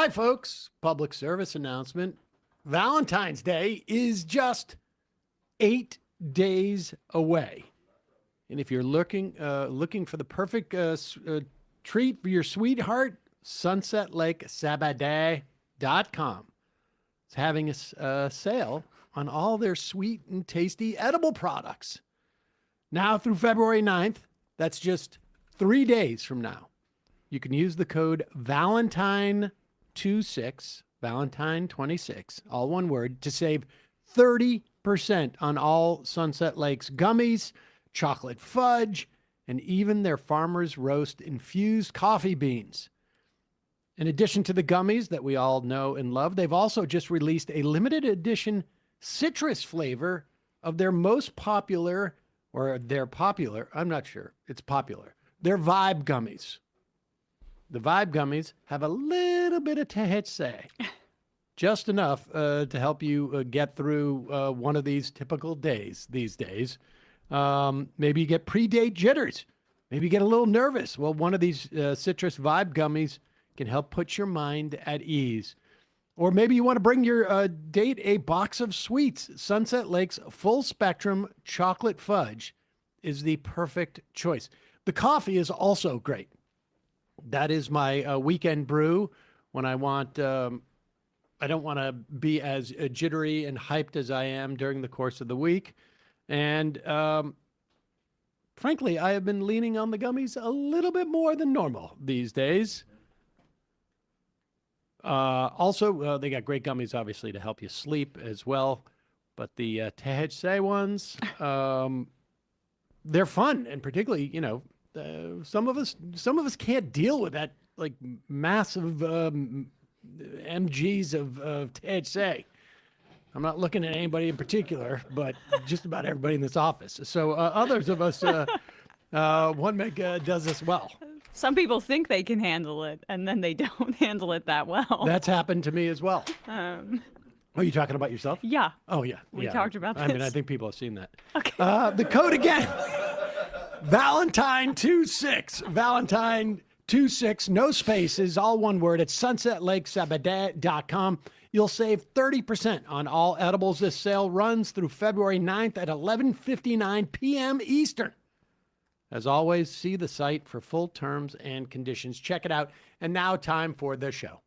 Hi, folks. Public service announcement. Valentine's Day is just 8 days away. And if you're looking for the perfect treat for your sweetheart, sunsetlakesabadee.com is having a sale on all their sweet and tasty edible products. Now through February 9th, that's just 3 days from now. You can use the code Valentine26, Valentine26, all one word, to save 30% on all Sunset Lake's gummies, chocolate fudge, and even their Farmer's Roast infused coffee beans. In addition to the gummies that we all know and love, they've also just released a limited edition citrus flavor of their most popular, I'm not sure, it's popular, their Vibe gummies. The Vibe gummies have a little bit of THC, just enough to help you get through one of these typical days these days. Maybe you get pre-date jitters. Maybe you get a little nervous. Well, one of these citrus Vibe gummies can help put your mind at ease. Or maybe you want to bring your date a box of sweets. Sunset Lake's full spectrum chocolate fudge is the perfect choice. The coffee is also great. That is my weekend brew when I want, I don't want to be as jittery and hyped as I am during the course of the week. And frankly, I have been leaning on the gummies a little bit more than normal these days. Also, they got great gummies, obviously, to help you sleep as well. But the THC ones, they're fun. And particularly, you know, some of us can't deal with that, like, massive mgs of THC. I'm not looking at anybody in particular, but just about everybody in this office. So others of us, one meg does this well. Some people think they can handle it, and then they don't handle it that well. That's happened to me as well. Are you talking about yourself? Yeah. Oh, yeah. We talked about this. I mean, I think people have seen that. Okay. The code again, Valentine26, Valentine26, no spaces, all one word. It's sunsetlakesabadee.com. You'll save 30% on all edibles. This sale runs through February 9th at 11:59 p.m. Eastern. As always, see the site for full terms and conditions. Check it out. And now time for the show.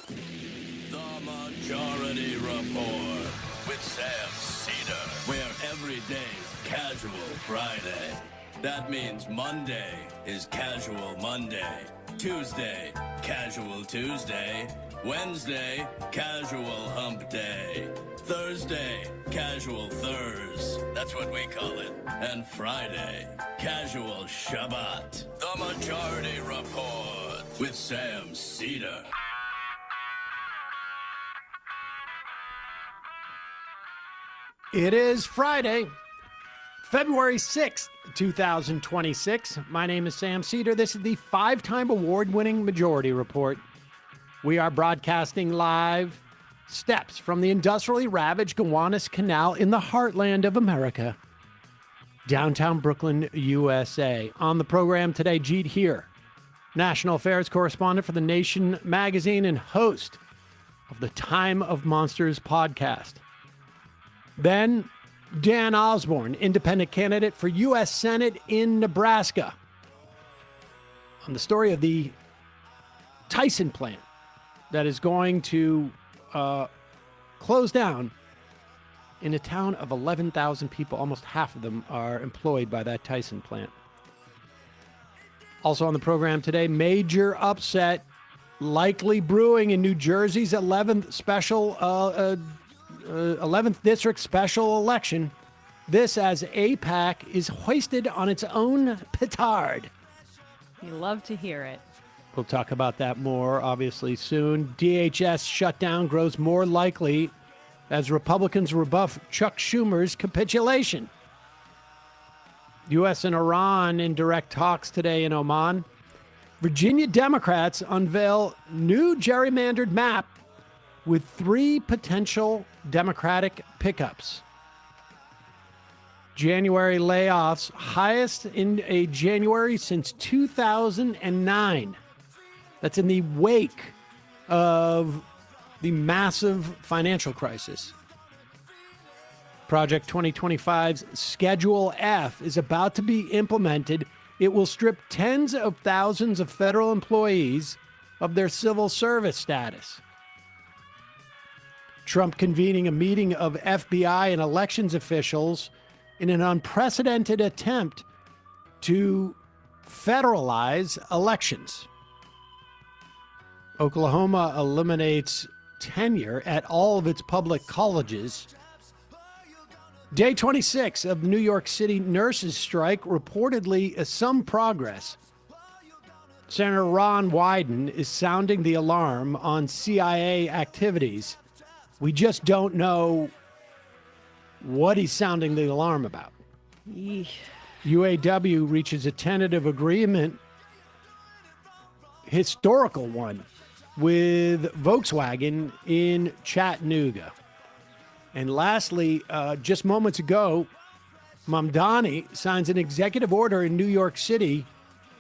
The Majority Report with Sam Seder, where every day's Casual Friday. That means Monday is Casual Monday, Tuesday, Casual Tuesday, Wednesday, Casual Hump Day, Thursday, Casual Thurs, that's what we call it, and Friday, Casual Shabbat. The Majority Report with Sam Seder. It is Friday, February 6th, 2026. My name is Sam Seder. This is the 5-time award-winning Majority Report. We are broadcasting live steps from the industrially ravaged Gowanus Canal in the heartland of America, downtown Brooklyn, USA. On the program today, Jeet Heer, national affairs correspondent for The Nation magazine and host of the Time of Monsters podcast. Then, Dan Osborn, independent candidate for U.S. Senate in Nebraska, on the story of the Tyson plant that is going to close down in a town of 11,000 people. Almost half of them are employed by that Tyson plant. Also on the program today, major upset likely brewing in New Jersey's 11th district special election. This as AIPAC is hoisted on its own petard. You love to hear it. We'll talk about that more, obviously, soon. DHS shutdown grows more likely as Republicans rebuff Chuck Schumer's capitulation. U.S. and Iran in direct talks today in Oman. Virginia Democrats unveil new gerrymandered map with 3 potential Democratic pickups. January layoffs, highest in a January since 2009. That's in the wake of the massive financial crisis. Project 2025's Schedule F is about to be implemented. It will strip tens of thousands of federal employees of their civil service status. Trump convening a meeting of FBI and elections officials in an unprecedented attempt to federalize elections. Oklahoma eliminates tenure at all of its public colleges. Day 26 of New York City nurses' strike, reportedly some progress. Senator Ron Wyden is sounding the alarm on CIA activities. We just don't know what he's sounding the alarm about. Yeesh. UAW reaches a tentative agreement, historical one, with Volkswagen in Chattanooga. And lastly, just moments ago, Mamdani signs an executive order in New York City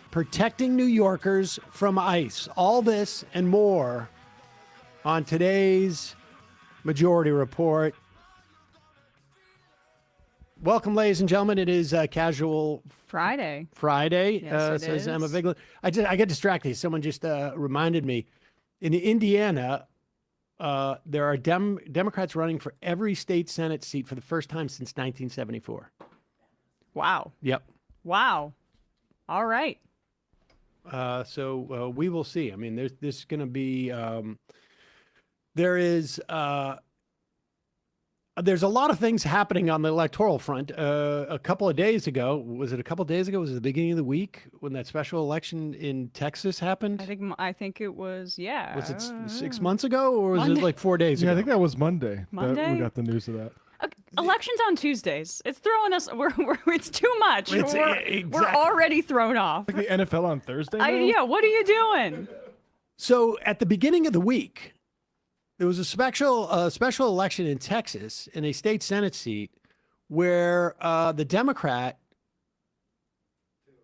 protecting New Yorkers from ICE. All this and more on today's Majority Report. Welcome, ladies and gentlemen. It is Casual Friday. Says Yes, it Emma is. Vigeland. I get distracted. Someone just reminded me. In Indiana, there are Democrats running for every state Senate seat for the first time since 1974. Wow. Yep. Wow. All right. So we will see. I mean, there's going to be there's a lot of things happening on the electoral front. A couple of days ago, was it a couple of days ago? Was it the beginning of the week when that special election in Texas happened? I think it was, yeah. Was it 6 months ago, or was Monday. it like 4 days Yeah, ago? I think that was Monday. That Monday? we got the news of that. Okay, elections on Tuesdays. It's throwing us. It's too much. We're exactly. already thrown off. Like the NFL on Thursday now? Yeah. What are you doing? So at the beginning of the week, there was a special election in Texas in a state Senate seat where the Democrat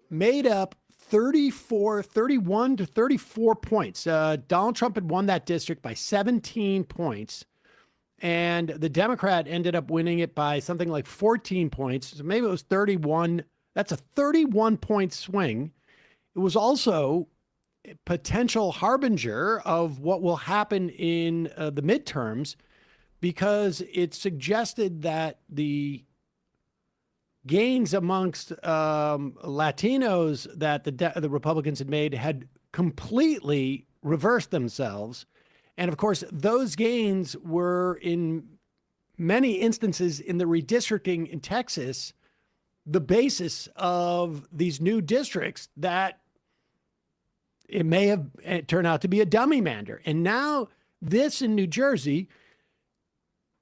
made up 31 to 34 points. Donald Trump had won that district by 17 points, and the Democrat ended up winning it by something like 14 points. So maybe it was 31. That's a 31-point swing. It was also potential harbinger of what will happen in the midterms, because it suggested that the gains amongst Latinos that the Republicans had made had completely reversed themselves. And of course, those gains were in many instances in the redistricting in Texas, the basis of these new districts that it may have turned out to be a dummy mander. And now this in New Jersey,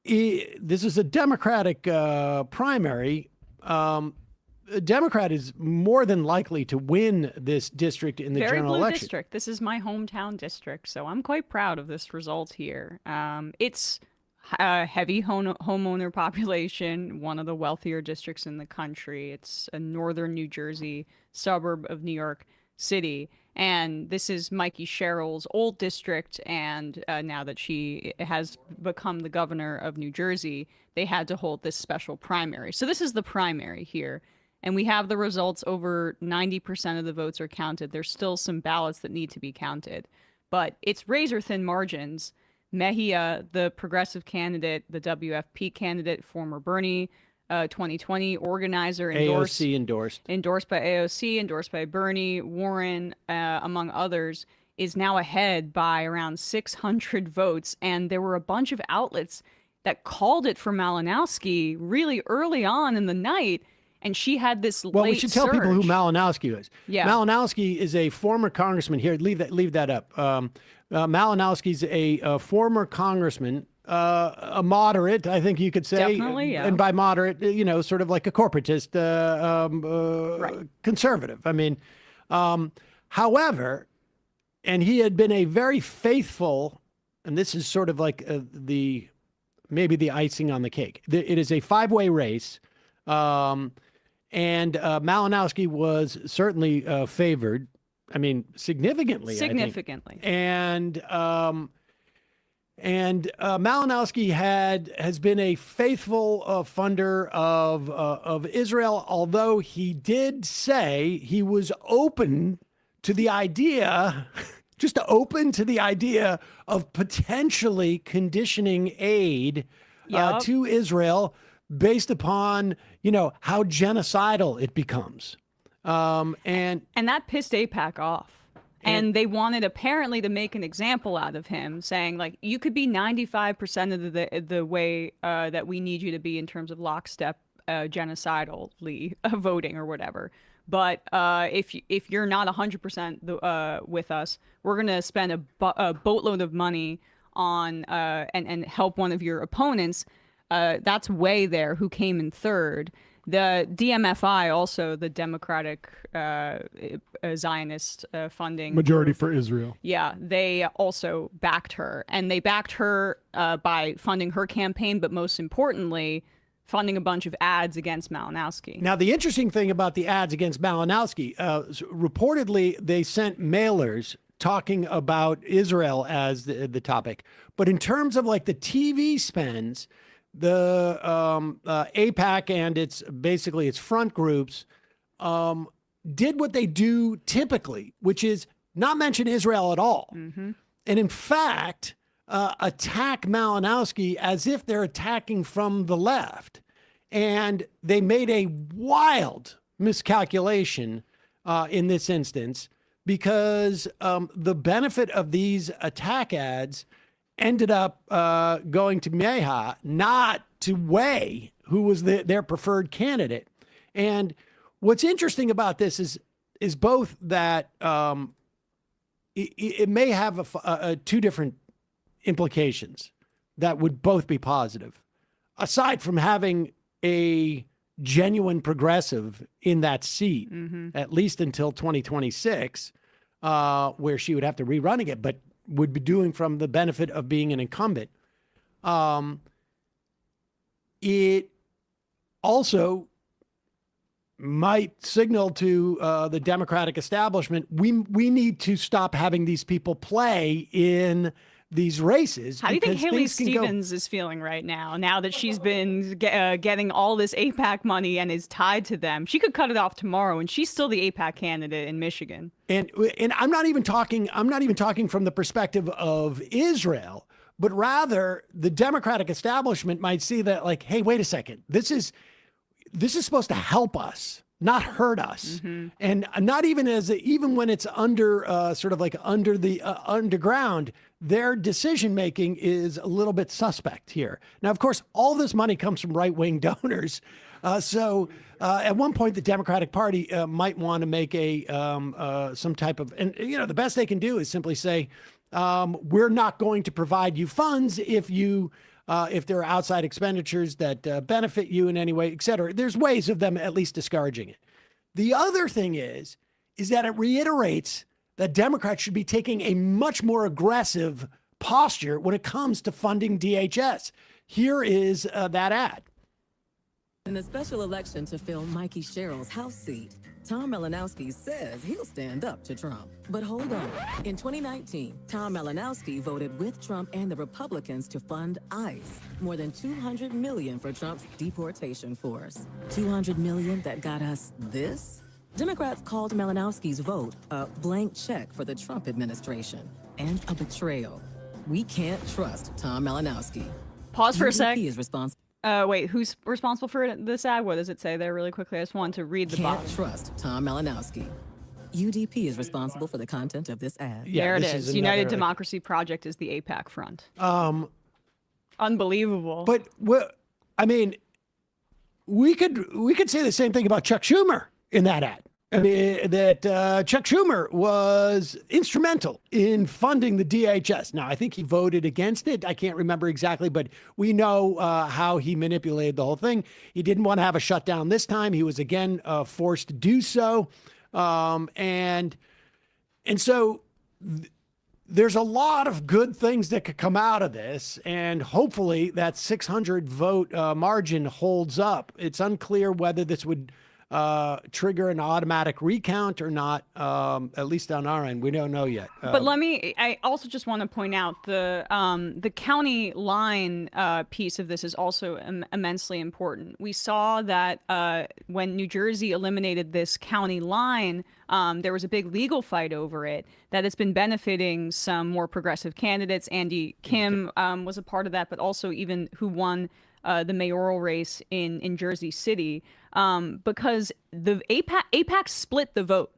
this is a Democratic primary. A Democrat is more than likely to win this district in the Very general blue election. district. This is my hometown district, so I'm quite proud of this result here. It's a heavy homeowner population, one of the wealthier districts in the country. It's a northern New Jersey suburb of New York City. And this is Mikey Sherrill's old district, and now that she has become the governor of New Jersey, they had to hold this special primary. So this is the primary here, and we have the results. Over 90% of the votes are counted. There's still some ballots that need to be counted, but it's razor-thin margins. Mejia, the progressive candidate, the WFP candidate, former Bernie 2020 organizer, AOC endorsed by AOC, endorsed by Bernie, Warren, among others, is now ahead by around 600 votes. And there were a bunch of outlets that called it for Malinowski really early on in the night. And she had this Well, late we should tell people who surge. Malinowski is. Yeah. Malinowski is a former congressman. Here, leave that up. Malinowski's a former congressman, a moderate, I think you could say. Definitely, yeah. And by moderate, sort of like a corporatist, Right. conservative. I mean, however, and he had been a very faithful, and this is sort of like maybe the icing on the cake. It is a five-way race. And Malinowski was certainly favored I mean, significantly. I think. Significantly. And Malinowski has been a faithful funder of Israel, although he did say he was open to the idea, just open to the idea of potentially conditioning aid to Israel based upon, how genocidal it becomes. And that pissed AIPAC off. And they wanted apparently to make an example out of him, saying like, you could be 95% of the way that we need you to be in terms of lockstep genocidally voting or whatever. But if you're not 100% with us, we're going to spend a boatload of money on and help one of your opponents. That's way there, who came in third. The DMFI, also the Democratic Zionist funding Majority for Israel. Yeah, they also backed her, and they backed her by funding her campaign, but most importantly, funding a bunch of ads against Malinowski. Now, the interesting thing about the ads against Malinowski, reportedly they sent mailers talking about Israel as the topic, but in terms of like the TV spends, the AIPAC and its front groups did what they do typically, which is not mention Israel at all. Mm-hmm. And in fact, attack Malinowski as if they're attacking from the left. And they made a wild miscalculation in this instance, because the benefit of these attack ads ended up going to Meha, not to Wei, who was their preferred candidate. And what's interesting about this is both that it may have two different implications that would both be positive. Aside from having a genuine progressive in that seat, at least until 2026, where she would have to rerun again, but would be doing from the benefit of being an incumbent. It also might signal to the Democratic establishment, we need to stop having these people play in these races. How do you think Haley Stevens is feeling right now that she's been getting all this AIPAC money and is tied to them? She could cut it off tomorrow, and she's still the AIPAC candidate in Michigan. And I'm not even talking from the perspective of Israel, but rather the Democratic establishment might see that like, hey, wait a second, this is supposed to help us, not hurt us. Mm-hmm. And not even when it's under sort of like under the underground, their decision making is a little bit suspect here. Now, of course, all this money comes from right-wing donors. So at one point, the Democratic Party might want to make some type of, and the best they can do is simply say, we're not going to provide you funds if there are outside expenditures that benefit you in any way, et cetera. There's ways of them at least discouraging it. The other thing is that it reiterates that Democrats should be taking a much more aggressive posture when it comes to funding DHS. Here is that ad. In the special election to fill Mikey Sherrill's House seat, Tom Malinowski says he'll stand up to Trump. But hold on. In 2019, Tom Malinowski voted with Trump and the Republicans to fund ICE. More than $200 million for Trump's deportation force. $200 million that got us this? Democrats called Malinowski's vote a blank check for the Trump administration and a betrayal. We can't trust Tom Malinowski. Pause for a sec. He is responsible. Wait, who's responsible for this ad? What does it say there really quickly? I just wanted to read the bottom. Can't trust Tom Malinowski. UDP is responsible for the content of this ad. Yeah, there it is. United Democracy Project is the AIPAC front. Unbelievable. But I mean, we could say the same thing about Chuck Schumer in that ad. I mean, that Chuck Schumer was instrumental in funding the DHS. Now, I think he voted against it. I can't remember exactly, but we know how he manipulated the whole thing. He didn't want to have a shutdown this time. He was again forced to do so. And so there's a lot of good things that could come out of this. And hopefully that 600 vote margin holds up. It's unclear whether this would trigger an automatic recount or not, at least on our end. We don't know yet. But I also just want to point out the county line piece of this is also immensely important. We saw that when New Jersey eliminated this county line, there was a big legal fight over it that it's been benefiting some more progressive candidates. Andy Kim was a part of that, but also even who won the mayoral race in Jersey City, because the AIPAC split the vote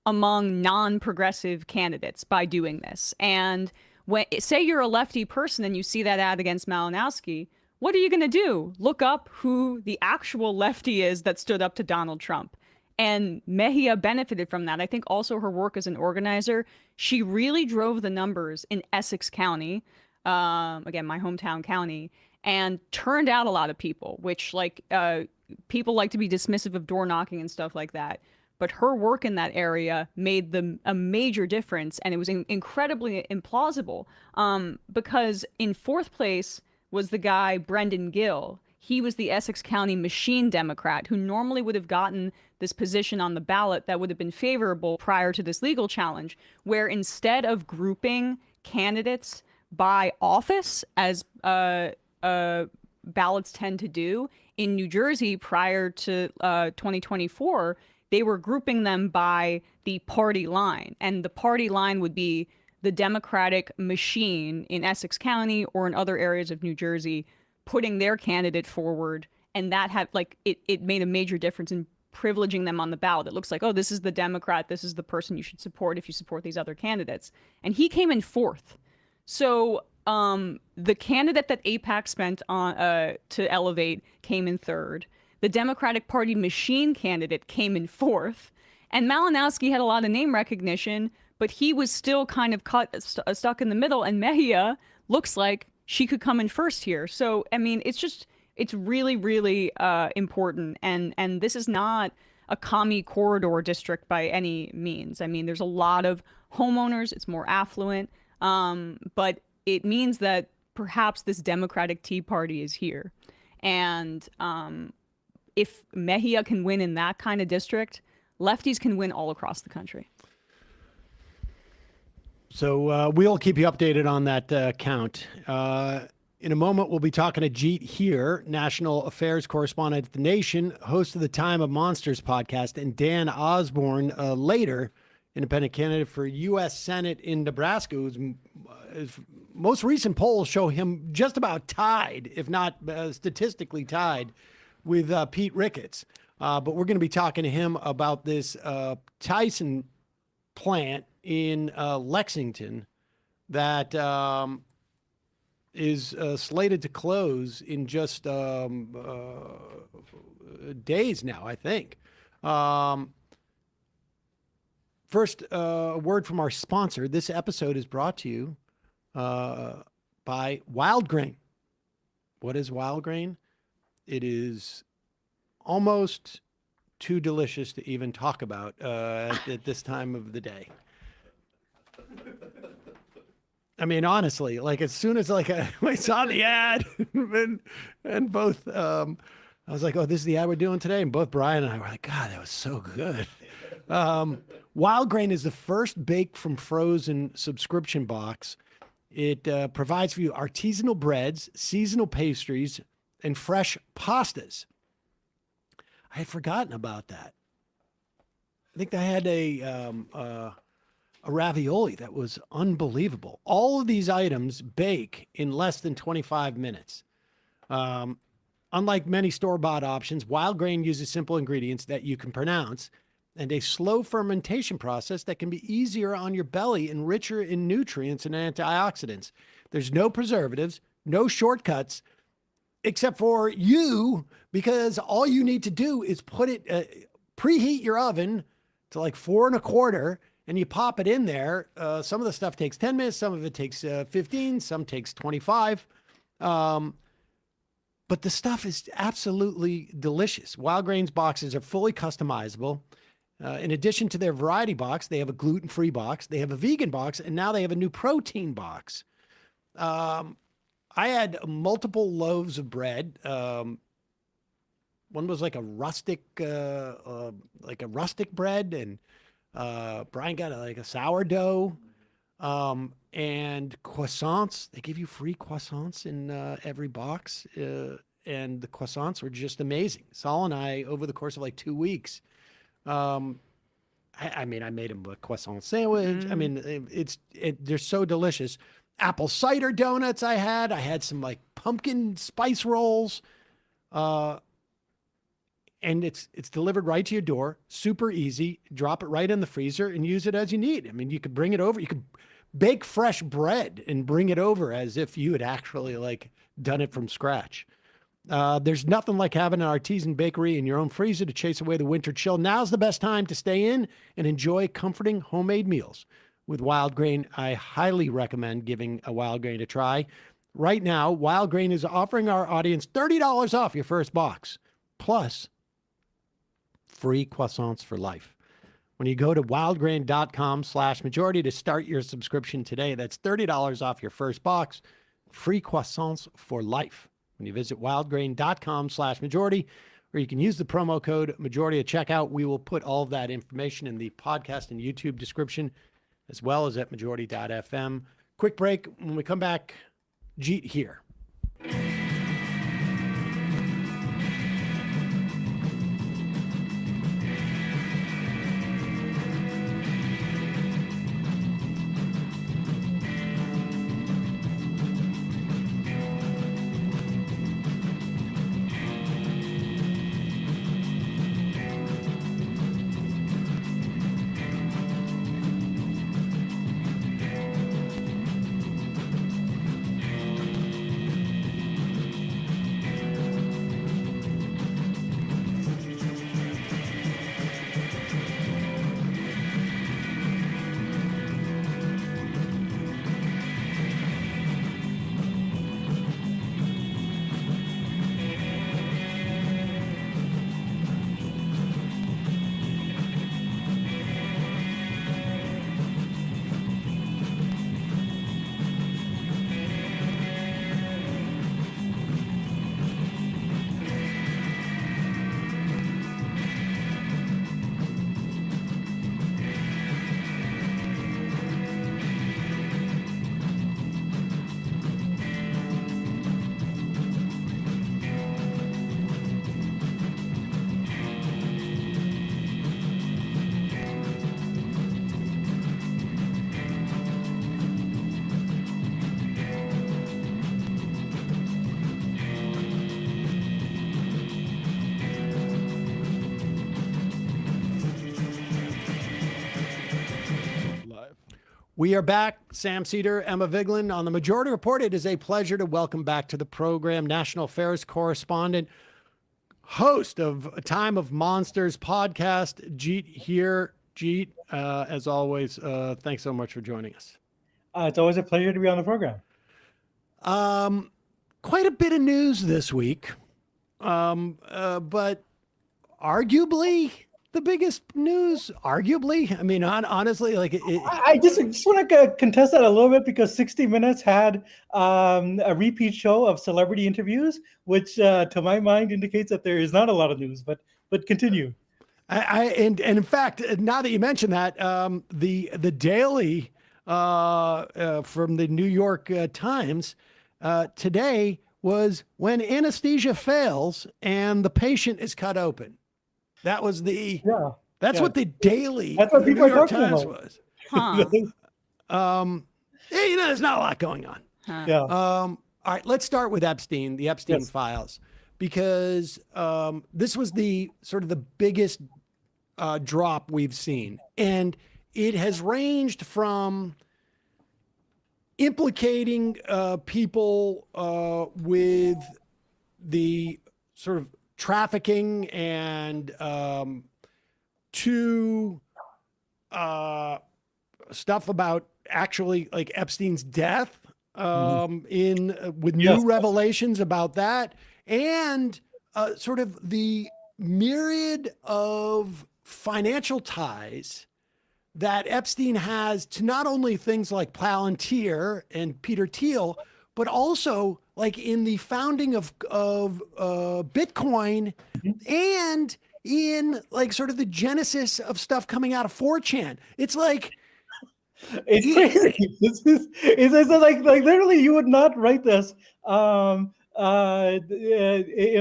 among non-progressive candidates by doing this. And when, say you're a lefty person and you see that ad against Malinowski, what are you going to do? Look up who the actual lefty is that stood up to Donald Trump. And Mejia benefited from that. I think also her work as an organizer, she really drove the numbers in Essex County, again, my hometown county, and turned out a lot of people, which people like to be dismissive of door knocking and stuff like that. But her work in that area made a major difference, and it was incredibly implausible, because in fourth place was the guy Brendan Gill. He was the Essex County machine Democrat who normally would have gotten this position on the ballot that would have been favorable prior to this legal challenge, where instead of grouping candidates by office, as ballots tend to do in New Jersey prior to 2024, they were grouping them by the party line. And the party line would be the Democratic machine in Essex County or in other areas of New Jersey putting their candidate forward. And that had it made a major difference in privileging them on the ballot. It looks like, oh, this is the Democrat. This is the person you should support if you support these other candidates. And he came in fourth. So the candidate that AIPAC spent on to elevate came in third. The Democratic Party machine candidate came in fourth. And Malinowski had a lot of name recognition, but he was still kind of stuck in the middle. And Mejia looks like she could come in first here. So, I mean, it's really, really important. And this is not a commie corridor district by any means. I mean, there's a lot of homeowners. It's more affluent. But it means that perhaps this Democratic Tea Party is here. And if Mejia can win in that kind of district, lefties can win all across the country. So we'll keep you updated on that count. In a moment, we'll be talking to Jeet Heer, national affairs correspondent at The Nation, host of the Time of Monsters podcast, and Dan Osborn, later independent candidate for U.S. Senate in Nebraska, his most recent polls show him just about tied, if not statistically tied, with Pete Ricketts. But we're going to be talking to him about this Tyson plant in Lexington that is slated to close in just days now, I think. First, a word from our sponsor. This episode is brought to you by Wild Grain. What is Wild Grain? It is almost too delicious to even talk about at this time of the day. I mean, honestly, like as soon as I saw the ad and both, I was like, oh, this is the ad we're doing today. And both Brian and I were like, God, that was so good. Wild Grain is the first baked from frozen subscription box. It provides for you artisanal breads, seasonal pastries, and fresh pastas. I had forgotten about that. I think I had a ravioli that was unbelievable. All of these items bake in less than 25 minutes. Unlike many store-bought options, Wild Grain uses simple ingredients that you can pronounce and a slow fermentation process that can be easier on your belly and richer in nutrients and antioxidants. There's no preservatives, no shortcuts, except for you, because all you need to do is put it, preheat your oven to like 4 1/4, and you pop it in there. Some of the stuff takes 10 minutes, some of it takes 15, some takes 25. But the stuff is absolutely delicious. Wild Grain's boxes are fully customizable. In addition to their variety box, they have a gluten-free box, they have a vegan box, and now they have a new protein box. I had multiple loaves of bread one was like a rustic bread, and Brian got like a sourdough, and croissants. They give you free croissants in every box, and the croissants were just amazing. Saul and I, over the course of like 2 weeks, I mean, I made him a croissant sandwich. I mean, they're so delicious. Apple cider donuts I had some like pumpkin spice rolls. And it's delivered right to your door. Super easy. Drop it right in the freezer and use it as you need. I mean, you could bring it over. You could bake fresh bread and bring it over as if you had actually like done it from scratch. There's nothing like having an artisan bakery in your own freezer to chase away the winter chill. Now's the best time to stay in and enjoy comforting homemade meals. With Wild Grain, I highly recommend giving a Wild Grain a try. Right now, Wild Grain is offering our audience $30 off your first box, plus free croissants for life. When you go to wildgrain.com/majority to start your subscription today, that's $30 off your first box, free croissants for life. When you visit wildgrain.com/majority, or you can use the promo code majority at checkout. We will put all of that information in the podcast and YouTube description, as well as at majority.fm. Quick break. When we come back, Jeet Heer. We are back. Sam Seder, Emma Vigeland on the Majority Report. It is a pleasure to welcome back to the program National Affairs correspondent, host of A Time of Monsters podcast, Jeet Heer. Jeet, as always, thanks so much for joining us. It's always a pleasure to be on the program. Quite a bit of news this week, but arguably the biggest news, arguably. I mean, honestly, like I just want to contest that a little bit, because 60 Minutes had a repeat show of celebrity interviews, which to my mind indicates that there is not a lot of news, but continue. And in fact, now that you mention that, the Daily from the New York Times today was when anesthesia fails and the patient is cut open. That was what the Daily. That's what people New are York talking Times about. was. Huh. Yeah, there's not a lot going on. Huh. Yeah. All right, let's start with Epstein, the Epstein files, because this was the sort of the biggest drop we've seen. And it has ranged from implicating people with the sort of trafficking and to stuff about actually like Epstein's death with new revelations about that, and sort of the myriad of financial ties that Epstein has to not only things like Palantir and Peter Thiel, but also like in the founding of Bitcoin, and in like sort of the genesis of stuff coming out of 4chan. It's like It's crazy. It's like literally you would not write this in a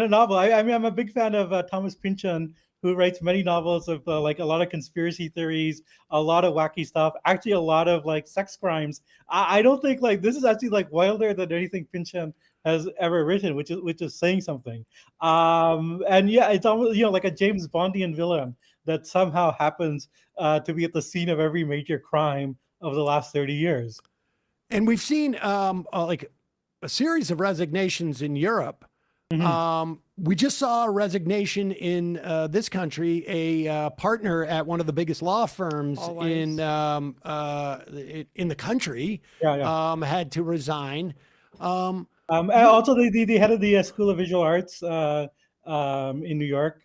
novel. I mean, I'm a big fan of Thomas Pynchon, who writes many novels of like a lot of conspiracy theories, a lot of wacky stuff, actually a lot of like sex crimes. I don't think like this is actually like wilder than anything Pynchon has ever written, which is saying something. And yeah, it's almost, you know, like a James Bondian villain that somehow happens to be at the scene of every major crime of the last 30 years. And we've seen like a series of resignations in Europe. We just saw a resignation in this country. A partner at one of the biggest law firms in the country had to resign. And also the head of the School of Visual Arts in New York,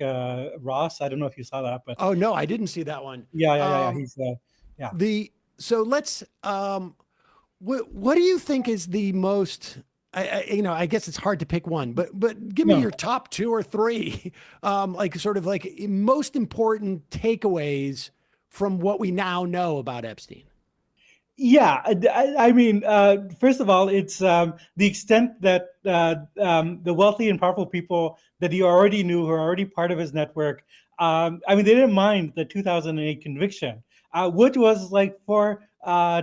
Ross. I don't know if you saw that, but oh no, I didn't see that one. Yeah. He's So let's. What do you think is the most? I guess it's hard to pick one, but give me your top 2 or 3, like sort of like most important takeaways from what we now know about Epstein. Yeah, I mean, first of all, it's the extent that the wealthy and powerful people that he already knew, who are already part of his network. I mean, they didn't mind the 2008 conviction, which was like for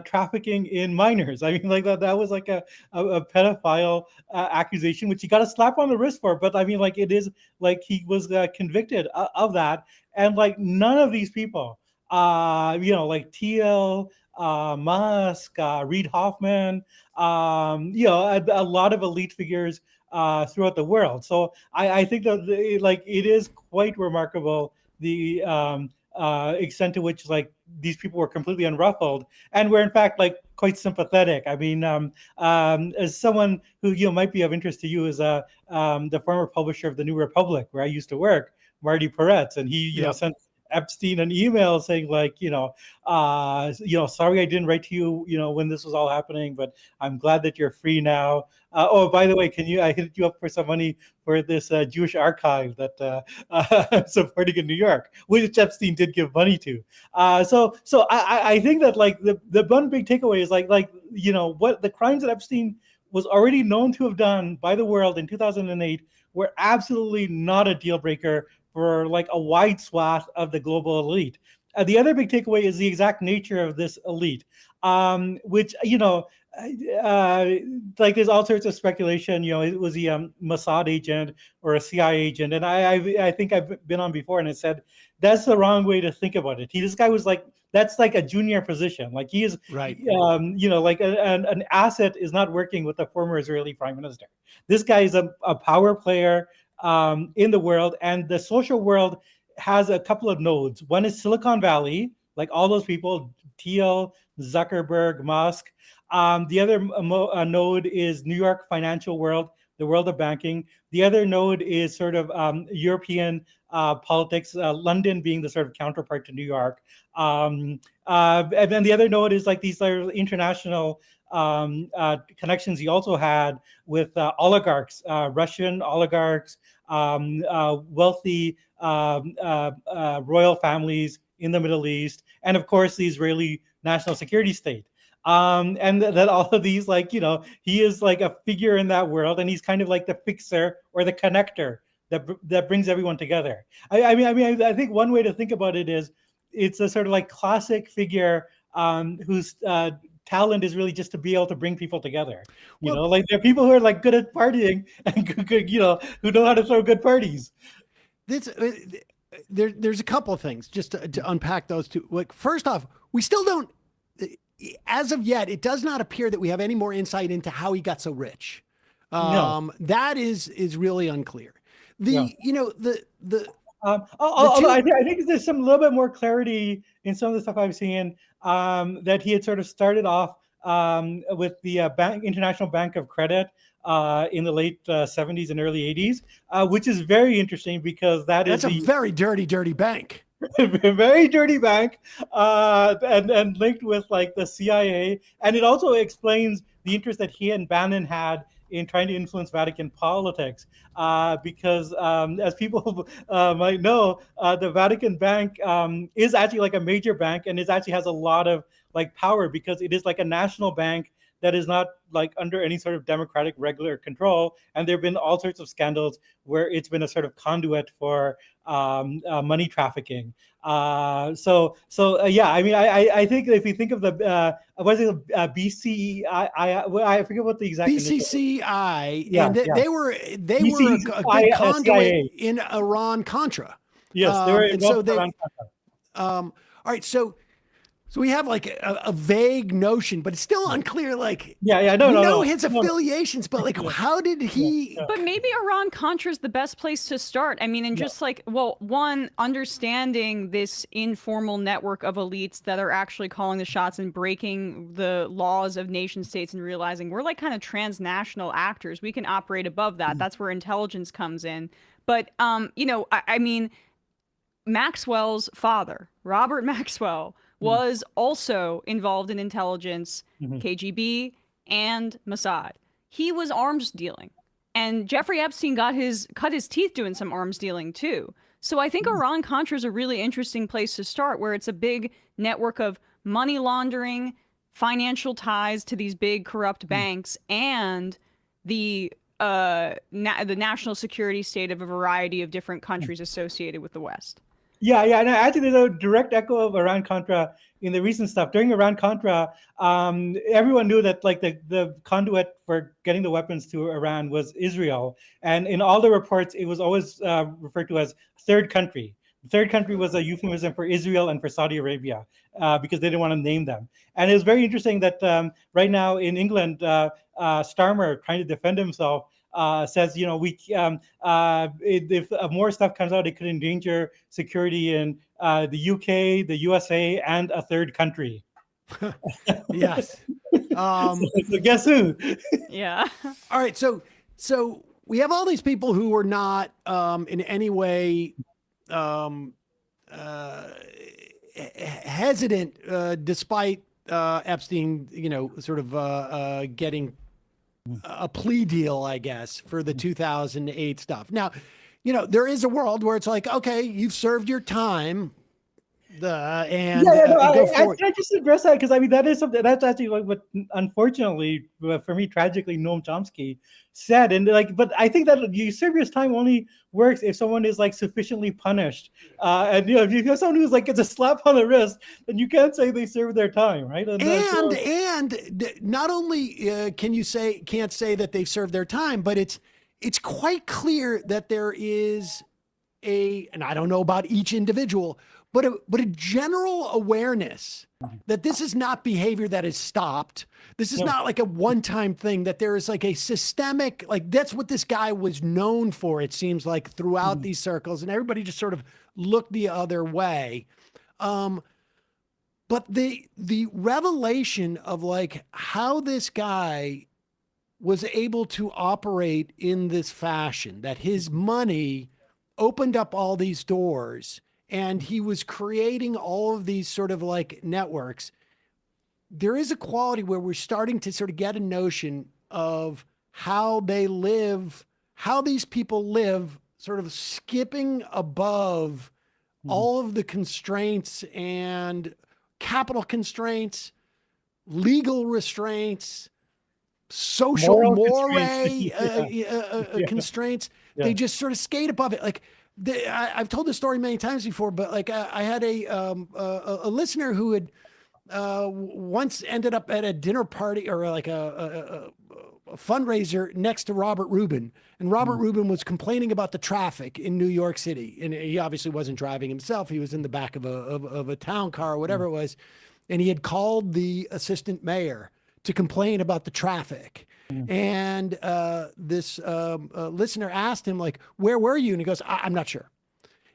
trafficking in minors. I mean, like that was like a pedophile accusation, which he got a slap on the wrist for. But I mean, like it is like he was convicted of that, and like none of these people, like TL. Musk, Reid Hoffman, a lot of elite figures throughout the world. So I think that it is quite remarkable the extent to which like these people were completely unruffled and were in fact like quite sympathetic. I mean, as someone who might be of interest to you is the former publisher of the New Republic, where I used to work, Marty Peretz, and he sent Epstein an email saying like, sorry I didn't write to you, when this was all happening, but I'm glad that you're free now. Oh, by the way, I hit you up for some money for this Jewish archive that I'm supporting in New York, which Epstein did give money to. So I think that like the one big takeaway is like what the crimes that Epstein was already known to have done by the world in 2008 were absolutely not a deal breaker for like a wide swath of the global elite. The other big takeaway is the exact nature of this elite, which, like there's all sorts of speculation, was he a Mossad agent or a CIA agent? And I think I've been on before and it said, that's the wrong way to think about it. This guy was like, that's like a junior position. Like he is, right. Like an asset is not working with the former Israeli prime minister. This guy is a power player in the world, and the social world has a couple of nodes. One is Silicon Valley, like all those people, Thiel, Zuckerberg, Musk. The other node is New York financial world, the world of banking. The other node is sort of European politics, London being the sort of counterpart to New York. And then the other node is like these international connections he also had with oligarchs, Russian oligarchs, wealthy royal families in the Middle East, and of course the Israeli national security state. And that all of these, like, he is like a figure in that world, and he's kind of like the fixer or the connector that brings everyone together. I think one way to think about it is it's a sort of like classic figure whose talent is really just to be able to bring people together. Like there are people who are like good at partying and good, who know how to throw good parties. There's a couple of things just to unpack those two. Like first off, we still don't, as of yet, it does not appear that we have any more insight into how he got so rich. No. That is really unclear. I think there's some little bit more clarity in some of the stuff I've seen, that he had sort of started off with the International Bank of Credit in the late 70s and early 80s, which is very interesting because that's a very dirty bank. Very dirty bank, and linked with like the CIA, and it also explains the interest that he and Bannon had in trying to influence Vatican politics, because as people might know, the Vatican Bank is actually like a major bank, and it actually has a lot of like power because it is like a national bank that is not like under any sort of democratic regular control. And there have been all sorts of scandals where it's been a sort of conduit for money trafficking. Yeah, I mean, I think if you think of the what is it, I forget what the exact BCCI, Yeah, and yeah. they were a big BCCI, conduit CIA. in Iran Contra. Yes, they were And so involved they, around. all right, so we have like a vague notion, but it's still unclear. Like, Yeah, we know no. his affiliations, but like, how did he? But maybe Iran Contra is the best place to start. I mean, and just like, well, one, understanding this informal network of elites that are actually calling the shots and breaking the laws of nation states and realizing we're like kind of transnational actors. We can operate above that. That's where intelligence comes in. But, you know, I mean, Maxwell's father, Robert Maxwell, was also involved in intelligence, KGB, and Mossad. He was arms dealing. And Jeffrey Epstein cut his teeth doing some arms dealing too. So I think Iran Contra is a really interesting place to start, where it's a big network of money laundering, financial ties to these big corrupt banks, and the national security state of a variety of different countries associated with the West. Yeah, and actually, there's a direct echo of Iran Contra in the recent stuff. During Iran Contra, everyone knew that like the conduit for getting the weapons to Iran was Israel, and in all the reports, it was always referred to as third country. The third country was a euphemism for Israel and for Saudi Arabia because they didn't want to name them. And it was very interesting that right now in England, Starmer, trying to defend himself, says, you know, if more stuff comes out, it could endanger security in the UK, the USA, and a third country. Yes. So guess who? Yeah. All right. So we have all these people who were not in any way hesitant, despite Epstein, you know, sort of getting a plea deal, I guess, for the 2008 stuff. Now, you know, there is a world where it's like, okay, you've served your time. And go forward. I just address that because I mean that is something that's actually like what unfortunately for me tragically Noam Chomsky said, and like, but I think that you serve your time only works if someone is like sufficiently punished, and you know if you have someone who's like gets a slap on the wrist, then you can't say they served their time, right? And not only can't say that they've served their time, but it's quite clear that there is and I don't know about each individual, but a general awareness that this is not behavior that is stopped. This is not like a one-time thing, that there is like a systemic, like that's what this guy was known for, it seems like, throughout these circles, and everybody just sort of looked the other way. But the revelation of like how this guy was able to operate in this fashion, that his money opened up all these doors, and he was creating all of these sort of like networks. There is a quality where we're starting to sort of get a notion of how they live, how these people live, sort of skipping above all of the constraints and capital constraints, legal restraints, social mores constraints. They just sort of skate above it. Like I've told this story many times before, but like I had a listener who had once ended up at a dinner party or like a fundraiser next to Robert Rubin, and Robert Rubin was complaining about the traffic in New York City, and he obviously wasn't driving himself; he was in the back of a town car or whatever it was, and he had called the assistant mayor to complain about the traffic. And this listener asked him, like, where were you? And he goes, I'm not sure.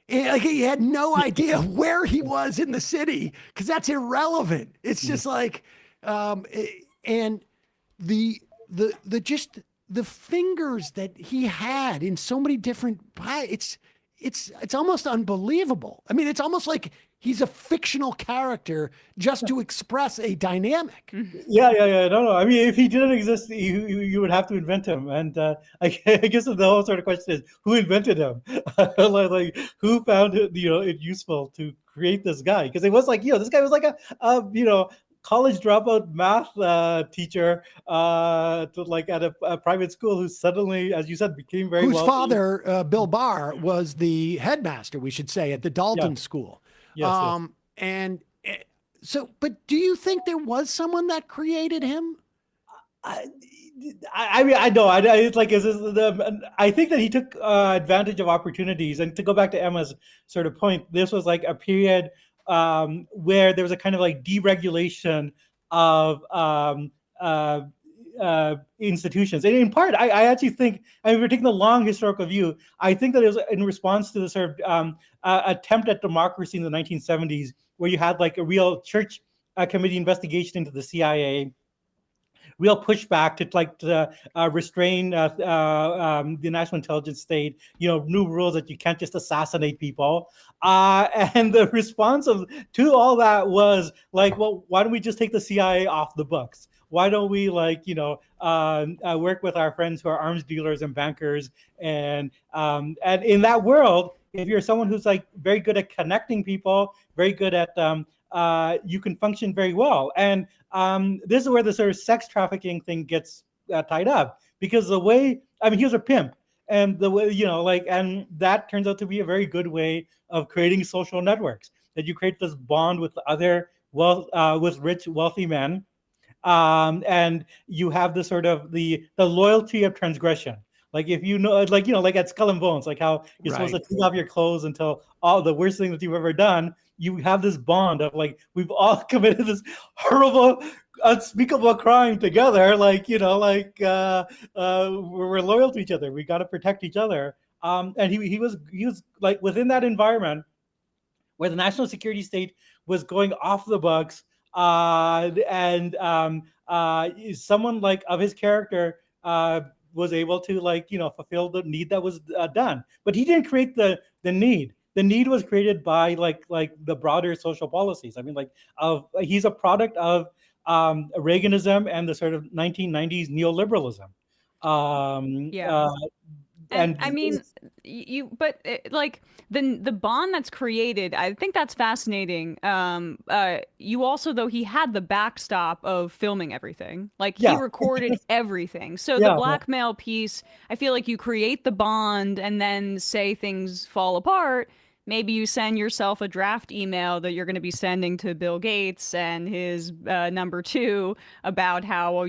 And, like, he had no idea where he was in the city, because that's irrelevant. It's just like, and just the fingers that he had in so many different pies, it's almost unbelievable. I mean, it's almost like He's a fictional character just to express a dynamic. Yeah. No. I mean, if he didn't exist, you would have to invent him. And I guess the whole sort of question is, who invented him? Like, who found it, it useful to create this guy? Because it was like, this guy was like a college dropout math teacher like at a private school who suddenly, as you said, became very Whose wealthy. father, Bill Barr, was the headmaster, we should say, at the Dalton School. Yes. And so, but do you think there was someone that created him? I mean, I know. It's like, I think that he took advantage of opportunities. And to go back to Emma's sort of point, this was like a period where there was a kind of like deregulation of institutions. And in part, I actually think, I mean, we're taking the long historical view. I think that it was in response to the sort of attempt at democracy in the 1970s, where you had like a real church committee investigation into the CIA, real pushback to restrain the national intelligence state, new rules that you can't just assassinate people. And the response to all that was like, well, why don't we just take the CIA off the books? Why don't we work with our friends who are arms dealers and bankers? And in that world, if you're someone who's like very good at connecting people, very good at you can function very well. And this is where the sort of sex trafficking thing gets tied up, because the way, I mean, he was a pimp, and the way, and that turns out to be a very good way of creating social networks, that you create this bond with other with rich, wealthy men. And you have the sort of the loyalty of transgression. Like if like at Skull and Bones, like how you're supposed to take off your clothes until all the worst thing that you've ever done. You have this bond of like, we've all committed this horrible, unspeakable crime together. Like, we're loyal to each other. We got to protect each other. And he was like within that environment where the national security state was going off the books. And someone like of his character was able to fulfill the need that was done, but he didn't create the need. The need was created by like the broader social policies. I mean, he's a product of Reaganism and the sort of 1990s neoliberalism. And I mean, the bond that's created, I think that's fascinating. You also, though, he had the backstop of filming everything. Like he recorded everything. So the blackmail piece, I feel like you create the bond and then say things fall apart. Maybe you send yourself a draft email that you're going to be sending to Bill Gates and his number two about how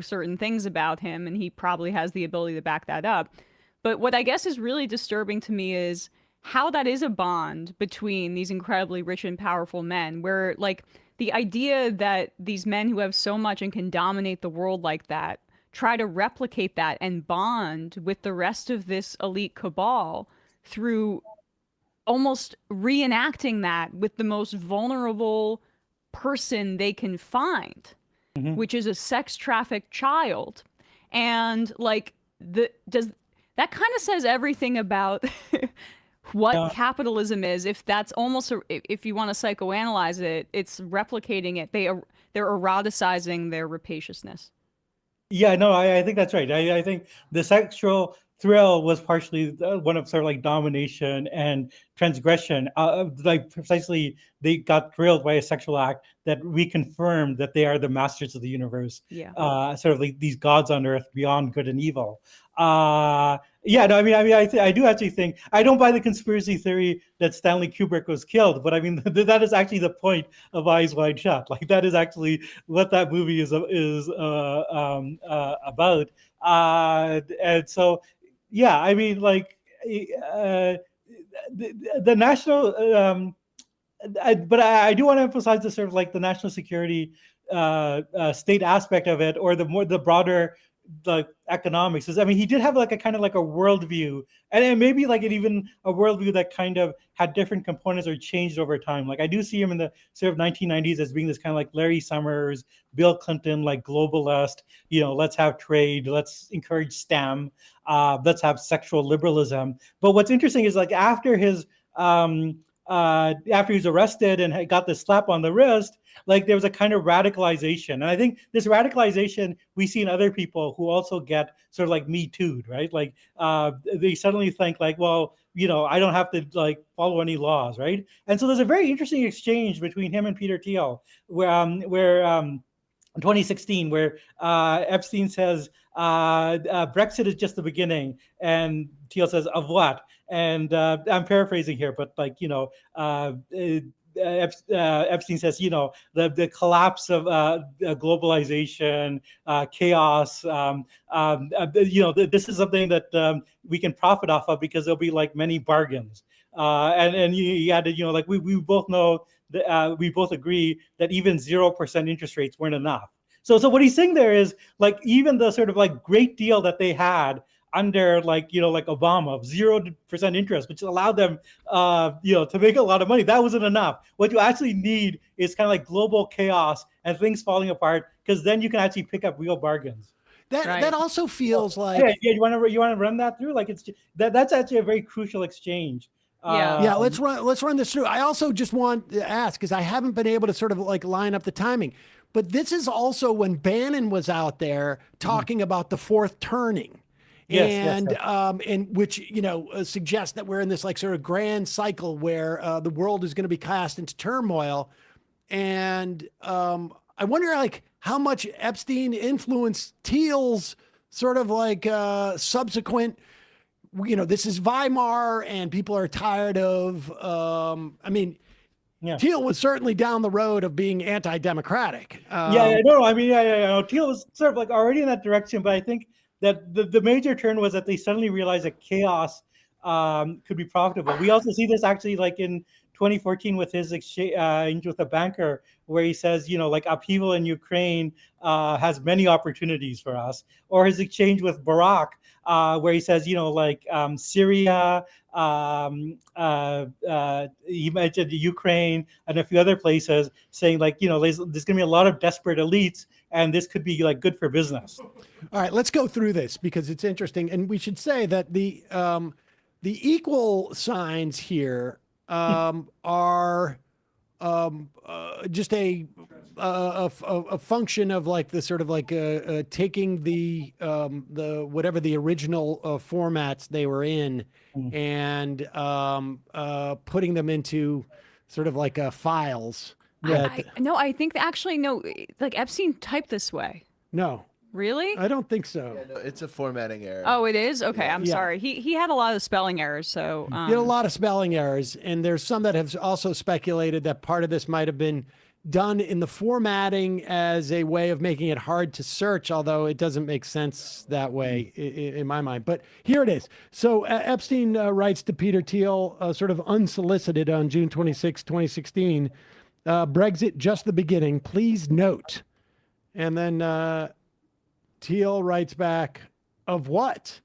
certain things about him, and he probably has the ability to back that up. But what I guess is really disturbing to me is how that is a bond between these incredibly rich and powerful men, where like the idea that these men who have so much and can dominate the world like that try to replicate that and bond with the rest of this elite cabal through almost reenacting that with the most vulnerable person they can find, which is a sex trafficked child. And like that kind of says everything about what capitalism is. If that's almost if you want to psychoanalyze it, it's replicating it. They're eroticizing their rapaciousness. Yeah, no, I think that's right. I think the sexual thrill was partially one of sort of like domination and transgression. Like precisely, they got thrilled by a sexual act that reconfirmed that they are the masters of the universe. Yeah. Sort of like these gods on earth beyond good and evil. Yeah, no, I mean, I do actually think, I don't buy the conspiracy theory that Stanley Kubrick was killed, but I mean, that is actually the point of Eyes Wide Shut. Like that is actually what that movie is about. And so, yeah, I mean, like the national, but I do want to emphasize the sort of like the national security state aspect of it, or the broader the economics. I mean, he did have like a kind of like a worldview, and maybe like even a worldview that kind of had different components or changed over time. Like I do see him in the sort of 1990s as being this kind of like Larry Summers, Bill Clinton, like globalist, let's have trade, let's encourage STEM, let's have sexual liberalism. But what's interesting is like after his after he was arrested and got the slap on the wrist, like there was a kind of radicalization. And I think this radicalization we see in other people who also get sort of like Me Too'd, right? Like they suddenly think like, well, I don't have to like follow any laws, right? And so there's a very interesting exchange between him and Peter Thiel, where 2016, where Epstein says Brexit is just the beginning, and Thiel says, of what? And I'm paraphrasing here, but like Epstein says, the collapse of globalization, chaos. This is something that we can profit off of because there'll be like many bargains. And you had to, like we both know that we both agree that even 0% interest rates weren't enough. So what he's saying there is like even the sort of like great deal that they had under like Obama of 0% interest, which allowed them to make a lot of money, that wasn't enough. What you actually need is kind of like global chaos and things falling apart, because then you can actually pick up real bargains. That also feels like you want to run that through, like that's actually a very crucial exchange. Yeah. Let's run this through. I also just want to ask, because I haven't been able to sort of like line up the timing, but this is also when Bannon was out there talking about the fourth turning. Yes. And which, suggests that we're in this like sort of grand cycle where the world is going to be cast into turmoil. And I wonder like how much Epstein influenced Thiel's sort of like subsequent, this is Weimar and people are tired of, Thiel was certainly down the road of being anti-democratic. Thiel was sort of like already in that direction, but I think that the major turn was that they suddenly realized that chaos could be profitable. We also see this actually like in 2014 with his exchange with a banker, where he says, like upheaval in Ukraine has many opportunities for us. Or his exchange with Barack, where he says, Syria, he mentioned Ukraine and a few other places, saying like, there's going to be a lot of desperate elites, and this could be like good for business. All right, let's go through this because it's interesting. And we should say that the equal signs here are just a function of like the sort of like taking the whatever the original formats they were in and putting them into sort of like files. I think actually no, like Epstein typed this way. No. Really? I don't think so. Yeah, no, it's a formatting error. Oh, it is? Okay, Yeah. I'm sorry. He had a lot of spelling errors, so... He had a lot of spelling errors, and there's some that have also speculated that part of this might have been done in the formatting as a way of making it hard to search, although it doesn't make sense that way in my mind. But here it is. So Epstein writes to Peter Thiel, sort of unsolicited on June 26, 2016, Brexit, just the beginning. Please note. And then... Thiel writes back, of what?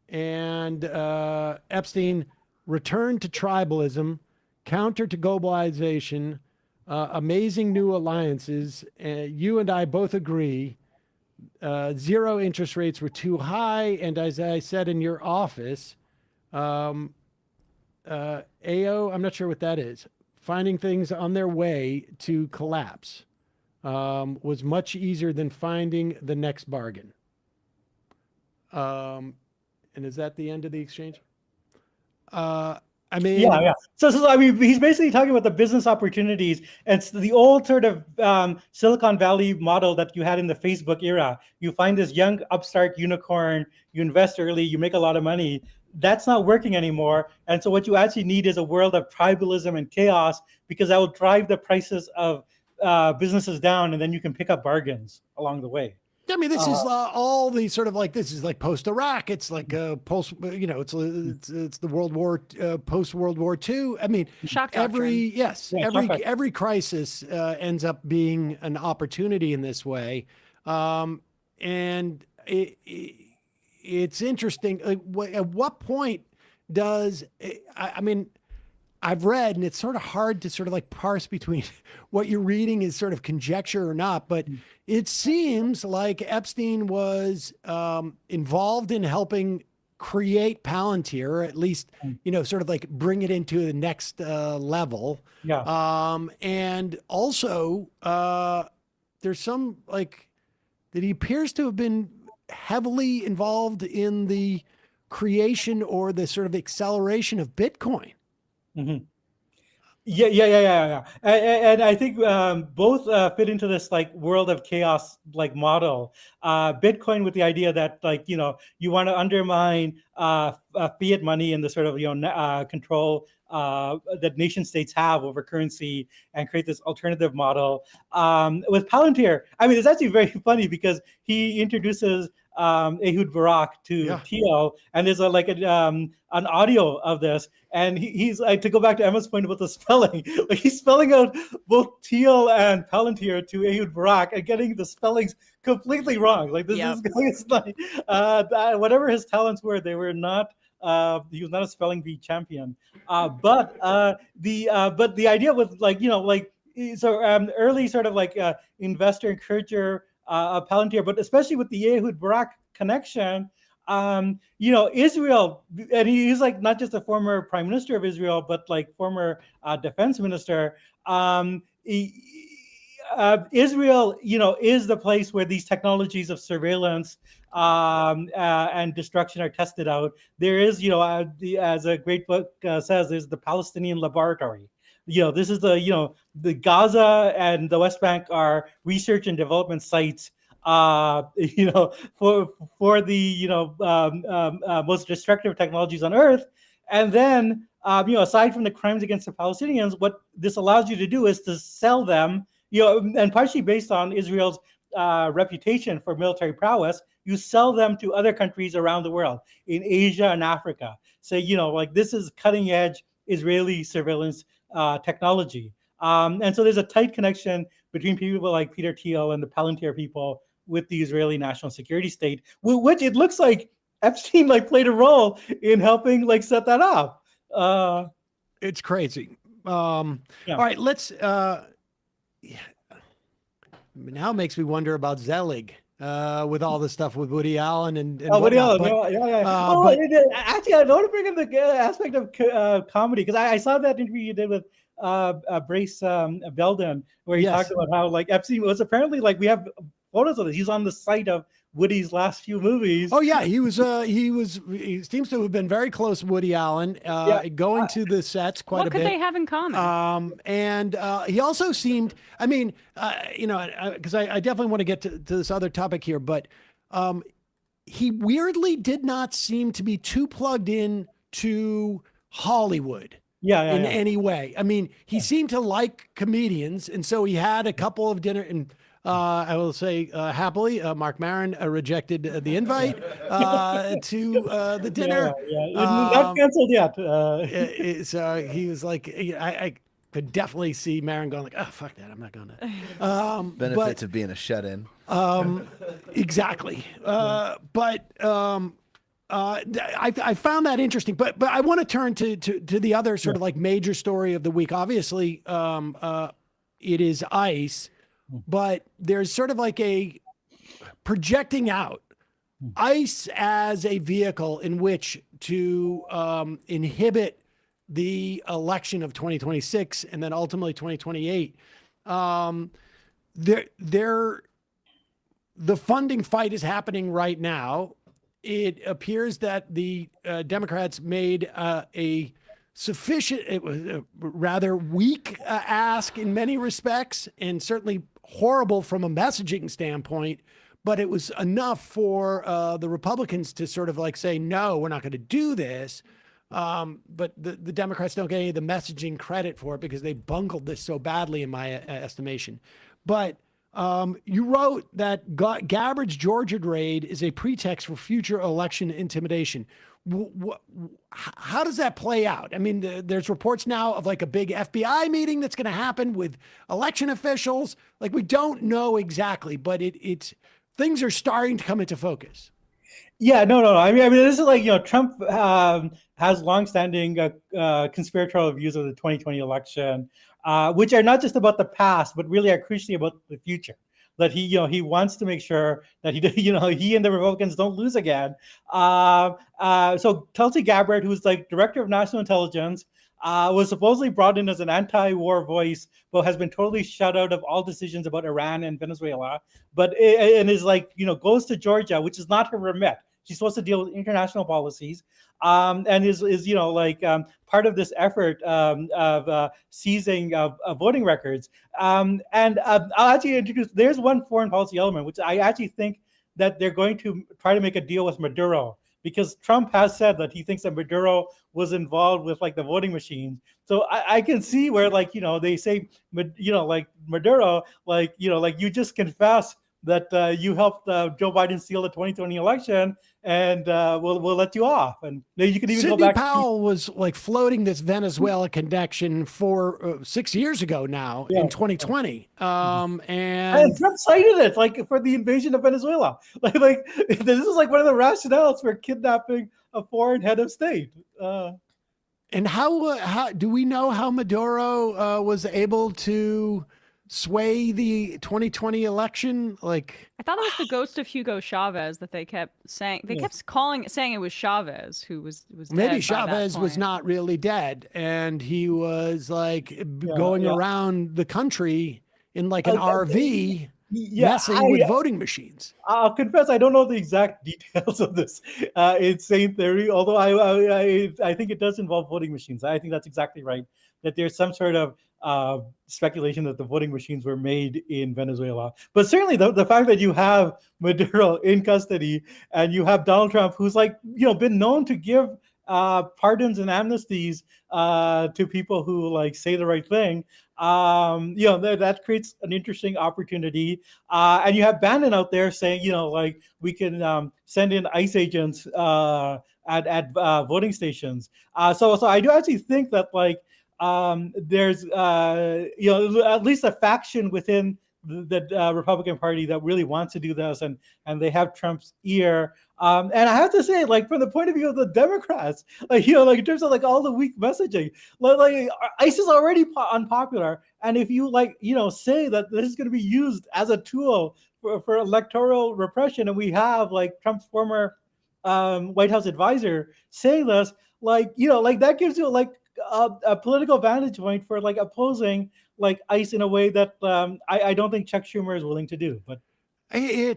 And Epstein, return to tribalism, counter to globalization, amazing new alliances. You and I both agree, zero interest rates were too high. And as I said in your office, AO, I'm not sure what that is, finding things on their way to collapse. Was much easier than finding the next bargain. And is that the end of the exchange? So he's basically talking about the business opportunities. And it's the old sort of Silicon Valley model that you had in the Facebook era. You find this young upstart unicorn, you invest early, you make a lot of money. That's not working anymore. And so what you actually need is a world of tribalism and chaos, because that will drive the prices of businesses down, and then you can pick up bargains along the way. I mean, this is all the sort of like, this is like post-Iraq. It's like post, it's the World War, post-World War II. I mean, shock doctrine. Every crisis ends up being an opportunity in this way. And it's interesting. At what point does, I mean, I've read, and it's sort of hard to sort of like parse between what you're reading is sort of conjecture or not, but it seems like Epstein was involved in helping create Palantir, or at least, sort of like bring it into the next level. Yeah. And also, there's some like that he appears to have been heavily involved in the creation or the sort of acceleration of Bitcoin. Mm-hmm. Yeah. And I think both fit into this like world of chaos like model. Bitcoin with the idea that like you want to undermine fiat money and the sort of control that nation states have over currency and create this alternative model. With Palantir, I mean, it's actually very funny because he introduces Ehud Barak to Thiel, and there's an audio of this, and he's like, to go back to Emma's point about the spelling, like he's spelling out both Thiel and Palantir to Ehud Barak and getting the spellings completely wrong. Like this guy is like whatever his talents were, they were not. He was not a spelling bee champion. But the idea was like early sort of like investor encourager Palantir, but especially with the Ehud Barak connection, Israel, and he's like not just a former prime minister of Israel, but like former defense minister. Israel, is the place where these technologies of surveillance and destruction are tested out. There is, as a great book says, there's the Palestinian laboratory. This is the Gaza and the West Bank are research and development sites, for the most destructive technologies on earth. And then, aside from the crimes against the Palestinians, what this allows you to do is to sell them, and partially based on Israel's reputation for military prowess, you sell them to other countries around the world, in Asia and Africa. So, like this is cutting edge Israeli surveillance technology. And so there's a tight connection between people like Peter Thiel and the Palantir people with the Israeli national security state, which it looks like Epstein like played a role in helping like set that up. It's crazy. All right, let's now it makes me wonder about Zelig with all the stuff with Woody Allen and Woody Allen, yeah. Actually, I want to bring in the aspect of comedy, because I saw that interview you did with Brace Belden, where he talked about how like Epstein was apparently like, we have photos of this. He's on the site of Woody's last few movies. Oh yeah, he seems to have been very close with Woody Allen, going to the sets quite a bit. What could they have in common? And he also seemed, I mean, because I definitely want to get to this other topic here, but he weirdly did not seem to be too plugged in to Hollywood. In any way. I mean, he seemed to like comedians, and so he had a couple of dinner and. I will say happily, Mark Maron rejected the invite to the dinner. Not canceled yet. So he was like, I could definitely see Maron going like, oh, fuck that, I'm not going to. Benefits of being a shut-in. Exactly. But I found that interesting. But I want to turn to the other sort of like major story of the week. Obviously, it is ICE. But there's sort of like a projecting out ICE as a vehicle in which to inhibit the election of 2026 and then ultimately 2028. The funding fight is happening right now. It appears that the Democrats made a sufficient, it was a rather weak ask in many respects, and certainly horrible from a messaging standpoint, but it was enough for the Republicans to sort of like say, no, we're not going to do this. But the Democrats don't get any of the messaging credit for it because they bungled this so badly in my estimation. But you wrote that Gabbard's Georgia raid is a pretext for future election intimidation. How does that play out? I mean, there's reports now of like a big FBI meeting that's going to happen with election officials. Like, we don't know exactly, but it's things are starting to come into focus. Yeah, no. I mean, this is like, Trump has longstanding conspiratorial views of the 2020 election, which are not just about the past, but really are crucially about the future. that he wants to make sure that he and the Republicans don't lose again. So Tulsi Gabbard, who's like director of national intelligence, was supposedly brought in as an anti-war voice, but has been totally shut out of all decisions about Iran and Venezuela. And is like, goes to Georgia, which is not her remit. She's supposed to deal with international policies, and is part of this effort of seizing voting records. And I'll actually introduce. There's one foreign policy element which I actually think that they're going to try to make a deal with Maduro, because Trump has said that he thinks that Maduro was involved with like the voting machines. So I can see where they say Maduro, you just confess that you helped Joe Biden steal the 2020 election, and we'll let you off. And maybe you can even Sidney go back. Powell was like floating this Venezuela connection for 6 years ago now in 2020. And Trump cited it like for the invasion of Venezuela. Like this is like one of the rationales for kidnapping a foreign head of state. And how do we know how Maduro was able to sway the 2020 election? Like, I thought it was the ghost of Hugo Chavez that they kept saying. They kept saying it was Chavez who was maybe dead Chavez was not really dead, and he was like going around the country in like an RV messing with voting machines. I'll confess, I don't know the exact details of this insane theory, although I think it does involve voting machines. I think that's exactly right, that there's some sort of speculation that the voting machines were made in Venezuela. But certainly the fact that you have Maduro in custody and you have Donald Trump, who's like, been known to give pardons and amnesties to people who like say the right thing, that creates an interesting opportunity. And you have Bannon out there saying, we can send in ICE agents at voting stations. So I do actually think that there's at least a faction within the Republican Party that really wants to do this, and they have Trump's ear. And I have to say, from the point of view of the Democrats, in terms of all the weak messaging, ICE is already unpopular, and if you say that this is going to be used as a tool for electoral repression, and we have Trump's former White House advisor saying this, that gives you a political vantage point for opposing ICE in a way that I don't think Chuck Schumer is willing to do. But I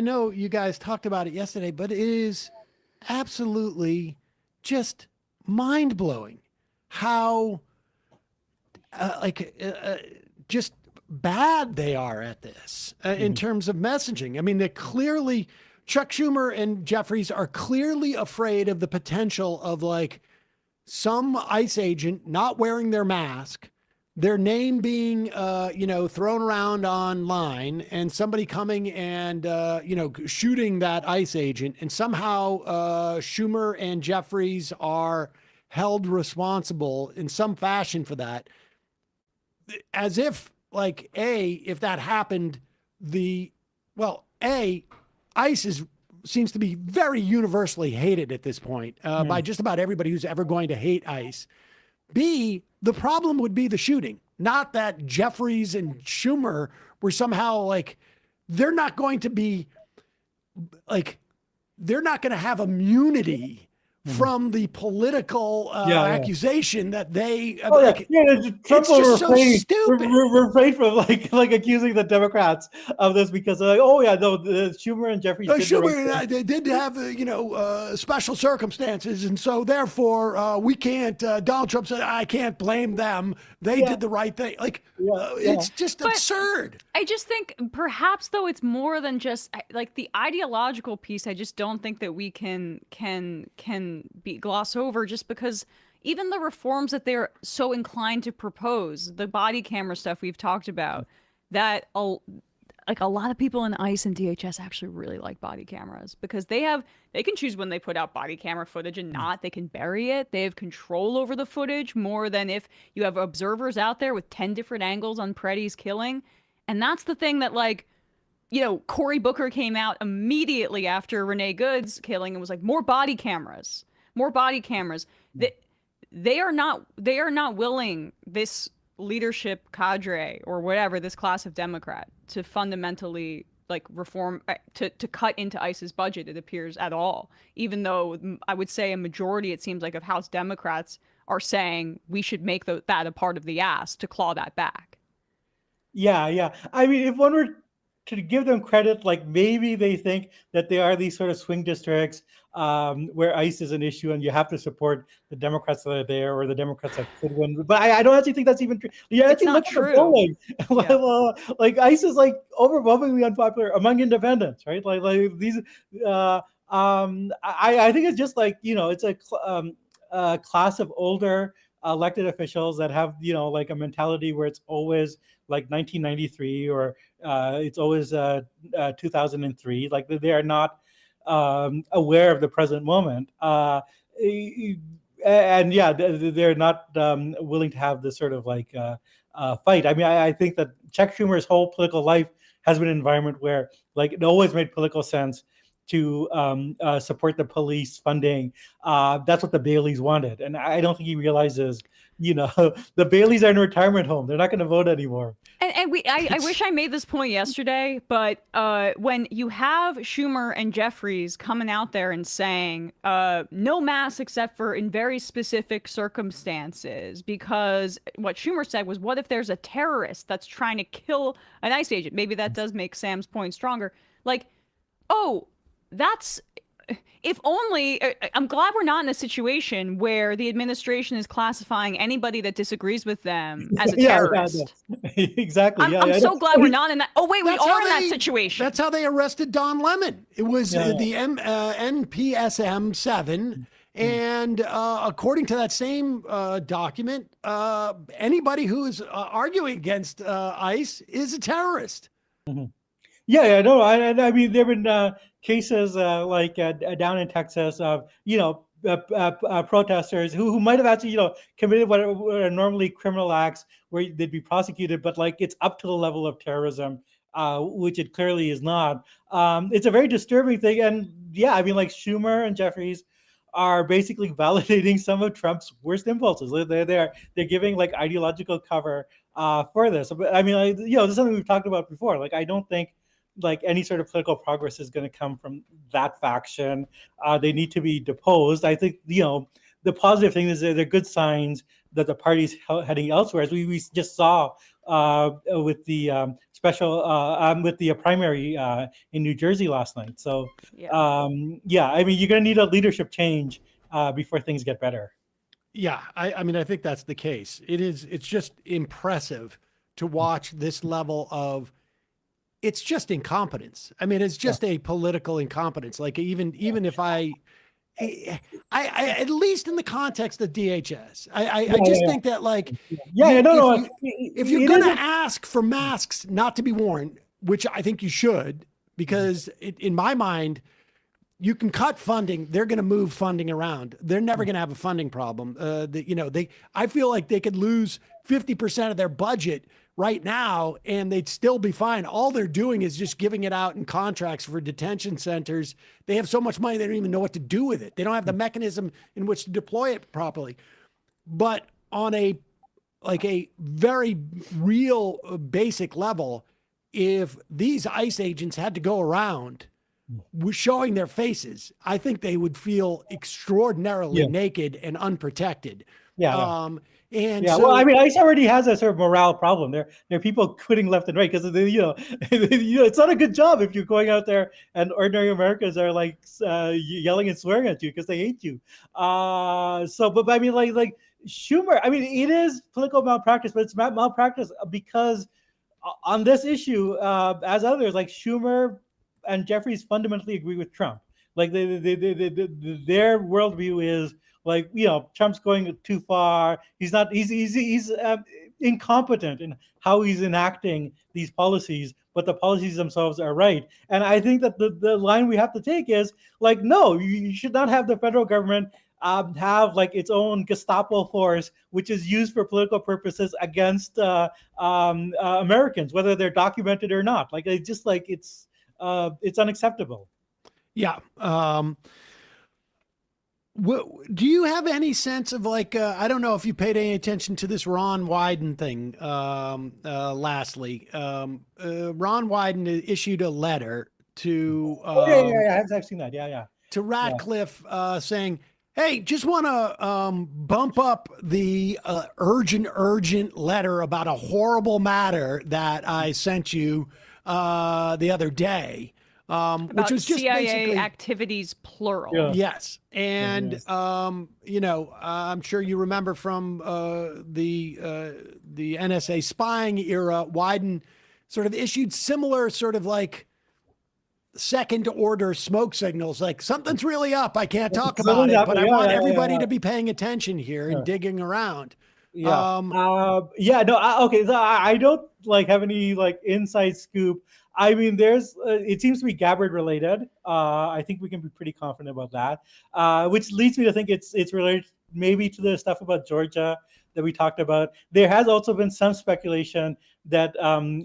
know you guys talked about it yesterday, but it is absolutely just mind-blowing how just bad they are at this in terms of messaging. They're clearly, Chuck Schumer and Jeffries are clearly afraid of the potential of some ICE agent not wearing their mask, their name being, thrown around online, and somebody coming and, shooting that ICE agent. And somehow Schumer and Jeffries are held responsible in some fashion for that. As if, if that happened, ICE seems to be very universally hated at this point by just about everybody who's ever going to hate ICE. B, the problem would be the shooting, not that Jeffries and Schumer were somehow they're not going to be they're not going to have immunity from the political accusation that they. It's just so stupid. We're afraid from accusing the Democrats of this because they're Schumer and Jeffries. They did have special circumstances, and so therefore we can't. Donald Trump said, "I can't blame them. They did the right thing." It's just absurd. I just think perhaps though it's more than just the ideological piece. I just don't think that we can gloss over, just because even the reforms that they're so inclined to propose, the body camera stuff we've talked about, that a lot of people in ICE and DHS actually really like body cameras because they can choose when they put out body camera footage and not. They can bury it. They have control over the footage more than if you have observers out there with 10 different angles on Preddy's killing. And that's the thing that Cory Booker came out immediately after Renee Good's killing and was like, more body cameras. They are not willing, this leadership cadre or whatever, this class of Democrat, to fundamentally like reform, to cut into ICE's budget, it appears, at all, even though I would say a majority, it seems like, of House Democrats are saying we should make that a part of the ask to claw that back. Yeah. I mean, if one were to give them credit, like maybe they think that they are these sort of swing districts where ICE is an issue and you have to support the Democrats that are there or the Democrats that could win. But I don't actually think that's even true. Yeah, It's not true. Well, like ICE is like overwhelmingly unpopular among independents, right? Like these. I think it's just like, it's a class of older elected officials that have, like a mentality where it's always like 1993 or it's always 2003. Like they are not aware of the present moment. And yeah, they're not willing to have this sort of like fight. I mean, I think that Chuck Schumer's whole political life has been an environment where like it always made political sense to support the police funding. That's what the Baileys wanted. And I don't think he realizes, the Baileys are in a retirement home. They're not going to vote anymore. And I wish I made this point yesterday, but when you have Schumer and Jeffries coming out there and saying no masks except for in very specific circumstances, because what Schumer said was, what if there's a terrorist that's trying to kill an ICE agent? Maybe that does make Sam's point stronger. Like, if only, I'm glad we're not in a situation where the administration is classifying anybody that disagrees with them as a terrorist. Yeah. Exactly. I'm so glad we're not in that. Oh, wait, we That's are how in that situation. That's how they arrested Don Lemon. It was the NPSM 7. And according to that same document, anybody who is arguing against ICE is a terrorist. Mm-hmm. Yeah, no, I mean, there have been cases like down in Texas of, protesters who might have actually, committed what are normally criminal acts where they'd be prosecuted, but like it's up to the level of terrorism, which it clearly is not. It's a very disturbing thing. And yeah, I mean, like Schumer and Jeffries are basically validating some of Trump's worst impulses. They're giving like ideological cover for this. But I mean, this is something we've talked about before. Like, I don't think like any sort of political progress is going to come from that faction. They need to be deposed. I think, the positive thing is that they're good signs that the party's heading elsewhere, as we just saw with the with the primary in New Jersey last night. So, I mean, you're going to need a leadership change before things get better. Yeah, I mean, I think that's the case. It's just impressive to watch this level of, it's just incompetence. I mean, it's just a political incompetence. Like even if I at least in the context of DHS, I just think that like, if you're going to ask for masks not to be worn, which I think you should, because in my mind, you can cut funding. They're going to move funding around. They're never going to have a funding problem. I feel like they could lose 50% of their budget right now, and they'd still be fine. All they're doing is just giving it out in contracts for detention centers. They have so much money, they don't even know what to do with it. They don't have the mechanism in which to deploy it properly. But on a very real basic level, if these ICE agents had to go around showing their faces, I think they would feel extraordinarily naked and unprotected. Well, I mean, ICE already has a sort of morale problem. There are people quitting left and right because it's not a good job if you're going out there and ordinary Americans are like yelling and swearing at you because they hate you. But I mean, like Schumer, I mean, it is political malpractice, but it's malpractice because on this issue, as others like Schumer and Jeffries fundamentally agree with Trump. Like their worldview is like, Trump's going too far. He's incompetent in how he's enacting these policies, but the policies themselves are right. And I think that the line we have to take is like, no, you should not have the federal government have like its own Gestapo force, which is used for political purposes against Americans, whether they're documented or not. Like it's unacceptable. Yeah. Do you have any sense of like, I don't know if you paid any attention to this Ron Wyden thing. Lastly, Ron Wyden issued a letter to, yeah. I've seen that. Yeah. to Ratcliffe saying, hey, just want to bump up the urgent letter about a horrible matter that I sent you the other day. Which About was just CIA basically activities plural. Yeah. yes, and Yes. I'm sure you remember from the NSA spying era, Wyden sort of issued similar sort of like second order smoke signals, like something's really up. I can't talk about Something's it, but I happening. want Yeah, everybody yeah. to be paying attention here and digging around. Yeah. Okay. So I don't like have any like inside scoop. I mean, there's it seems to be Gabbard related. I think we can be pretty confident about that. Which leads me to think it's related maybe to the stuff about Georgia that we talked about. There has also been some speculation that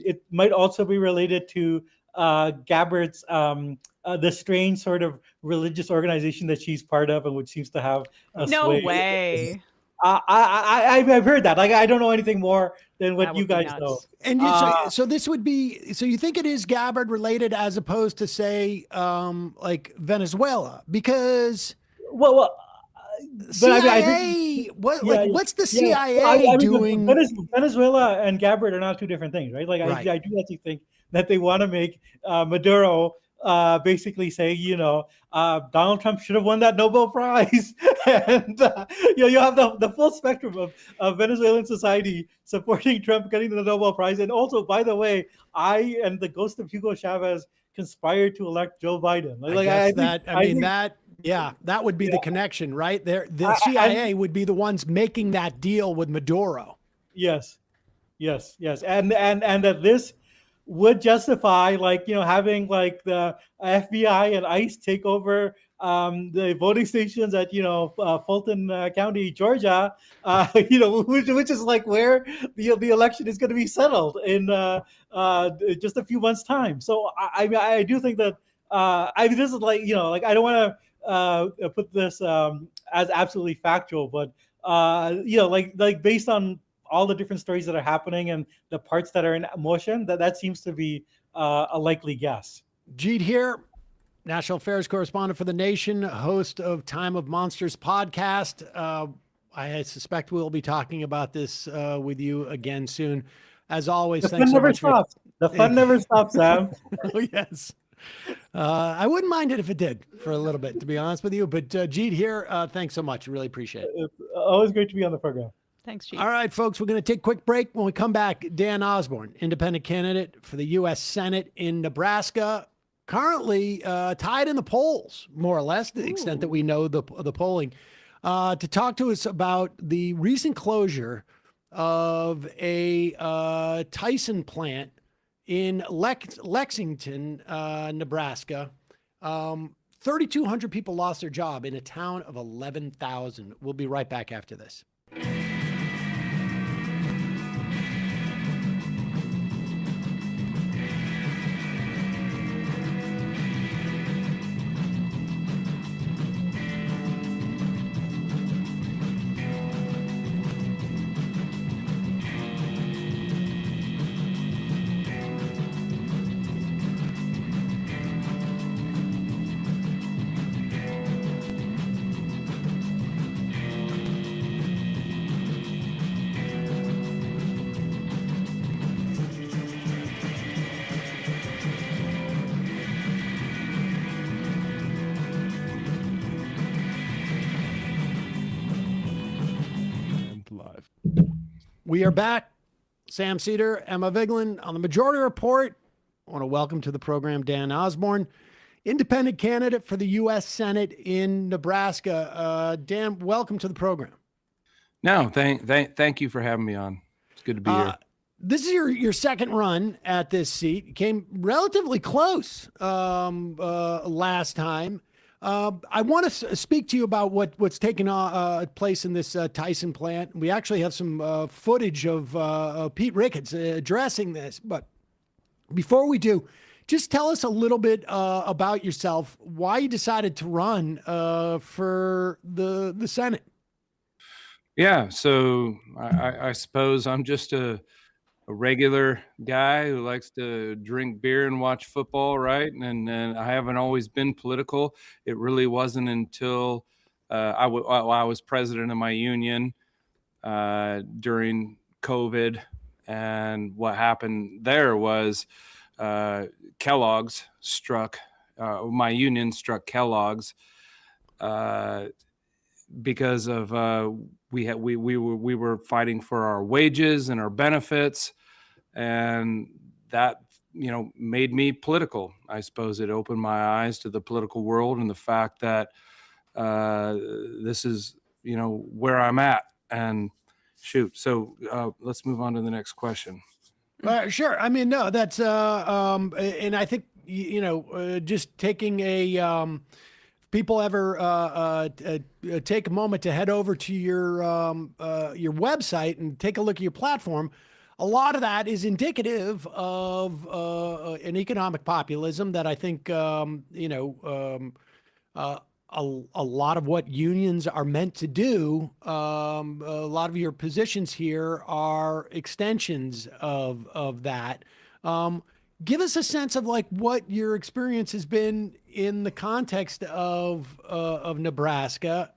it might also be related to Gabbard's the strange sort of religious organization that she's part of and which seems to have a No sway. way. I've heard that. Like, I don't know anything more than what That you would be guys nuts. know. And so this would be, so you think it is Gabbard related as opposed to say like Venezuela, because Well, but I CIA, think, what's the yeah. CIA I mean, doing? Venezuela and Gabbard are not two different things, right? Like, Right. I do actually think that they want to make Maduro basically say, Donald Trump should have won that Nobel Prize, and you have the full spectrum of Venezuelan society supporting Trump getting the Nobel Prize. And also, by the way, I and the ghost of Hugo Chavez conspired to elect Joe Biden. That would be the connection, right? There, the CIA would be the ones making that deal with Maduro. Yes, and that this would justify having like the FBI and ICE take over the voting stations at Fulton County, Georgia, which is like where the election is going to be settled in just a few months' time. So I do think that this is I don't want to put this as absolutely factual, but based on all the different stories that are happening and the parts that are in motion, that seems to be a likely guess. Jeet Heer, national affairs correspondent for The Nation, host of Time of Monsters podcast. I suspect we'll be talking about this with you again soon. As always, The thanks fun so never much stops. The fun never stops, Sam. Oh, yes. I wouldn't mind it if it did for a little bit, to be honest with you. But Jeet Heer, thanks so much. Really appreciate it. It's always great to be on the program. Thanks, Chief. All right, folks, we're going to take a quick break. When we come back, Dan Osborn, independent candidate for the U.S. Senate in Nebraska, currently tied in the polls, more or less, to the extent that we know the polling, to talk to us about the recent closure of a Tyson plant in Lexington, Nebraska. 3,200 people lost their job in a town of 11,000. We'll be right back after this. Live. We are back. Sam Seder, Emma Vigeland on the Majority Report. I want to welcome to the program Dan Osborn, independent candidate for the U.S. Senate in Nebraska. Dan, welcome to the program. No, thank you for having me on. It's good to be here. This is your second run at this seat. You came relatively close last time. I want to speak to you about what's taking place in this Tyson plant. We actually have some footage of Pete Ricketts addressing this. But before we do, just tell us a little bit about yourself, why you decided to run for the Senate. Yeah, so I suppose I'm just a regular guy who likes to drink beer and watch football, right? And I haven't always been political. It really wasn't until I was president of my union during COVID. And what happened there was Kellogg's struck, my union struck Kellogg's because of we were fighting for our wages and our benefits, and that made me political. I suppose it opened my eyes to the political world and the fact that this is where I'm at. And shoot, so let's move on to the next question. Sure. I mean, no, that's and I think just taking a people ever take a moment to head over to your website and take a look at your platform, a lot of that is indicative of an economic populism that I think a lot of what unions are meant to do. A lot of your positions here are extensions of that. Give us a sense of like what your experience has been in the context of Nebraska.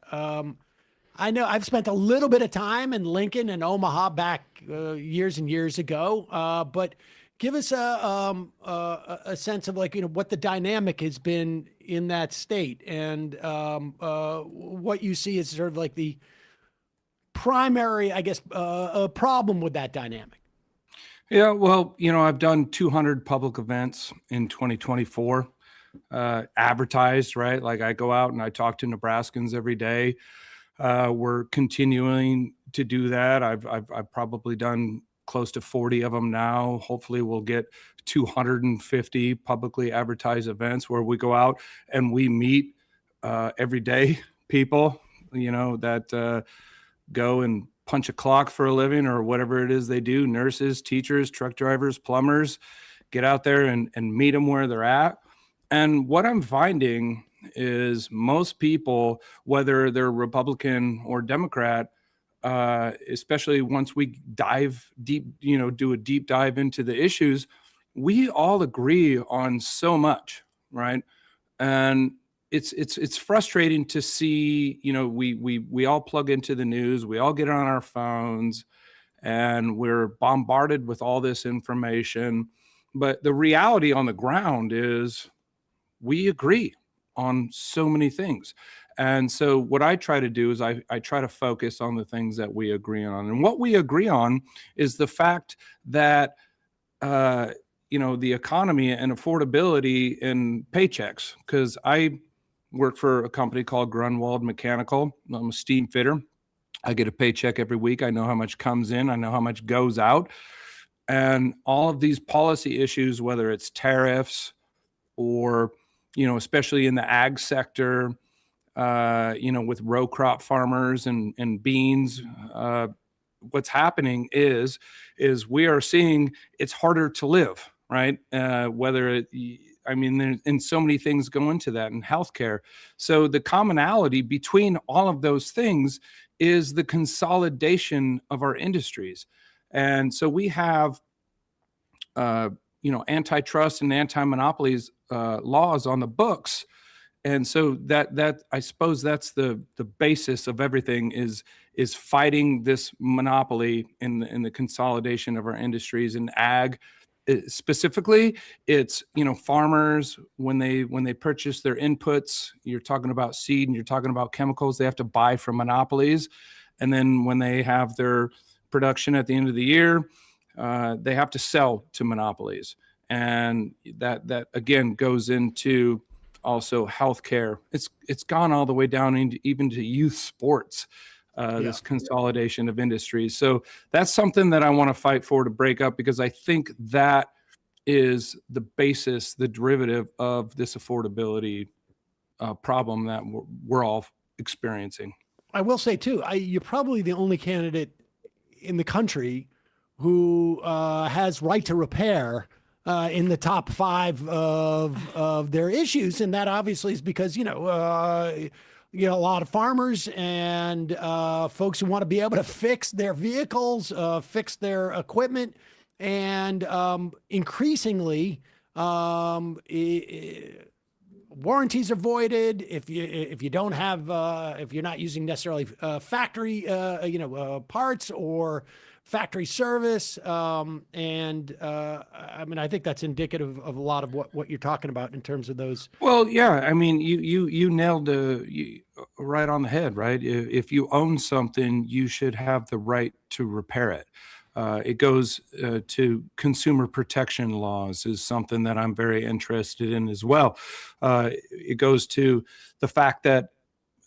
I know I've spent a little bit of time in Lincoln and Omaha back years and years ago, but give us a sense of like what the dynamic has been in that state and what you see as sort of like the primary, I guess, problem with that dynamic. Yeah, well, I've done 200 public events in 2024, advertised, right? Like I go out and I talk to Nebraskans every day. We're continuing to do that. I've probably done close to 40 of them now. Hopefully we'll get 250 publicly advertised events where we go out and we meet everyday people, that go and punch a clock for a living or whatever it is they do. Nurses, teachers, truck drivers, plumbers, get out there and meet them where they're at. And what I'm finding is most people, whether they're Republican or Democrat, especially once we dive deep, do a deep dive into the issues, we all agree on so much, right? And it's frustrating to see, we all plug into the news, we all get on our phones, and we're bombarded with all this information. But the reality on the ground is we agree on so many things. And so what I try to do is I try to focus on the things that we agree on. And what we agree on is the fact that, the economy and affordability and paychecks, because I work for a company called Grunwald Mechanical. I'm a steam fitter. I get a paycheck every week. I know how much comes in. I know how much goes out. And all of these policy issues, whether it's tariffs or, especially in the ag sector, with row crop farmers and beans, what's happening is we are seeing it's harder to live, right? And so many things go into that in healthcare. So the commonality between all of those things is the consolidation of our industries. And so we have, antitrust and anti-monopolies laws on the books. And so that I suppose that's the basis of everything is fighting this monopoly in the consolidation of our industries. In ag specifically, it's farmers when they purchase their inputs, you're talking about seed and you're talking about chemicals, they have to buy from monopolies. And then when they have their production at the end of the year, they have to sell to monopolies. And that again goes into also healthcare. It's gone all the way down into even to youth sports, this consolidation of industries. So that's something that I want to fight for to break up, because I think that is the basis, the derivative of this affordability problem that we're all experiencing. I will say too, you're probably the only candidate in the country who has right to repair in the top 5 of their issues, and that obviously is because a lot of farmers and folks who want to be able to fix their vehicles, fix their equipment, and increasingly warranties are voided if you don't have if you're not using necessarily factory parts or factory service, and I mean, I think that's indicative of a lot of what you're talking about in terms of those. Well, yeah, I mean, you nailed right on the head, right? If you own something, you should have the right to repair it. It goes to consumer protection laws is something that I'm very interested in as well. It goes to the fact that,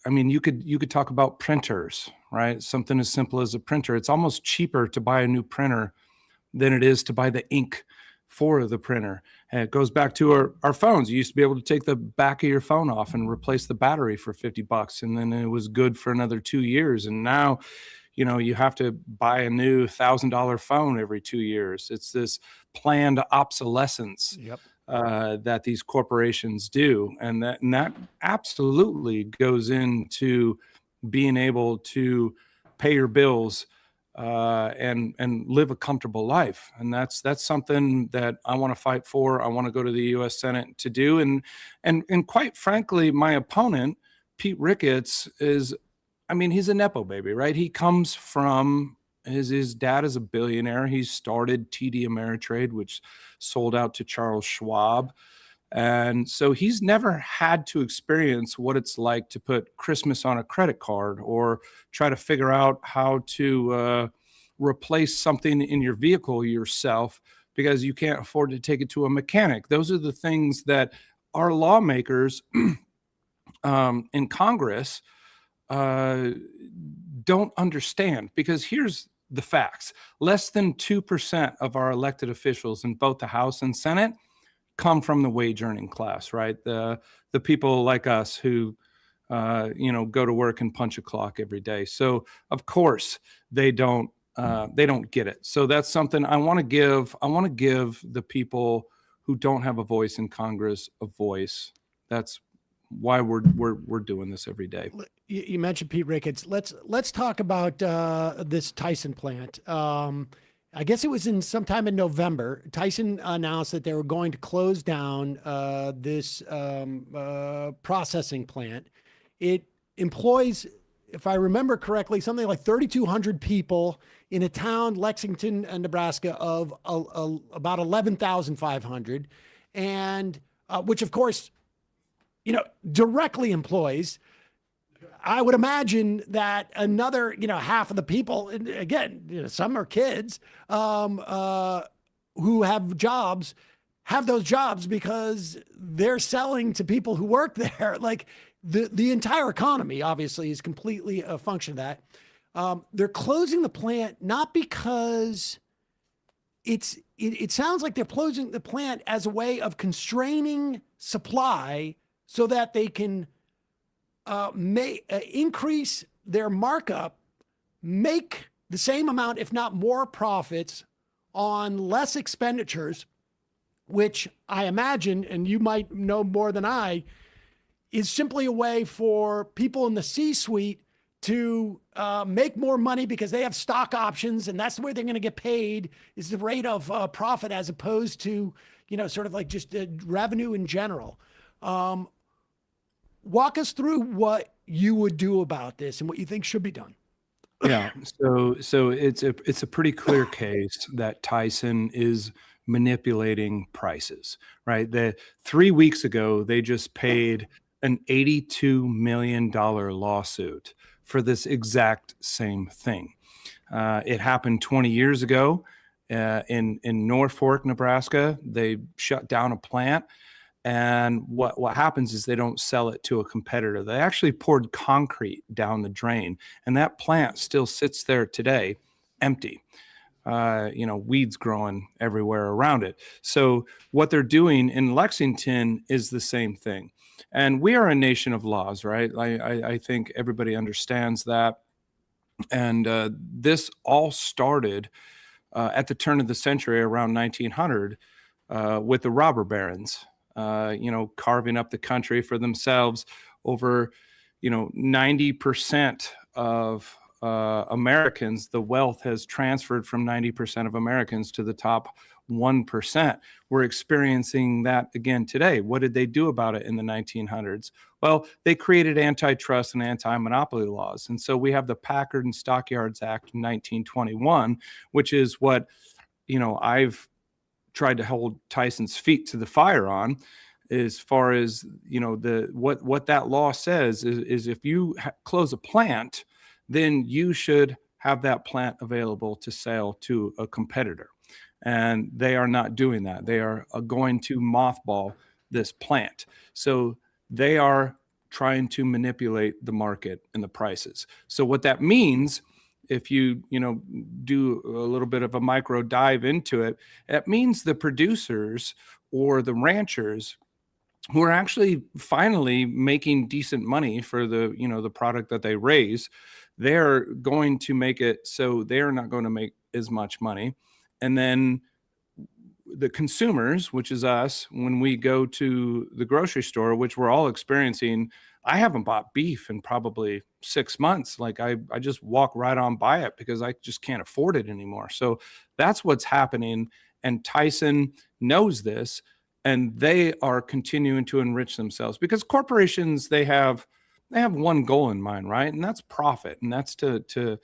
I mean, you could talk about printers, right? Something as simple as a printer. It's almost cheaper to buy a new printer than it is to buy the ink for the printer. And it goes back to our phones. You used to be able to take the back of your phone off and replace the battery for $50, and then it was good for another 2 years. And now, you have to buy a new $1,000 phone every 2 years. It's this planned obsolescence. Yep. That these corporations do, and that absolutely goes into being able to pay your bills and live a comfortable life. And that's something that I want to fight for. I want to go to the U.S. Senate to do. And quite frankly, my opponent, Pete Ricketts, is, I mean, he's a Nepo baby, right? He comes from his dad is a billionaire. He started TD Ameritrade, which sold out to Charles Schwab. And so he's never had to experience what it's like to put Christmas on a credit card or try to figure out how to replace something in your vehicle yourself because you can't afford to take it to a mechanic. Those are the things that our lawmakers in Congress don't understand, because here's the facts. Less than 2% of our elected officials in both the House and Senate come from the wage earning class, right? The people like us who, go to work and punch a clock every day. So of course they don't get it. So that's something I want to give. I want to give the people who don't have a voice in Congress a voice. That's why we're doing this every day. You mentioned Pete Ricketts. Let's talk about this Tyson plant. I guess it was sometime in November. Tyson announced that they were going to close down this processing plant. It employs, if I remember correctly, something like 3,200 people in a town, Lexington, Nebraska, of about 11,500, and which, of course, directly employs, I would imagine that another, half of the people, and again, some are kids who have jobs, have those jobs because they're selling to people who work there. Like the entire economy, obviously, is completely a function of that. They're closing the plant not because it sounds like they're closing the plant as a way of constraining supply so that they can increase their markup, make the same amount, if not more profits on less expenditures, which I imagine, and you might know more than I, is simply a way for people in the C-suite to make more money because they have stock options, and that's the way they're going to get paid, is the rate of profit as opposed to, sort of like just revenue in general. Walk us through what you would do about this and what you think should be done. Yeah. So it's a pretty clear case that Tyson is manipulating prices, right? 3 weeks ago, they just paid an $82 million lawsuit for this exact same thing. It happened 20 years ago in Norfolk, Nebraska. They shut down a plant. And what happens is they don't sell it to a competitor. They actually poured concrete down the drain, and that plant still sits there today, empty. Weeds growing everywhere around it. So what they're doing in Lexington is the same thing. And we are a nation of laws, right? I think everybody understands that. And this all started at the turn of the century, around 1900. with the robber barons, carving up the country for themselves. Over, 90% of Americans, the wealth has transferred from 90% of Americans to the top 1%. We're experiencing that again today. What did they do about it in the 1900s? Well, they created antitrust and anti-monopoly laws. And so we have the Packard and Stockyards Act in 1921, which is what, I've tried to hold Tyson's feet to the fire on, as far as, what that law says is if you close a plant, then you should have that plant available to sell to a competitor. And they are not doing that. They are going to mothball this plant. So they are trying to manipulate the market and the prices. So what that means, if you do a little bit of a micro dive into it, it means the producers or the ranchers who are actually finally making decent money for the the product that they raise, they're going to make it so they're not going to make as much money. And then the consumers, which is us, when we go to the grocery store, which we're all experiencing, I haven't bought beef in probably 6 months. Like I just walk right on by it because I just can't afford it anymore. So that's what's happening. And Tyson knows this, and they are continuing to enrich themselves because corporations, they have one goal in mind, right? And that's profit. And that's to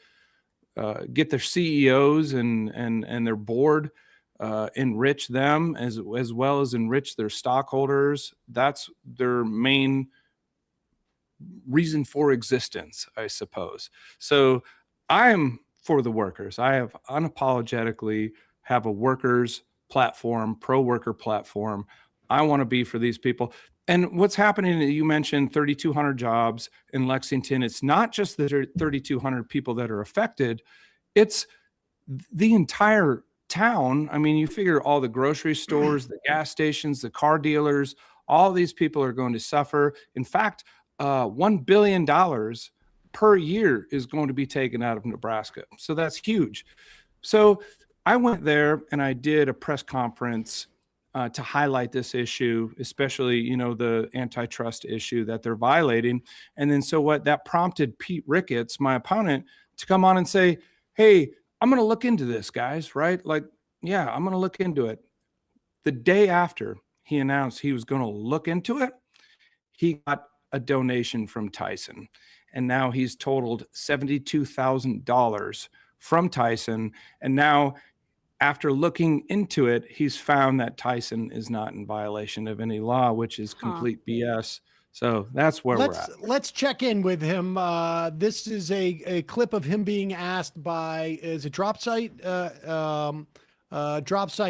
get their CEOs and their board, enrich them as well as enrich their stockholders. That's their main reason for existence, I suppose. So I'm for the workers. I have unapologetically have a workers platform, pro worker platform. I want to be for these people. And what's happening, you mentioned 3,200 jobs in Lexington. It's not just the 3,200 people that are affected. It's the entire town. I mean, you figure all the grocery stores, the gas stations, the car dealers, all these people are going to suffer. In fact, $1 billion per year is going to be taken out of Nebraska. So that's huge. So I went there and I did a press conference to highlight this issue, especially, the antitrust issue that they're violating. And then that prompted Pete Ricketts, my opponent, to come on and say, hey, I'm going to look into this, guys, right? Like, yeah, I'm going to look into it. The day after he announced he was going to look into it, he got a donation from Tyson. And now he's totaled $72,000 from Tyson. And now, after looking into it, he's found that Tyson is not in violation of any law, which is complete BS. So that's where we're at. Let's check in with him. This is a clip of him being asked by is a drop site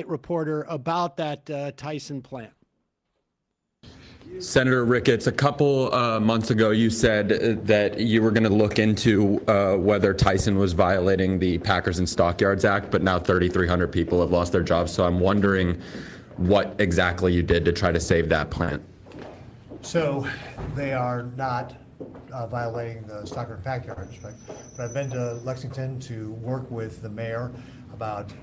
reporter about that Tyson plant. Senator Ricketts, a couple months ago, you said that you were going to look into whether Tyson was violating the Packers and Stockyards Act, but now 3,300 people have lost their jobs. So I'm wondering what exactly you did to try to save that plant. So they are not violating the Stockyard and Packyards, right? But I've been to Lexington to work with the mayor about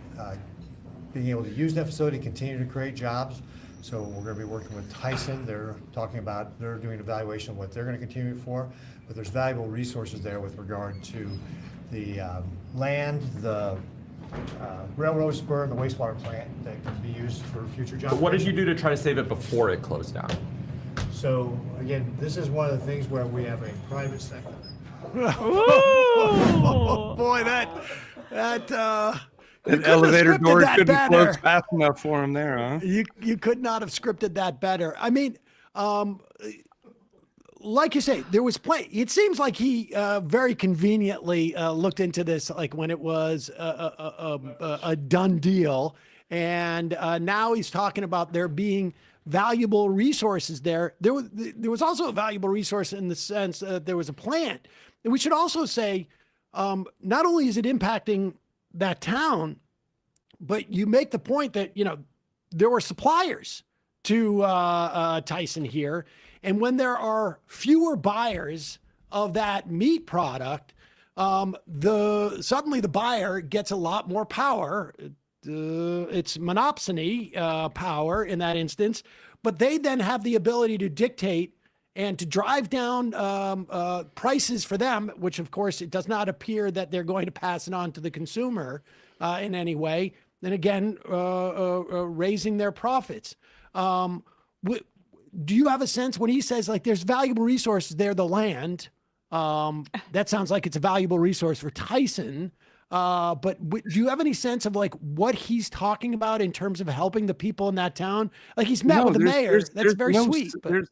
being able to use that facility, continue to create jobs. So we're going to be working with Tyson. They're doing an evaluation of what they're going to continue for, but there's valuable resources there with regard to the land, the railroad spur, and the wastewater plant that can be used for future jobs. What did you do to try to save it before it closed down? So again, this is one of the things where we have a private sector. Oh, boy, that elevator door couldn't close fast enough for him there, huh? You could not have scripted that better. I mean, like you say, there was plenty. It seems like he very conveniently looked into this, like when it was a done deal, and now he's talking about there being valuable resources there. There was also a valuable resource in the sense that there was a plant. And we should also say, not only is it impacting that town, but you make the point that, there were suppliers to Tyson here. And when there are fewer buyers of that meat product, suddenly the buyer gets a lot more power it's monopsony power in that instance, but they then have the ability to dictate and to drive down prices for them, which of course it does not appear that they're going to pass it on to the consumer in any way. And again, raising their profits. Do you have a sense when he says like there's valuable resources there, the land, that sounds like it's a valuable resource for Tyson. But do you have any sense of like what he's talking about in terms of helping the people in that town? Like he's met with the mayor. That's very sweet. But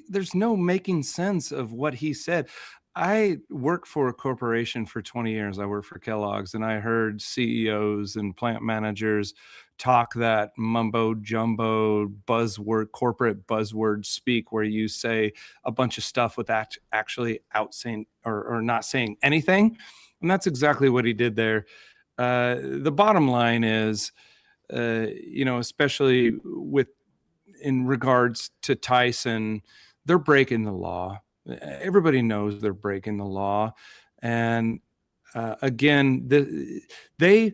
there's no making sense of what he said. I worked for a corporation for 20 years. I worked for Kellogg's, and I heard CEOs and plant managers talk that mumbo jumbo buzzword, corporate buzzword speak, where you say a bunch of stuff with actually out saying or not saying anything. And that's exactly what he did there. The bottom line is, especially in regards to Tyson, they're breaking the law. Everybody knows they're breaking the law. And again, they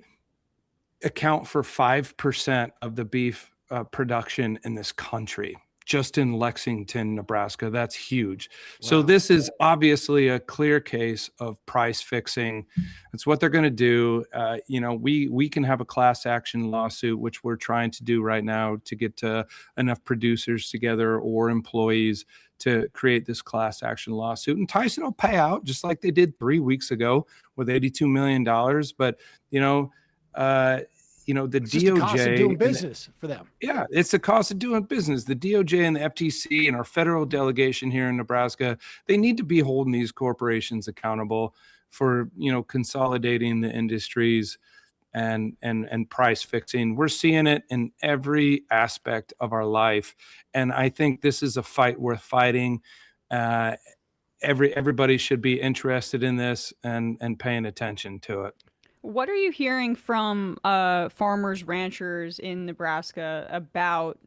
account for 5% of the beef production in this country, just in Lexington, Nebraska. That's huge. Wow. So this is obviously a clear case of price fixing. It's what they're going to do. We can have a class action lawsuit, which we're trying to do right now to get enough producers together or employees to create this class action lawsuit. And Tyson will pay out just like they did 3 weeks ago with $82 million. But, the it's DOJ just the cost of doing business for them. Yeah, it's the cost of doing business. The DOJ and the FTC and our federal delegation here in Nebraska, they need to be holding these corporations accountable for, consolidating the industries and price fixing. We're seeing it in every aspect of our life. And I think this is a fight worth fighting. Everybody should be interested in this and paying attention to it. What are you hearing from farmers, ranchers in Nebraska about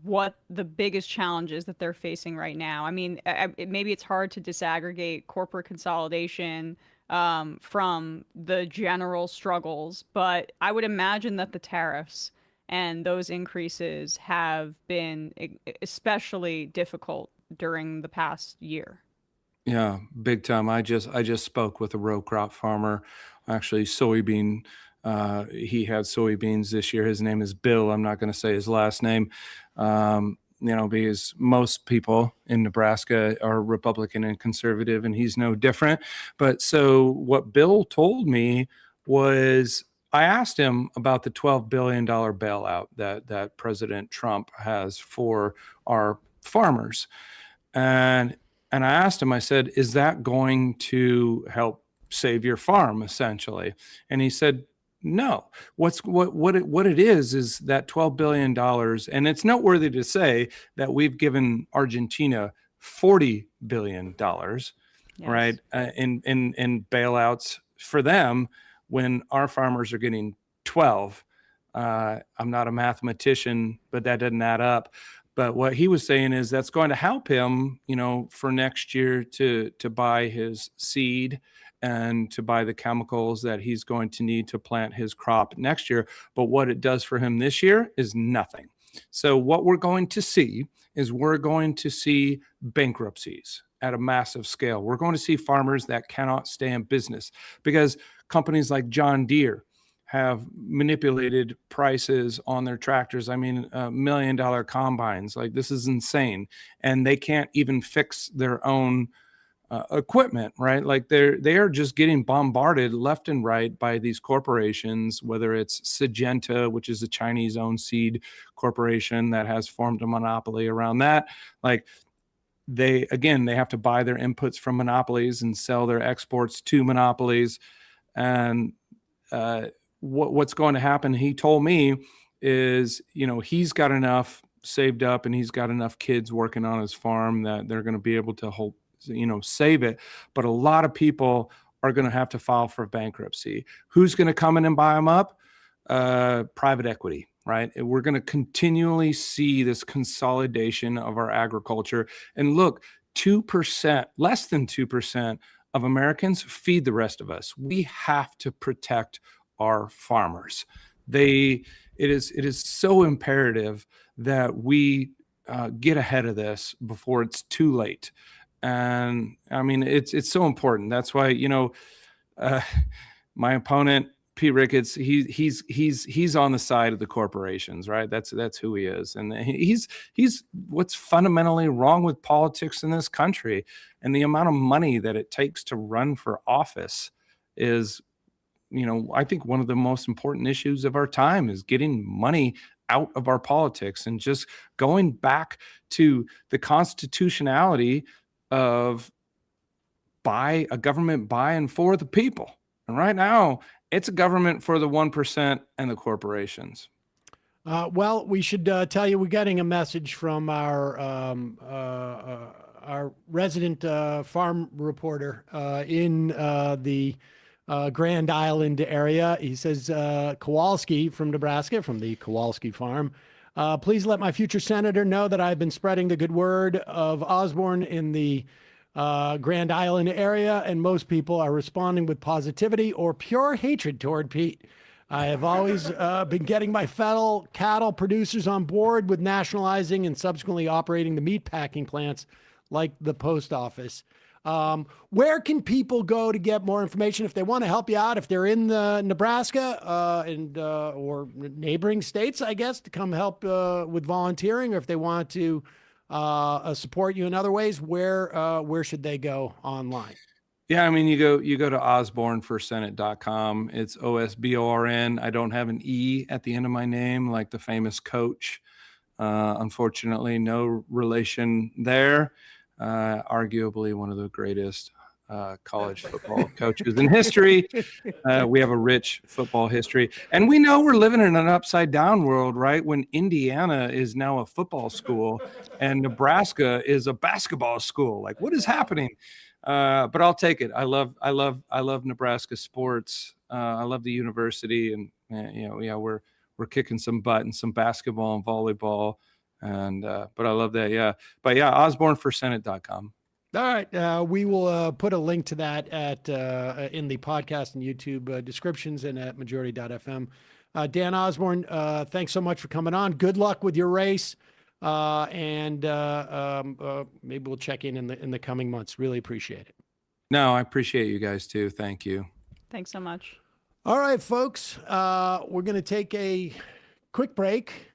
what the biggest challenges that they're facing right now? I mean, maybe it's hard to disaggregate corporate consolidation from the general struggles, but I would imagine that the tariffs and those increases have been especially difficult during the past year. Yeah, big time. I just spoke with a row crop farmer, actually soybean. He had soybeans this year. His name is Bill. I'm not going to say his last name, because most people in Nebraska are Republican and conservative, and he's no different. But so what Bill told me was, I asked him about the $12 billion bailout that President Trump has for our farmers. And I asked him, I said, is that going to help save your farm, essentially? And he said, no. What it is that $12 billion, and it's noteworthy to say that we've given Argentina $40 billion, yes, right, in bailouts for them, when our farmers are getting 12. I'm not a mathematician, but that doesn't add up. But what he was saying is that's going to help him, for next year to buy his seed and to buy the chemicals that he's going to need to plant his crop next year. But what it does for him this year is nothing. So what we're going to see is bankruptcies at a massive scale. We're going to see farmers that cannot stay in business because companies like John Deere have manipulated prices on their tractors. I mean, $1 million combines, like this is insane. And they can't even fix their own equipment, right? Like they are just getting bombarded left and right by these corporations, whether it's Syngenta, which is a Chinese-owned seed corporation that has formed a monopoly around that. Like they have to buy their inputs from monopolies and sell their exports to monopolies. And what's going to happen, he told me, is, he's got enough saved up and he's got enough kids working on his farm that they're going to be able to save it. But a lot of people are going to have to file for bankruptcy. Who's going to come in and buy them up? Private equity, right? We're going to continually see this consolidation of our agriculture. And look, 2%, less than 2% of Americans feed the rest of us. We have to protect our farmers. it is so imperative that we get ahead of this before it's too late. And I mean, it's so important. That's why, my opponent, Pete Ricketts, he's on the side of the corporations, right? That's who he is. And he's what's fundamentally wrong with politics in this country. And the amount of money that it takes to run for office is, I think one of the most important issues of our time is getting money out of our politics and just going back to the constitutionality of a government by and for the people. And right now, it's a government for the 1% and the corporations. Well, we should tell you we're getting a message from our resident farm reporter in the Grand Island area. He says, Kowalski from Nebraska, from the Kowalski farm. Please let my future senator know that I've been spreading the good word of Osborn in the Grand Island area, and most people are responding with positivity or pure hatred toward Pete. I have always been getting my fellow cattle producers on board with nationalizing and subsequently operating the meat packing plants like the post office. Where can people go to get more information if they want to help you out? If they're in Nebraska or neighboring states, I guess, to come help with volunteering, or if they want to support you in other ways, where should they go online? Yeah, I mean, you go to osbornforsenate.com. It's OSBORN. I don't have an E at the end of my name like the famous coach. Unfortunately, no relation there. Arguably one of the greatest college football coaches in history. We have a rich football history. And we know we're living in an upside down world, right? When Indiana is now a football school and Nebraska is a basketball school. Like, what is happening? But I'll take it. I love Nebraska sports. I love the university, and we're kicking some butt in some basketball and volleyball. And but I love that. Yeah. But yeah, osbornforsenate.com. All right. We will put a link to that in the podcast and YouTube descriptions and at majority.fm. Dan Osborn, thanks so much for coming on. Good luck with your race. And maybe we'll check in the coming months. Really appreciate it. No, I appreciate you guys too. Thank you. Thanks so much. All right, folks. We're going to take a quick break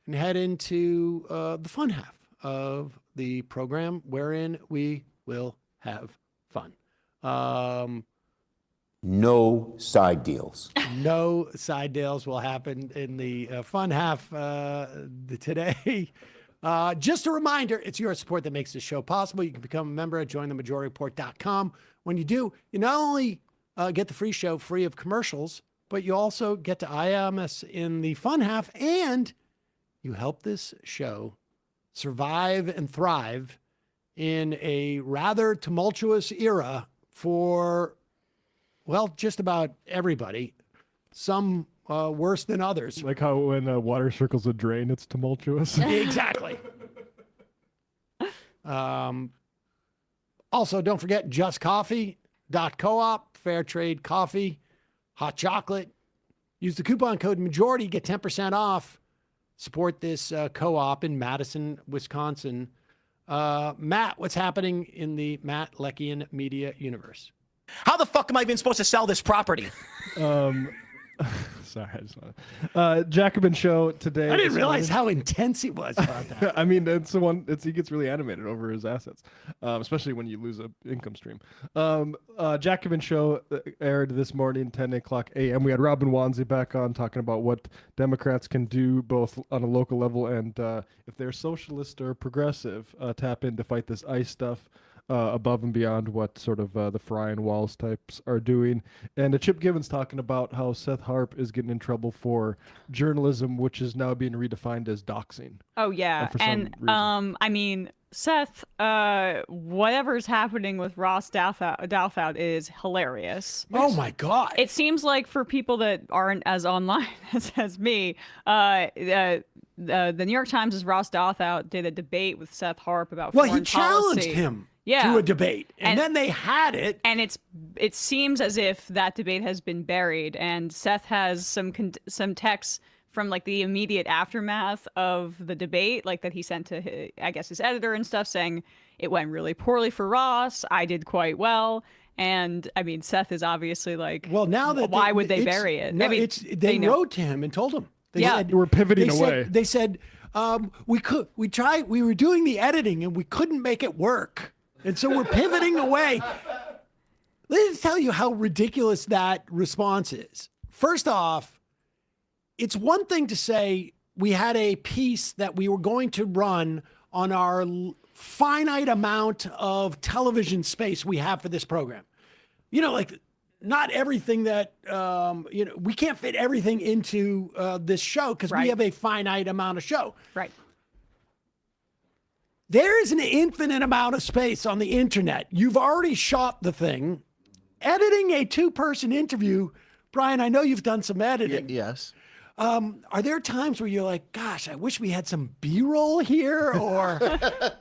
and head into the fun half of the program, wherein we will have fun. No side deals. No side deals will happen in the fun half today. Just a reminder, it's your support that makes this show possible. You can become a member at jointhemajority.com. When you do, you not only get the free show free of commercials, but you also get to IM us in the fun half, and you help this show survive and thrive in a rather tumultuous era for, well, just about everybody. Some worse than others. Like how when water circles a drain, it's tumultuous. Exactly. Also, don't forget justcoffee.coop, fair trade coffee, hot chocolate. Use the coupon code MAJORITY, get 10% off. Support this co-op in Madison, Wisconsin. Matt, what's happening in the Matt Leckian media universe? How the fuck am I even supposed to sell this property? Sorry, I just want to. Jacobin show today. I didn't realize how intense he was about that. I mean, that's the one. He gets really animated over his assets, especially when you lose an income stream. Jacobin show aired this morning, 10 o'clock a.m. We had Robin Wanzi back on talking about what Democrats can do both on a local level and if they're socialist or progressive, tap in to fight this ICE stuff. Above and beyond what sort of the Fry and Walls types are doing. And Chip Gibbons talking about how Seth Harp is getting in trouble for journalism, which is now being redefined as doxing. Oh, yeah. And I mean, Seth, whatever's happening with Ross Douthat is hilarious. Oh, my God. It seems like for people that aren't as online as me, the New York Times' Ross Douthat did a debate with Seth Harp about foreign policy. Well, he challenged him. Yeah. to a debate. And And- then they had it. And it seems as if that debate has been buried. And Seth has some texts from like the immediate aftermath of the debate, like that he sent to his editor and stuff, saying it went really poorly for Ross. I did quite well. And I mean, Seth is obviously like, Well, now that why would they bury it? No, I mean, they know. wrote to him and told him. They Yeah. said, We're pivoting away. They said we were doing the editing and we couldn't make it work. And so we're pivoting away. Let me tell you how ridiculous that response is. First off, it's one thing to say we had a piece that we were going to run on our finite amount of television space we have for this program. You know, like not everything that, we can't fit everything into this show because we Right. have a finite amount of show. Right. There is an infinite amount of space on the internet. You've already shot the thing. Editing a 2-person interview, Brian, I know you've done some editing. Yes. Are there times where you're like, gosh, I wish we had some B-roll here? Or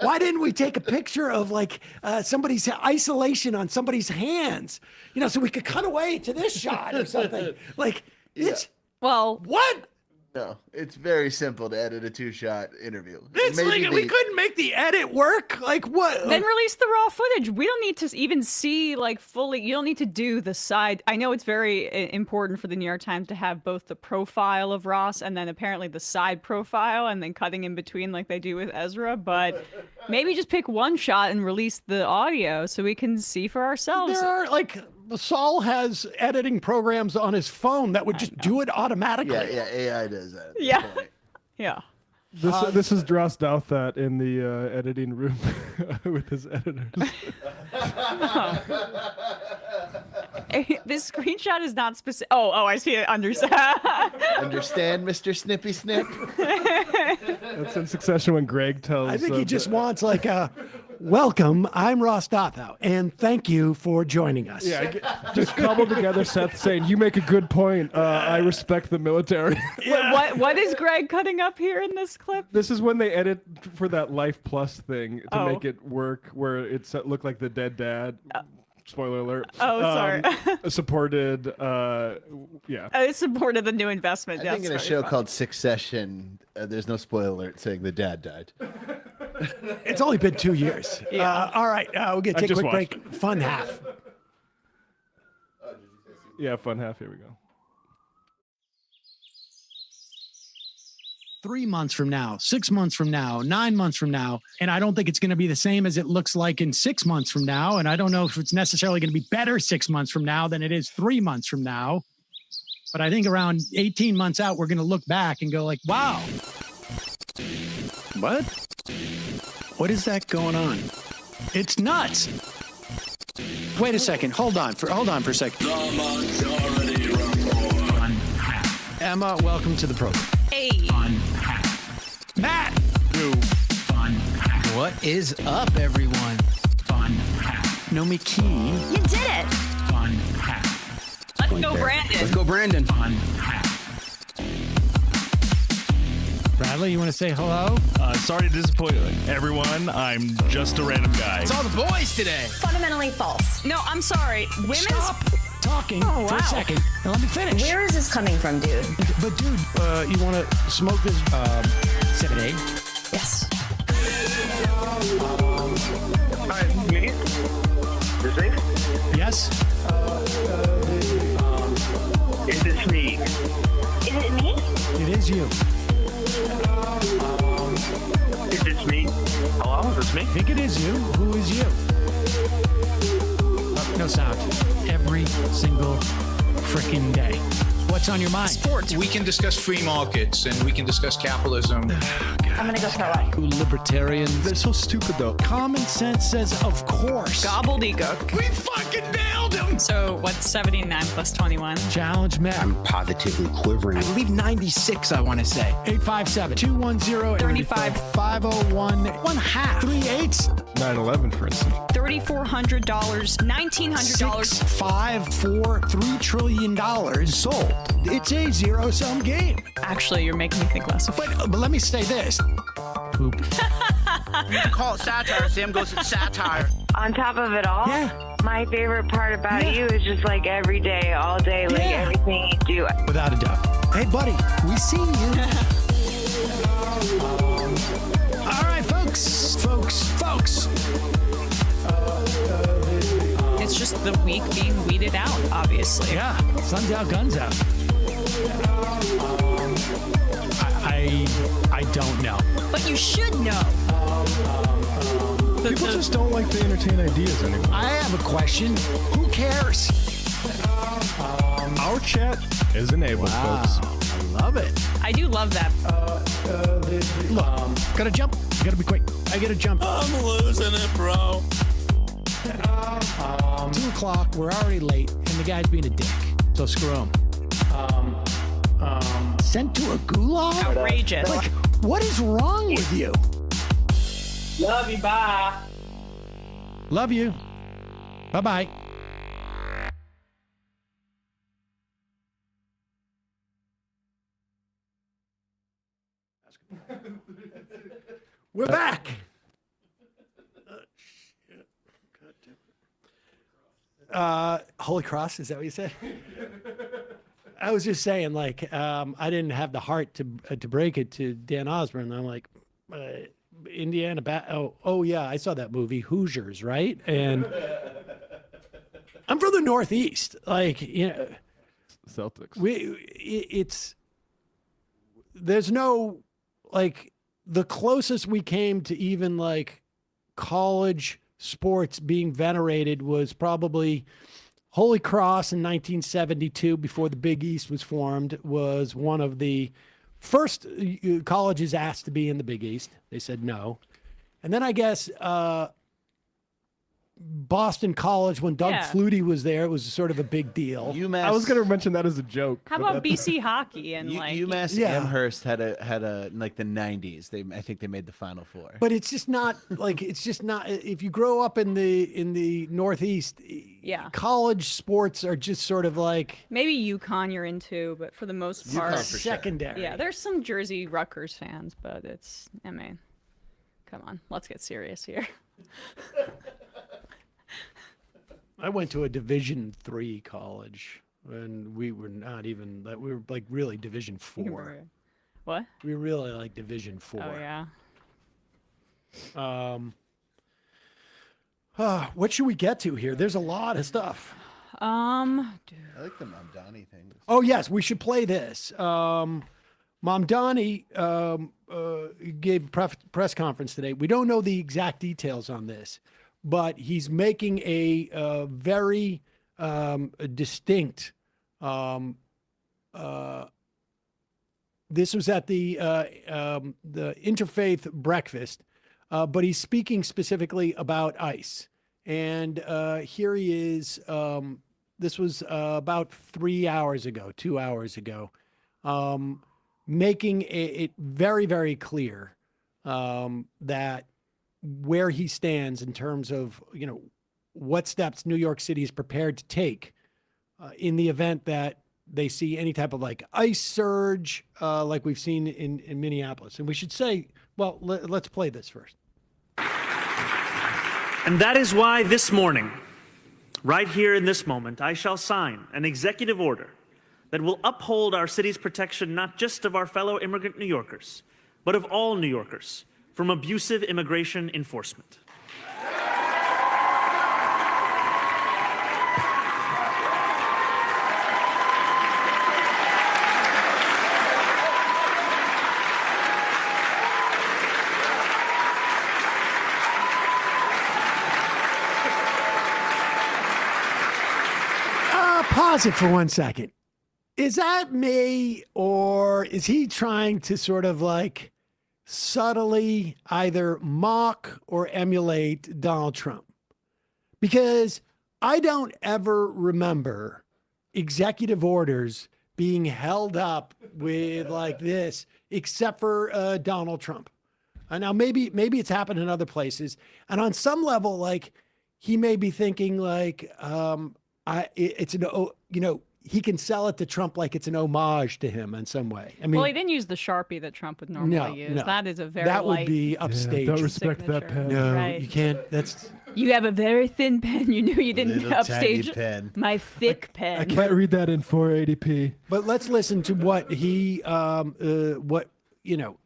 why didn't we take a picture of like somebody's isolation on somebody's hands? So we could cut away to this shot or something. Like, it's, Well, what? No, it's very simple to edit a 2-shot interview. It's like we couldn't make the edit work. Like what? then release the raw footage. We don't need to even see like fully. You don't need to do the side. I know it's very important for the New York Times to have both the profile of Ross and then apparently the side profile and then cutting in between like they do with Ezra. But maybe just pick one shot and release the audio so we can see for ourselves. There are like Saul has editing programs on his phone that would just do it automatically. Yeah, AI does that. at this Yeah. point. Yeah. This is Dross Douthat in the editing room with his editors. This screenshot is not specific. Oh, I see it. Understand, Mr. Snippy Snip? That's in Succession when Greg tells. I think he just wants like a welcome. I'm Ross Douthat, and thank you for joining us. Yeah, just cobble together Seth saying, "You make a good point. I respect the military." What is Greg cutting up here in this clip? This is when they edit for that Life Plus thing to Oh. make it work, where it looked like the dead dad. Spoiler alert. Oh, sorry. Supported. Yeah. I supported the new investment. I think in a show called Succession, there's no spoiler alert saying the dad died. It's only been 2 years. Yeah. All right, we'll get take a just quick watched. break. Fun half. Yeah. Fun half. Here we go. 3 months from now, 6 months from now, 9 months from now. And I don't think it's going to be the same as it looks like in 6 months from now. And I don't know if it's necessarily going to be better 6 months from now than it is 3 months from now. But I think around 18 months out, we're going to look back and go like, wow. What? What is that going on? It's nuts. Wait a second. Hold on for a second. The Majority Report. Emma, welcome to the program. Hey. Matt. What is up, everyone? Nomi Keen. You did it. Let's go, Brandon. Let's go, Brandon. Bradley, you want to say hello? Sorry to disappoint everyone. I'm just a random guy. It's all the boys today. Fundamentally false. No, I'm sorry. Women's. Stop talking Oh, for wow. a second and let me finish. Where is this coming from, dude? But dude, you want to smoke this 7A? Yes. Hi, me? This me? Yes. Is this me? Is it me? It is you. Is this me? Hello, is this me? I think it is you. Who is you? No sound. Every single freaking day. What's on your mind? Sports. We can discuss free markets and we can discuss capitalism. I'm gonna go throw up. Libertarians. They're so stupid though. Common sense says, of course. Gobbledygook. We fucking nailed him. So what's 79 plus 21? Challenge Matt. I'm positively quivering. I believe 96, I want to say. 857-210-501. 1/2. 3/8. 9/11, for instance. $3,400, $1,900. 6, 5, 4, $3 trillion sold. It's a zero-sum game. Actually, you're making me think less of it. But let me say this. Poop. You can call it satire. Sam goes, it's satire. On top of it all, Yeah. my favorite part about you is just like every day, all day, like Yeah. everything you do. Without a doubt. Hey, buddy, we see you. All right, folks. It's just the weak being weeded out, obviously. Yeah, sun's out, guns out. I don't know. But you should know. People just don't like to entertain ideas anymore. I have a question. Who cares? Our chat is enabled, folks. I love it. I do love that. Look, gotta jump. Gotta be quick. I gotta jump. I'm losing it, bro. 2 o'clock. We're already late, and the guy's being a dick. So screw him. Sent to a gulag? Outrageous. Like, what is wrong with you? Love you, bye. Love you. Bye-bye. We're back. Holy Cross, is that what you said? I was just saying, like, I didn't have the heart to break it to Dan Osborn. I'm like, Indiana, oh yeah, I saw that movie, Hoosiers, right? And I'm from the Northeast, like, you know, Celtics. There's no, like, the closest we came to even like college sports being venerated was probably Holy Cross in 1972, before the Big East was formed, was one of the first colleges asked to be in the Big East. They said no. And then I guess Boston College, when Doug Flutie was there, it was sort of a big deal. UMass, I was going to mention that as a joke. How about BC hockey and like UMass Amherst had a in like the 90s. I think they made the Final Four. But it's just not like, it's just not, if you grow up in the Northeast, college sports are just sort of like, maybe UConn you're into, but for the most part, secondary. Yeah, there's some Jersey Rutgers fans, but it's, I mean, come on, let's get serious here. I went to a Division III college, and we were not even that. We were like really Division IV. What? We were really like Division IV. Oh yeah. What should we get to here? There's a lot of stuff. I like the Mamdani thing. Oh yes, we should play this. Mamdani gave a press conference today. We don't know the exact details on this, but he's making a very distinct. This was at the interfaith breakfast, but he's speaking specifically about ICE. And here he is. This was about 2 hours ago, making it very, very clear that where he stands in terms of, you know, what steps New York City is prepared to take in the event that they see any type of like ICE surge like we've seen in Minneapolis. And we should say, well, let's play this first. And that is why this morning, right here in this moment, I shall sign an executive order that will uphold our city's protection not just of our fellow immigrant New Yorkers, but of all New Yorkers from abusive immigration enforcement. Pause it for 1 second. Is that me, or is he trying to sort of like subtly either mock or emulate Donald Trump? Because I don't ever remember executive orders being held up with like this, except for Donald Trump. Now maybe it's happened in other places, and on some level, like he may be thinking like, it's an, you know, he can sell it to Trump like it's an homage to him in some way. I mean, well, he didn't use the Sharpie that Trump would normally use. No. That is a very that would light be upstage. Don't respect that pen. No, Right. you can't. That's You have a very thin pen. You knew you didn't Little upstage tiny pen. my thick pen. I can't read that in 480p. But let's listen to what he,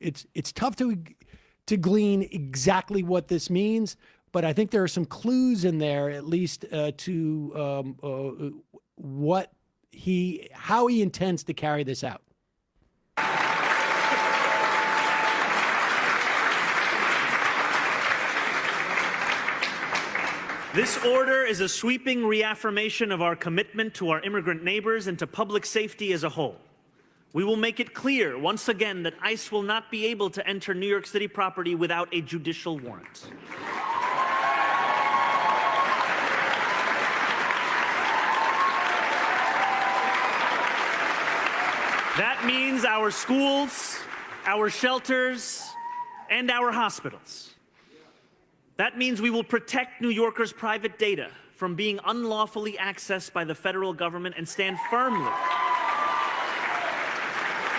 it's tough to glean exactly what this means, but I think there are some clues in there, at least to how he intends to carry this out. This order is a sweeping reaffirmation of our commitment to our immigrant neighbors and to public safety as a whole. We will make it clear once again that ICE will not be able to enter New York City property without a judicial warrant. That means our schools, our shelters, and our hospitals. That means we will protect New Yorkers' private data from being unlawfully accessed by the federal government and stand firmly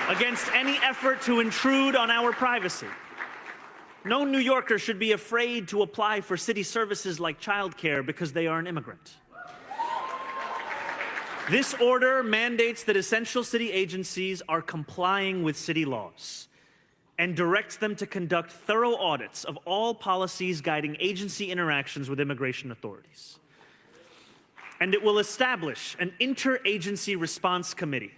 against any effort to intrude on our privacy. No New Yorker should be afraid to apply for city services like childcare because they are an immigrant. This order mandates that essential city agencies are complying with city laws and directs them to conduct thorough audits of all policies guiding agency interactions with immigration authorities. And it will establish an interagency response committee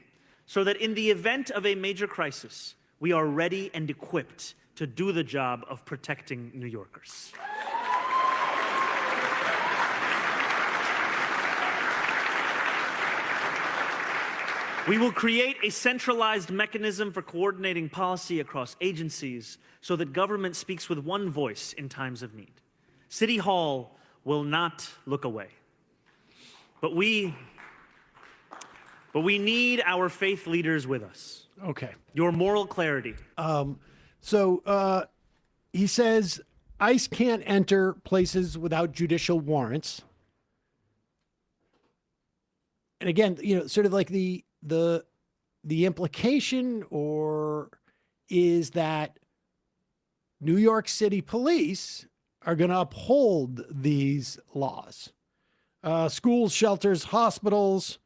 so that in the event of a major crisis, we are ready and equipped to do the job of protecting New Yorkers. We will create a centralized mechanism for coordinating policy across agencies so that government speaks with one voice in times of need. City Hall will not look away. But we need our faith leaders with us. Okay. Your moral clarity. So he says ICE can't enter places without judicial warrants. And again, sort of like the implication is that New York City police are going to uphold these laws. Schools, shelters, hospitals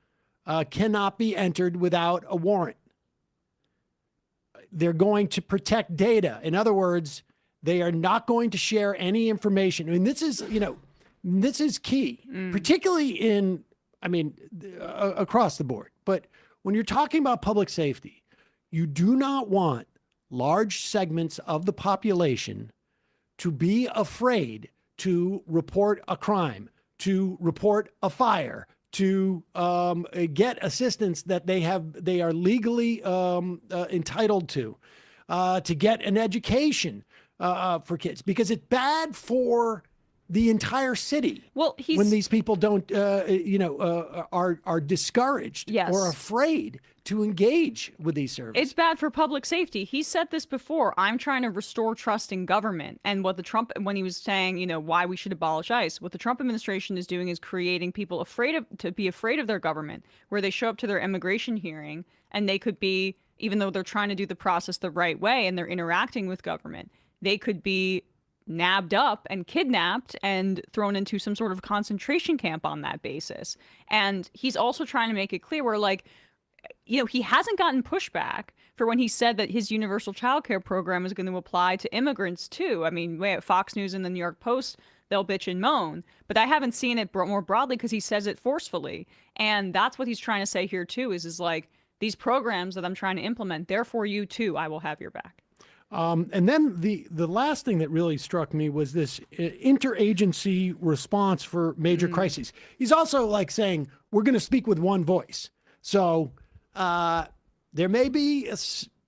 cannot be entered without a warrant. They're going to protect data. In other words, they are not going to share any information. I mean, this is key, particularly across the board. But when you're talking about public safety, you do not want large segments of the population to be afraid to report a crime, to report a fire, to get assistance that they are legally entitled to get an education for kids, because it's bad for the entire city. Well, when these people don't, are discouraged or afraid to engage with these services. It's bad for public safety. He said this before. I'm trying to restore trust in government. And when he was saying, why we should abolish ICE, what the Trump administration is doing is creating people to be afraid of their government, where they show up to their immigration hearing and they could be, even though they're trying to do the process the right way and they're interacting with government, they could be nabbed up and kidnapped and thrown into some sort of concentration camp on that basis. And he's also trying to make it clear where, he hasn't gotten pushback for when he said that his universal child care program is going to apply to immigrants too. I mean, at Fox News and the New York Post, they'll bitch and moan, but I haven't seen it more broadly because he says it forcefully. And that's what he's trying to say here too, is these programs that I'm trying to implement, they're for you too. I will have your back. And then the last thing that really struck me was this interagency response for major crises. He's also saying, we're going to speak with one voice. So there may be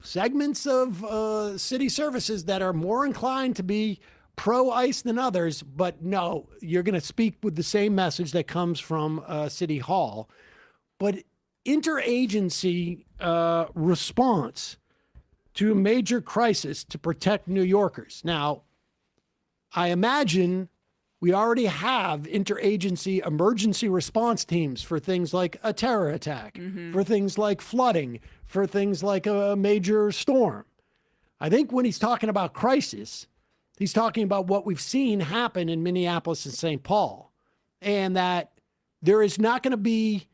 segments of city services that are more inclined to be pro-ICE than others, but no, you're going to speak with the same message that comes from City Hall. But interagency response to a major crisis to protect New Yorkers. Now, I imagine we already have interagency emergency response teams for things like a terror attack, for things like flooding, for things like a major storm. I think when he's talking about crisis, He's talking about what we've seen happen in Minneapolis and St. Paul, and that there is not going to be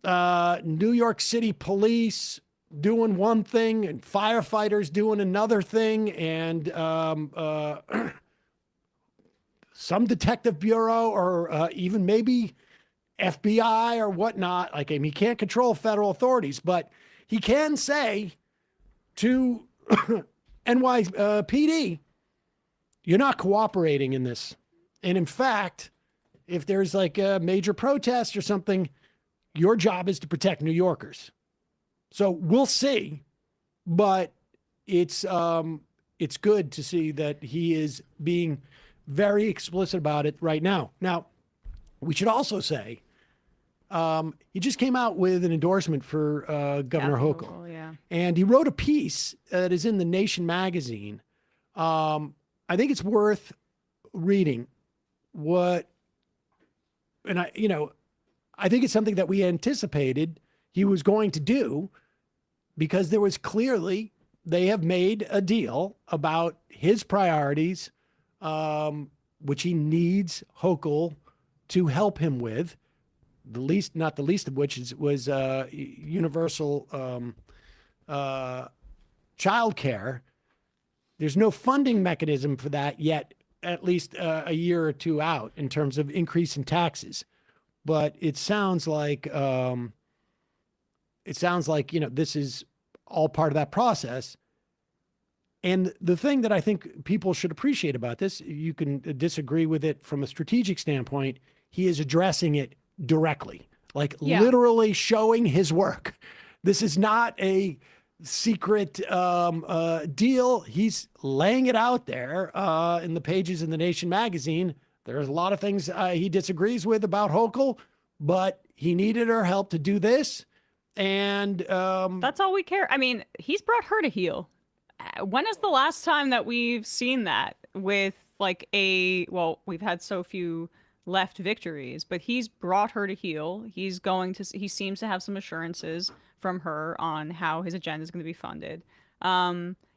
New York City police doing one thing and firefighters doing another thing, and some detective bureau or even maybe FBI or whatnot. Like, I mean, he can't control federal authorities, but he can say to NYPD, you're not cooperating in this. And in fact, if there's like a major protest or something, your job is to protect New Yorkers. So we'll see, but it's good to see that he is being very explicit about it right now. Now, we should also say, he just came out with an endorsement for Governor Hochul. Yeah. And he wrote a piece that is in the Nation magazine. I think it's worth reading I think it's something that we anticipated he was going to do, because there was clearly, they have made a deal about his priorities, which he needs Hochul to help him with. Not the least of which was universal child care. There's no funding mechanism for that yet, at least a year or two out, in terms of increase in taxes. But it sounds like this is all part of that process. And the thing that I think people should appreciate about this, you can disagree with it from a strategic standpoint, he is addressing it directly, literally showing his work. This is not a secret deal. He's laying it out there in the pages in the Nation magazine. There's a lot of things he disagrees with about Hochul, but he needed her help to do this. And that's all we care. I mean, he's brought her to heel. When is the last time that we've seen that with we've had so few left victories, but he's brought her to heel. He seems to have some assurances from her on how his agenda is going to be funded.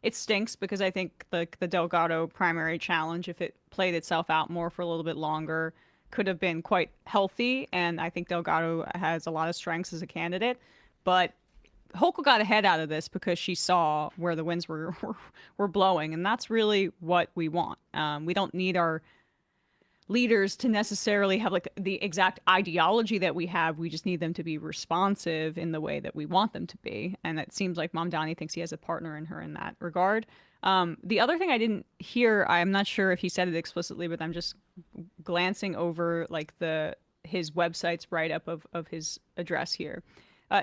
It stinks because I think the Delgado primary challenge, if it played itself out more for a little bit longer, could have been quite healthy. And I think Delgado has a lot of strengths as a candidate, but Hochul got ahead out of this because she saw where the winds were blowing, and that's really what we want. We don't need our leaders to necessarily have the exact ideology that we have. We just need them to be responsive in the way that we want them to be. And it seems like Mamdani thinks he has a partner in her in that regard. The other thing I didn't hear, I'm not sure if he said it explicitly, but I'm just glancing over his website's write-up of his address here.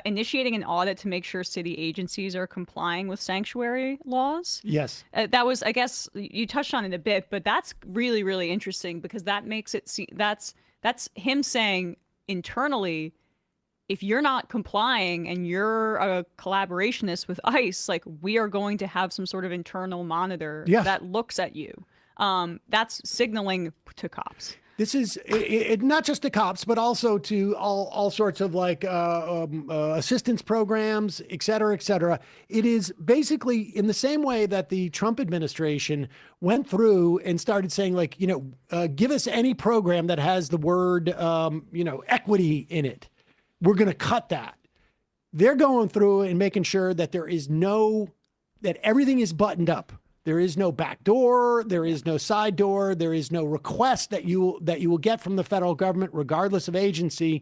Initiating an audit to make sure city agencies are complying with sanctuary laws. Yes. That was, I guess, you touched on it a bit, but that's really, really interesting because that makes it that's him saying internally, if you're not complying and you're a collaborationist with ICE, we are going to have some sort of internal monitor that looks at you. That's signaling to cops. This is not just to cops, but also to all sorts of assistance programs, et cetera, et cetera. It is basically in the same way that the Trump administration went through and started saying, give us any program that has the word, equity in it. We're going to cut that. They're going through and making sure that that everything is buttoned up. There is no back door. There is no side door. There is no request that you will get from the federal government, regardless of agency,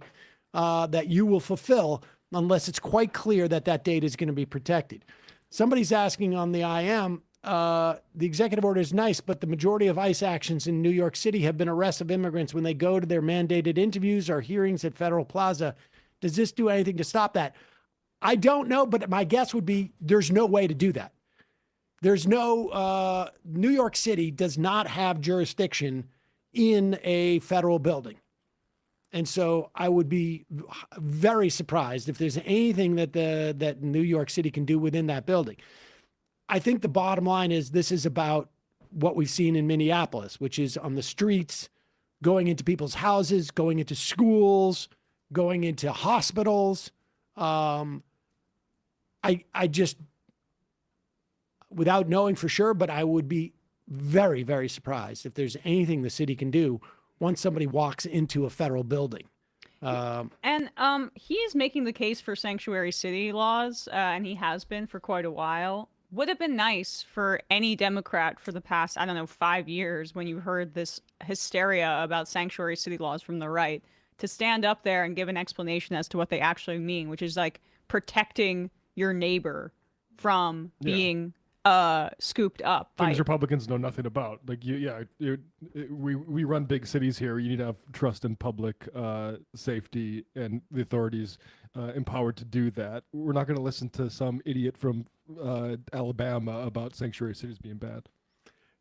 that you will fulfill unless it's quite clear that data is going to be protected. Somebody's asking on the IM, the executive order is nice, but the majority of ICE actions in New York City have been arrests of immigrants when they go to their mandated interviews or hearings at Federal Plaza. Does this do anything to stop that? I don't know, but my guess would be there's no way to do that. There's no, New York City does not have jurisdiction in a federal building. And so I would be very surprised if there's anything that New York City can do within that building. I think the bottom line is this is about what we've seen in Minneapolis, which is on the streets, going into people's houses, going into schools, going into hospitals. I just, without knowing for sure, but I would be very, very surprised if there's anything the city can do once somebody walks into a federal building. And he is making the case for sanctuary city laws, and he has been for quite a while. Would have been nice for any Democrat for the past, 5 years, when you heard this hysteria about sanctuary city laws from the right, to stand up there and give an explanation as to what they actually mean, which is like protecting your neighbor from being scooped up. Things Republicans know nothing about. Like we run big cities here. You need to have trust in public safety and the authorities empowered to do that. We're not going to listen to some idiot from Alabama about sanctuary cities being bad.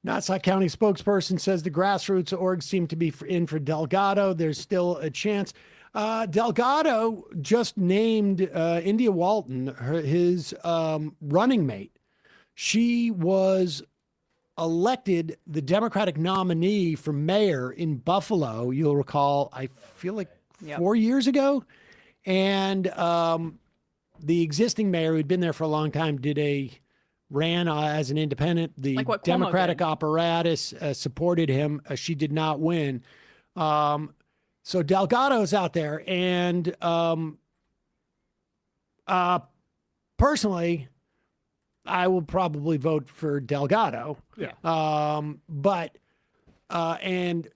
Nassau County spokesperson says the grassroots orgs seem to be in for Delgado. There's still a chance. Delgado just named India Walton his running mate. She was elected the Democratic nominee for mayor in Buffalo. You'll recall, I feel like 4 years ago. And the existing mayor who'd been there for a long time ran as an independent. The like Democratic apparatus supported him. She did not win. So Delgado's out there. And personally, I will probably vote for Delgado. Yeah. And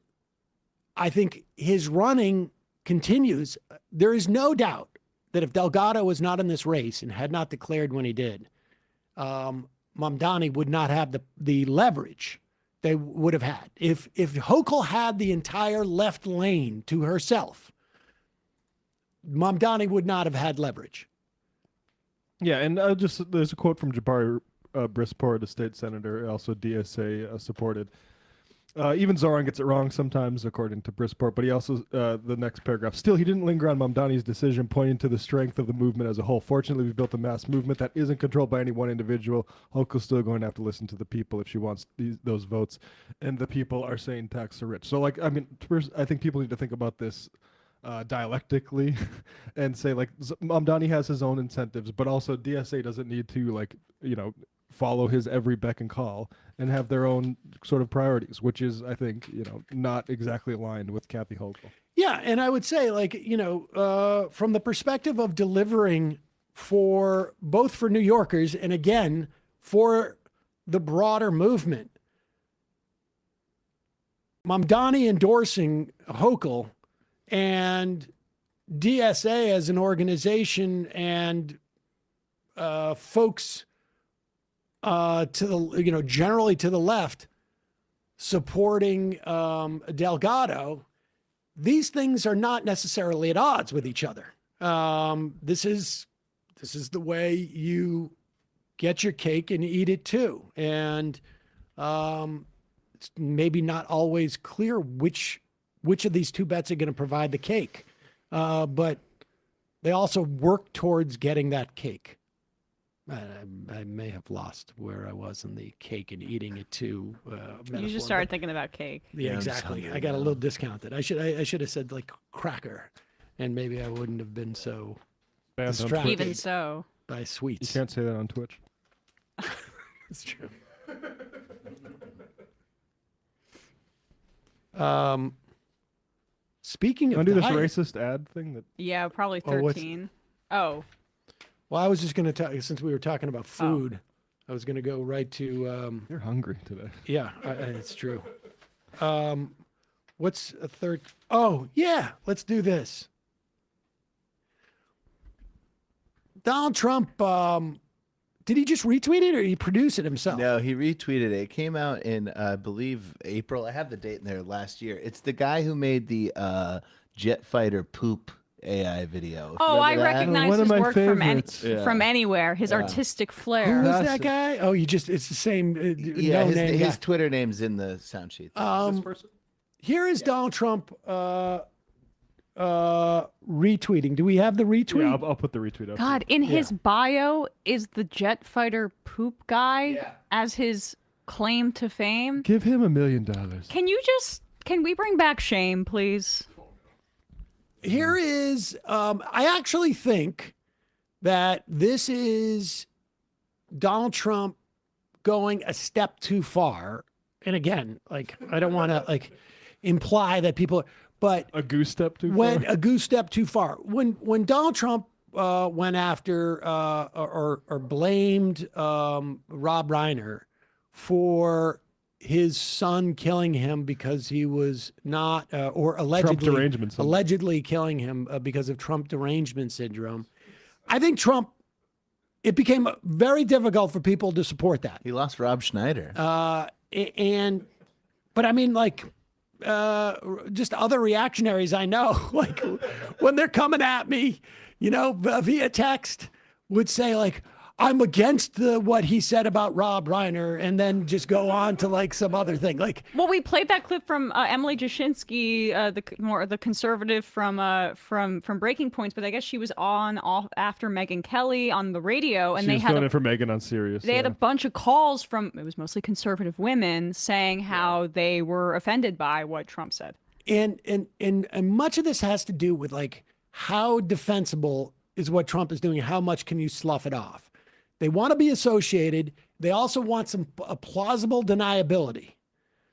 I think his running continues. There is no doubt that if Delgado was not in this race and had not declared when he did, Mamdani would not have the leverage they would have had. If Hochul had the entire left lane to herself, Mamdani would not have had leverage. Yeah, and there's a quote from Jabari Brisport, the state senator, also DSA supported. Even Zoran gets it wrong sometimes, according to Brisport, but he also, the next paragraph, still, he didn't linger on Mamdani's decision, pointing to the strength of the movement as a whole. Fortunately, we've built a mass movement that isn't controlled by any one individual. Hochul's still going to have to listen to the people if she wants those votes, and the people are saying tax the rich. So, I think people need to think about this dialectically and say, Mamdani has his own incentives, but also DSA doesn't need to, follow his every beck and call and have their own sort of priorities, which is, I think, not exactly aligned with Kathy Hochul. Yeah. And I would say, from the perspective of delivering for both for New Yorkers and again, for the broader movement, Mamdani endorsing Hochul and DSA as an organization and folks to the, generally to the left, supporting Delgado, these things are not necessarily at odds with each other. This is the way you get your cake and eat it too. And it's maybe not always clear which of these two bets are going to provide the cake, but they also work towards getting that cake. I may have lost where I was in the cake and eating it too. You just started thinking about cake. Yeah, exactly. I got a little discounted. I should have said cracker, and maybe I wouldn't have been so distracted. Even so, by sweets. You can't say that on Twitch. It's true. Speaking of, want to do this racist ad thing that? Yeah, probably 13. Oh. Well, I was just going to talk, since we were talking about food, I was going to go right to... You're hungry today. Yeah, it's true. What's a third? Oh, yeah, let's do this. Donald Trump, did he just retweet it or did he produce it himself? No, he retweeted it. It came out in, I believe, April. I have the date in there last year. It's the guy who made the jet fighter poop AI video. Oh, I recognize his work from anywhere. His Yeah. artistic flair. Who is that guy? Oh, it's the same. Yeah, no name his guy. Twitter name's in the sound sheet. Here is Donald Trump retweeting. Do we have the retweet? Yeah, I'll put the retweet up. God, in his bio is the jet fighter poop guy as his claim to fame. Give him $1 million. Can we bring back shame, please? Here is, I actually think that this is Donald Trump going a step too far and again, like I don't want to like imply that people, but A goose step too went far. a goose step too far. When Donald Trump went after or blamed Rob Reiner for his son killing him because he was not, or allegedly killing him because of Trump derangement syndrome. I think it became very difficult for people to support that. He lost Rob Schneider. But I mean, like, just other reactionaries I know, like when they're coming at me, via text, would say like, I'm against what he said about Rob Reiner, and then just go on to like some other thing. Like, well, we played that clip from Emily Jashinsky, the conservative from Breaking Points, but I guess she was off after Megyn Kelly on the radio, and She they was had filling in for Megan on Sirius. They had a bunch of calls from, it was mostly conservative women, saying how they were offended by what Trump said. And much of this has to do with like how defensible is what Trump is doing. How much can you slough it off? They want to be associated. They also want a plausible deniability.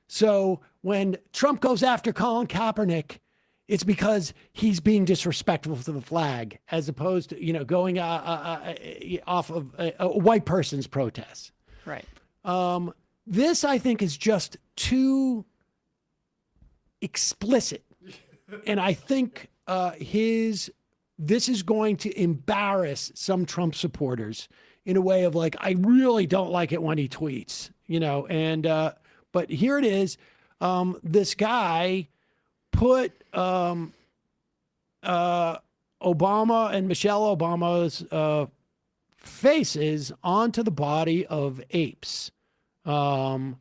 So when Trump goes after Colin Kaepernick, it's because he's being disrespectful to the flag, as opposed to going off of a white person's protests. Right. This, I think, is just too explicit, and I think this is going to embarrass some Trump supporters in a way of like, I really don't like it when he tweets, but here it is. This guy put Obama and Michelle Obama's faces onto the body of apes. Let's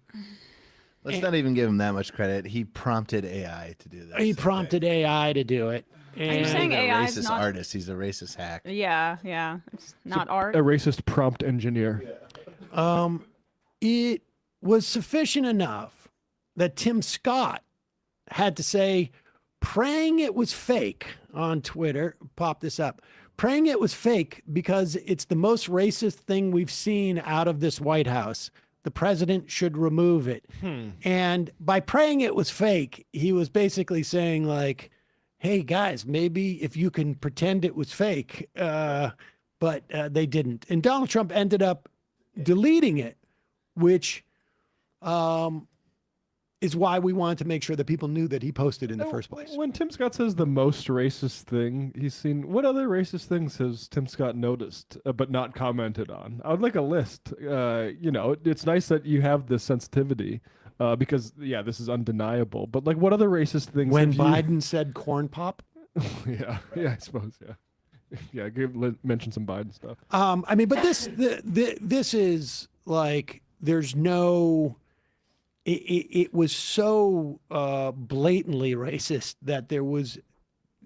not even give him that much credit. He prompted AI to do that. He prompted AI to do it. Are you saying AI is is a racist not artist? He's a racist hack. Yeah. It's not art. A racist prompt engineer. It was sufficient enough that Tim Scott had to say, praying it was fake on Twitter, pop this up, praying it was fake because it's the most racist thing we've seen out of this White House. The president should remove it. And by praying it was fake, he was basically saying like, hey guys, maybe if you can pretend it was fake, but they didn't. And Donald Trump ended up deleting it, which is why we wanted to make sure that people knew that he posted in the first place. When Tim Scott says the most racist thing he's seen, what other racist things has Tim Scott noticed but not commented on? I would like a list. It's nice that you have this sensitivity because, this is undeniable. But like, what other racist things? When Biden said corn pop? yeah, I suppose, yeah. Mention some Biden stuff. But this is like, there's no... It was so blatantly racist that there was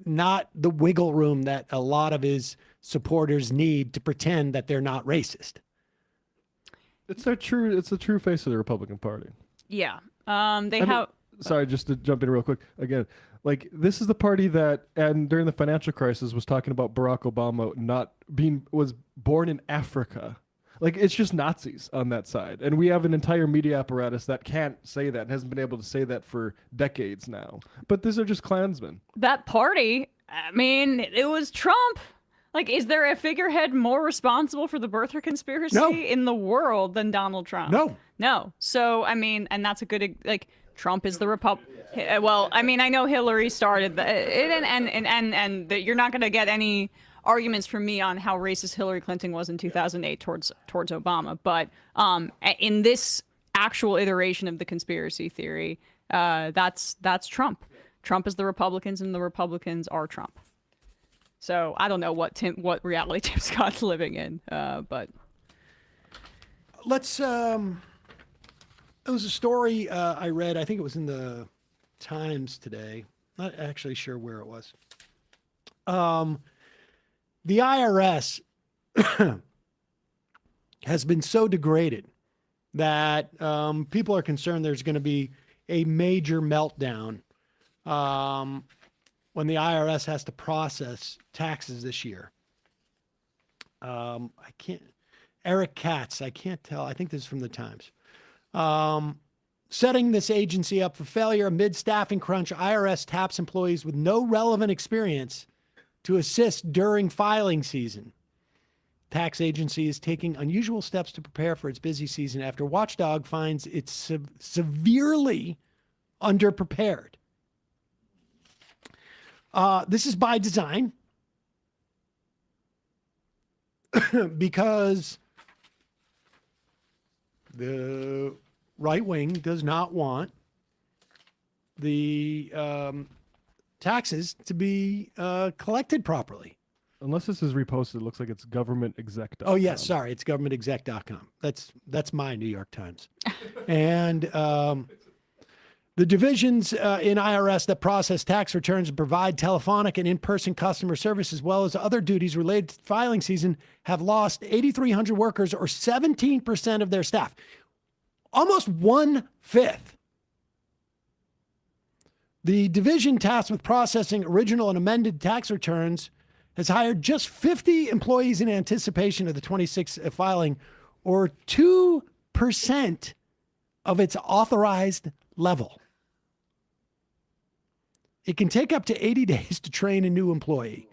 not the wiggle room that a lot of his supporters need to pretend that they're not racist. It's the true face of the Republican Party. Yeah. Sorry, just to jump in real quick again. Like, this is the party that, and during the financial crisis, was talking about Barack Obama was born in Africa. Like, it's just Nazis on that side. And we have an entire media apparatus that can't say that and hasn't been able to say that for decades now. But these are just Klansmen. That party, it was Trump. Like, is there a figurehead more responsible for the birther conspiracy in the world than Donald Trump? No. So, and that's a good, like, Trump is the Well, I know Hillary started it, and you're not going to get any arguments from me on how racist Hillary Clinton was in 2008 towards Obama, but in this actual iteration of the conspiracy theory, that's Trump. Trump is the Republicans, and the Republicans are Trump. So I don't know what reality Tim Scott's living in, but let's. It was a story I read. I think it was in the Times today. Not actually sure where it was. The IRS has been so degraded that people are concerned there's going to be a major meltdown when the IRS has to process taxes this year. Eric Katz, I can't tell. I think this is from the Times. setting this agency up for failure amid staffing crunch, IRS taps employees with no relevant experience to assist during filing season. Tax agency is taking unusual steps to prepare for its busy season after Watchdog finds it's severely underprepared. This is by design because the right wing does not want the taxes to be collected properly. Unless this is reposted, it looks like it's governmentexec.com. Oh, yes. Sorry. It's governmentexec.com. That's my New York Times. And the divisions in IRS that process tax returns and provide telephonic and in-person customer service, as well as other duties related to filing season, have lost 8,300 workers or 17% of their staff. Almost 1/5. The division tasked with processing original and amended tax returns has hired just 50 employees in anticipation of the 26 filing, or 2% of its authorized level. It can take up to 80 days to train a new employee.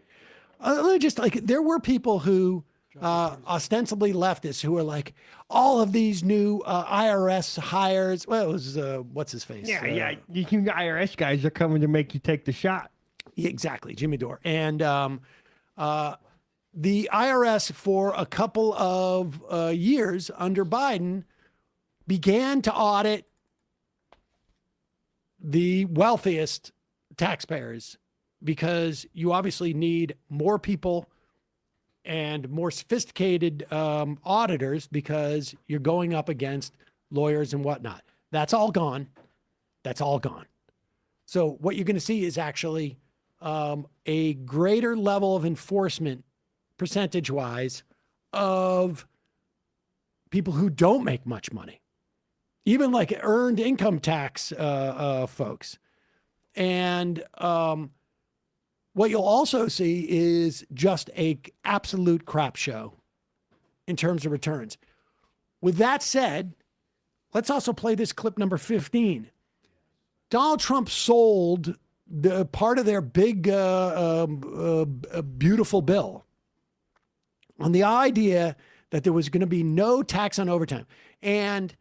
There were people who ostensibly leftists who are like, all of these new IRS hires. Well, it was what's his face? Yeah. These new IRS guys are coming to make you take the shot. Yeah, exactly, Jimmy Dore. And the IRS, for a couple of years under Biden, began to audit the wealthiest taxpayers because you obviously need more people and more sophisticated auditors because you're going up against lawyers and whatnot. That's all gone. That's all gone. So what you're going to see is actually a greater level of enforcement percentage-wise of people who don't make much money, even like earned income tax folks. And what you'll also see is just a absolute crap show in terms of returns. With that said, let's also play this clip number 15. Donald Trump sold the part of their big, beautiful bill on the idea that there was going to be no tax on overtime. And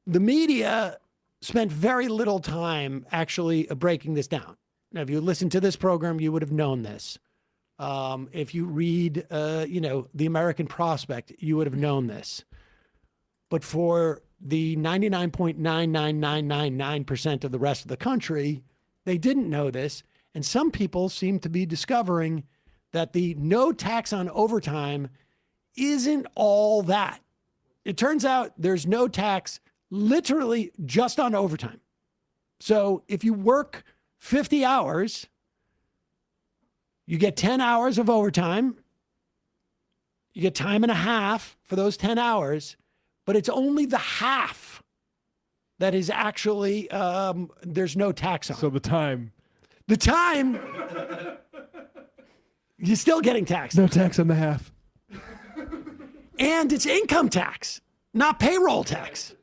the media spent very little time actually breaking this down. Now, if you listen to this program, you would have known this. If you read, the American Prospect, you would have known this. But for the 99.99999% of the rest of the country, they didn't know this. And some people seem to be discovering that the no tax on overtime isn't all that. It turns out there's no tax literally just on overtime. So if you work 50 hours, you get 10 hours of overtime. You get time and a half for those 10 hours, but it's only the half that is actually, there's no tax on. So the time, you're still getting taxed. No tax on the half. And it's income tax, not payroll tax.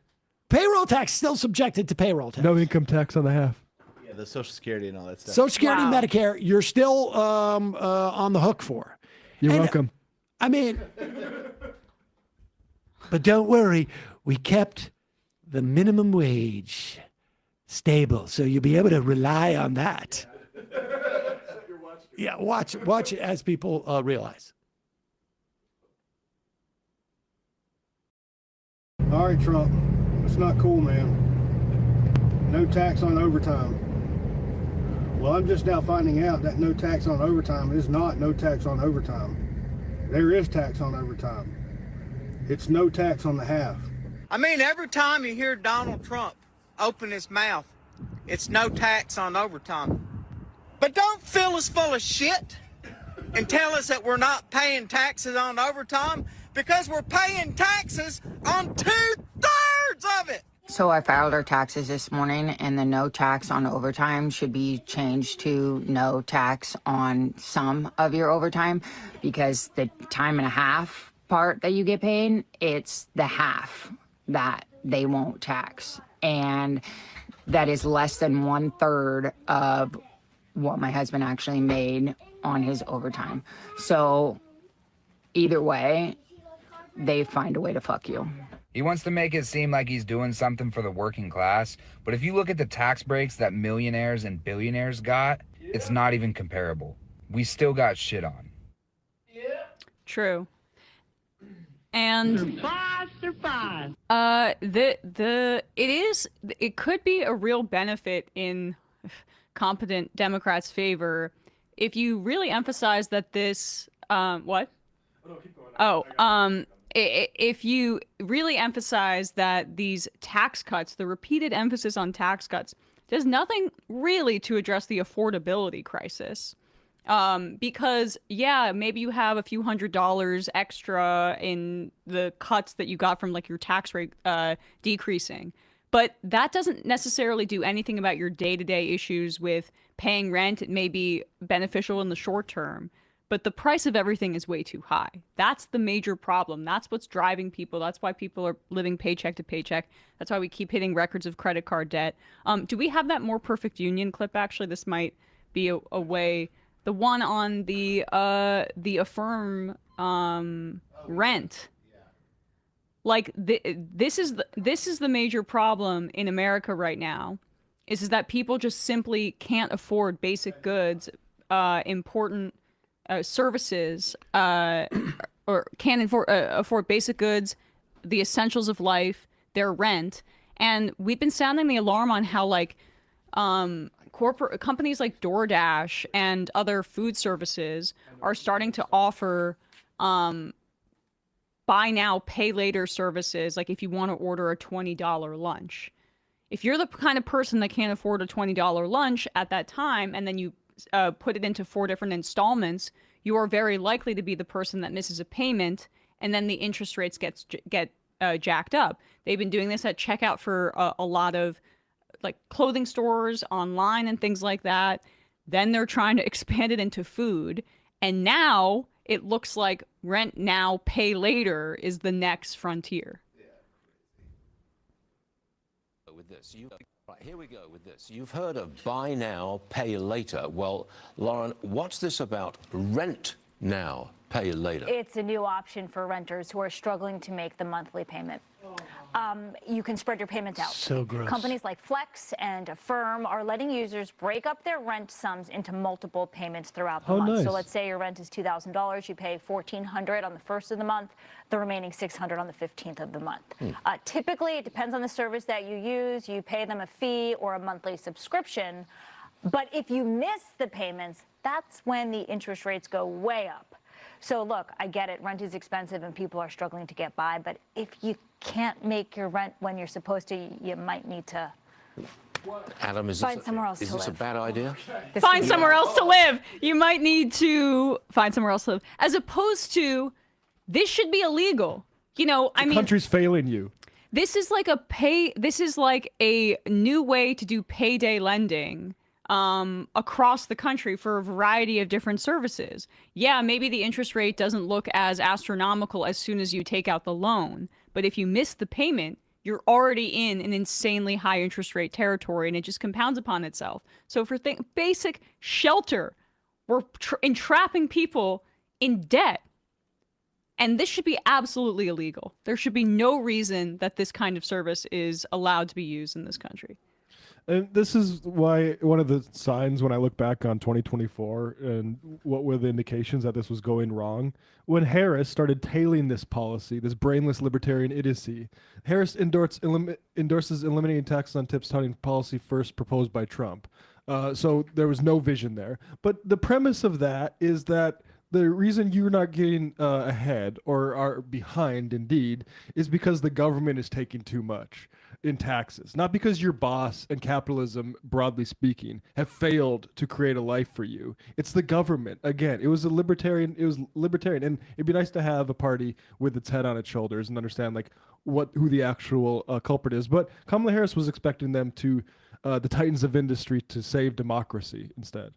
Payroll tax still subjected to payroll tax. No income tax on the half. Yeah, the Social Security and all that stuff. Social Security and Medicare, you're still on the hook for. You're welcome. I mean, but don't worry, we kept the minimum wage stable, so you'll be able to rely on that. Yeah, watch it as people realize. All right, Trump, that's not cool, man. No tax on overtime. Well, I'm just now finding out that no tax on overtime is not no tax on overtime. There is tax on overtime. It's no tax on the half. I mean, every time you hear Donald Trump open his mouth, it's no tax on overtime. But don't fill us full of shit and tell us that we're not paying taxes on overtime, because we're paying taxes on 2/3 of it. So I filed our taxes this morning, and the no tax on overtime should be changed to no tax on some of your overtime, because the time and a half part that you get paid, it's the half that they won't tax. and that is less than 1/3 of what my husband actually made on his overtime. So either way, they find a way to fuck you. He wants to make it seem like he's doing something for the working class, but if you look at the tax breaks that millionaires and billionaires got, it's not even comparable. We still got shit on. True. And Surprise. it could be a real benefit in competent Democrats' favor if you really emphasize that this if you really emphasize that these tax cuts, the repeated emphasis on tax cuts, does nothing really to address the affordability crisis. Because maybe you have a few $100s extra in the cuts that you got from like your tax rate decreasing, but that doesn't necessarily do anything about your day-to-day issues with paying rent. It may be beneficial in the short term, but the price of everything is way too high. That's the major problem. That's what's driving people. That's why people are living paycheck to paycheck. That's why we keep hitting records of credit card debt. Do we have that More Perfect Union clip? Actually, this might be a way. The one on the Affirm rent. Like this is the major problem in America right now, is that people just simply can't afford basic goods, important services, or can't afford basic goods, the essentials of life, their rent. And we've been sounding the alarm on how corporate companies like DoorDash and other food services are starting to offer buy now, pay later services. Like if you want to order a $20 lunch, if you're the kind of person that can't afford a $20 lunch at that time, and then you put it into 4 different installments, you are very likely to be the person that misses a payment, and then the interest rates get jacked up. They've been doing this at checkout for a lot of like clothing stores, online, and things like that. Then they're trying to expand it into food, and now it looks like rent now, pay later is the next frontier. With this, right, here we go with this. You've heard of buy now, pay later. Well, Lauren, what's this about rent now, pay later? It's a new option for renters who are struggling to make the monthly payment. You can spread your payments out. So gross. Companies like Flex and Affirm are letting users break up their rent sums into multiple payments throughout the month. Nice. So let's say your rent is $2,000. You pay $1,400 on the first of the month, the remaining $600 on the 15th of the month. Typically, it depends on the service that you use. You pay them a fee or a monthly subscription. But if you miss the payments, that's when the interest rates go way up. So look, I get it. Rent is expensive and people are struggling to get by. But if you can't make your rent when you're supposed to, you might need to Adam, is find somewhere else to this a live. bad idea? Find somewhere else to live. You might need to find somewhere else to live. As opposed to, this should be illegal. You know, I mean, country's failing you. this is like a new way to do payday lending across the country for a variety of different services. Yeah, maybe the interest rate doesn't look as astronomical as soon as you take out the loan, but if you miss the payment, you're already in an insanely high interest rate territory, and it just compounds upon itself. So for basic shelter, we're entrapping people in debt. And this should be absolutely illegal. There should be no reason that this kind of service is allowed to be used in this country. And this is why one of the signs when I look back on 2024 and what were the indications that this was going wrong, when Harris started tailing this policy, this brainless libertarian idiocy. Harris endorses eliminating taxes on tips, touting policy first proposed by Trump. So there was no vision there. But the premise of that is that the reason you're not getting ahead or are behind, indeed, is because the government is taking too much in taxes, not because your boss and capitalism, broadly speaking, have failed to create a life for you. It's the government. Again, it was libertarian, and it'd be nice to have a party with its head on its shoulders and understand like who the actual culprit is. But Kamala Harris was expecting them to, the titans of industry, to save democracy instead.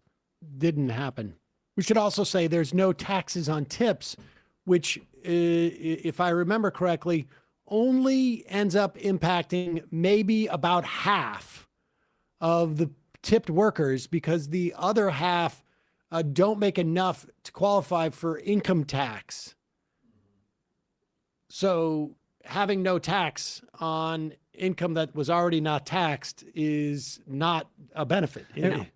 Didn't happen. We should also say there's no taxes on tips, which, if I remember correctly, only ends up impacting maybe about half of the tipped workers because the other half don't make enough to qualify for income tax. So having no tax on income that was already not taxed is not a benefit.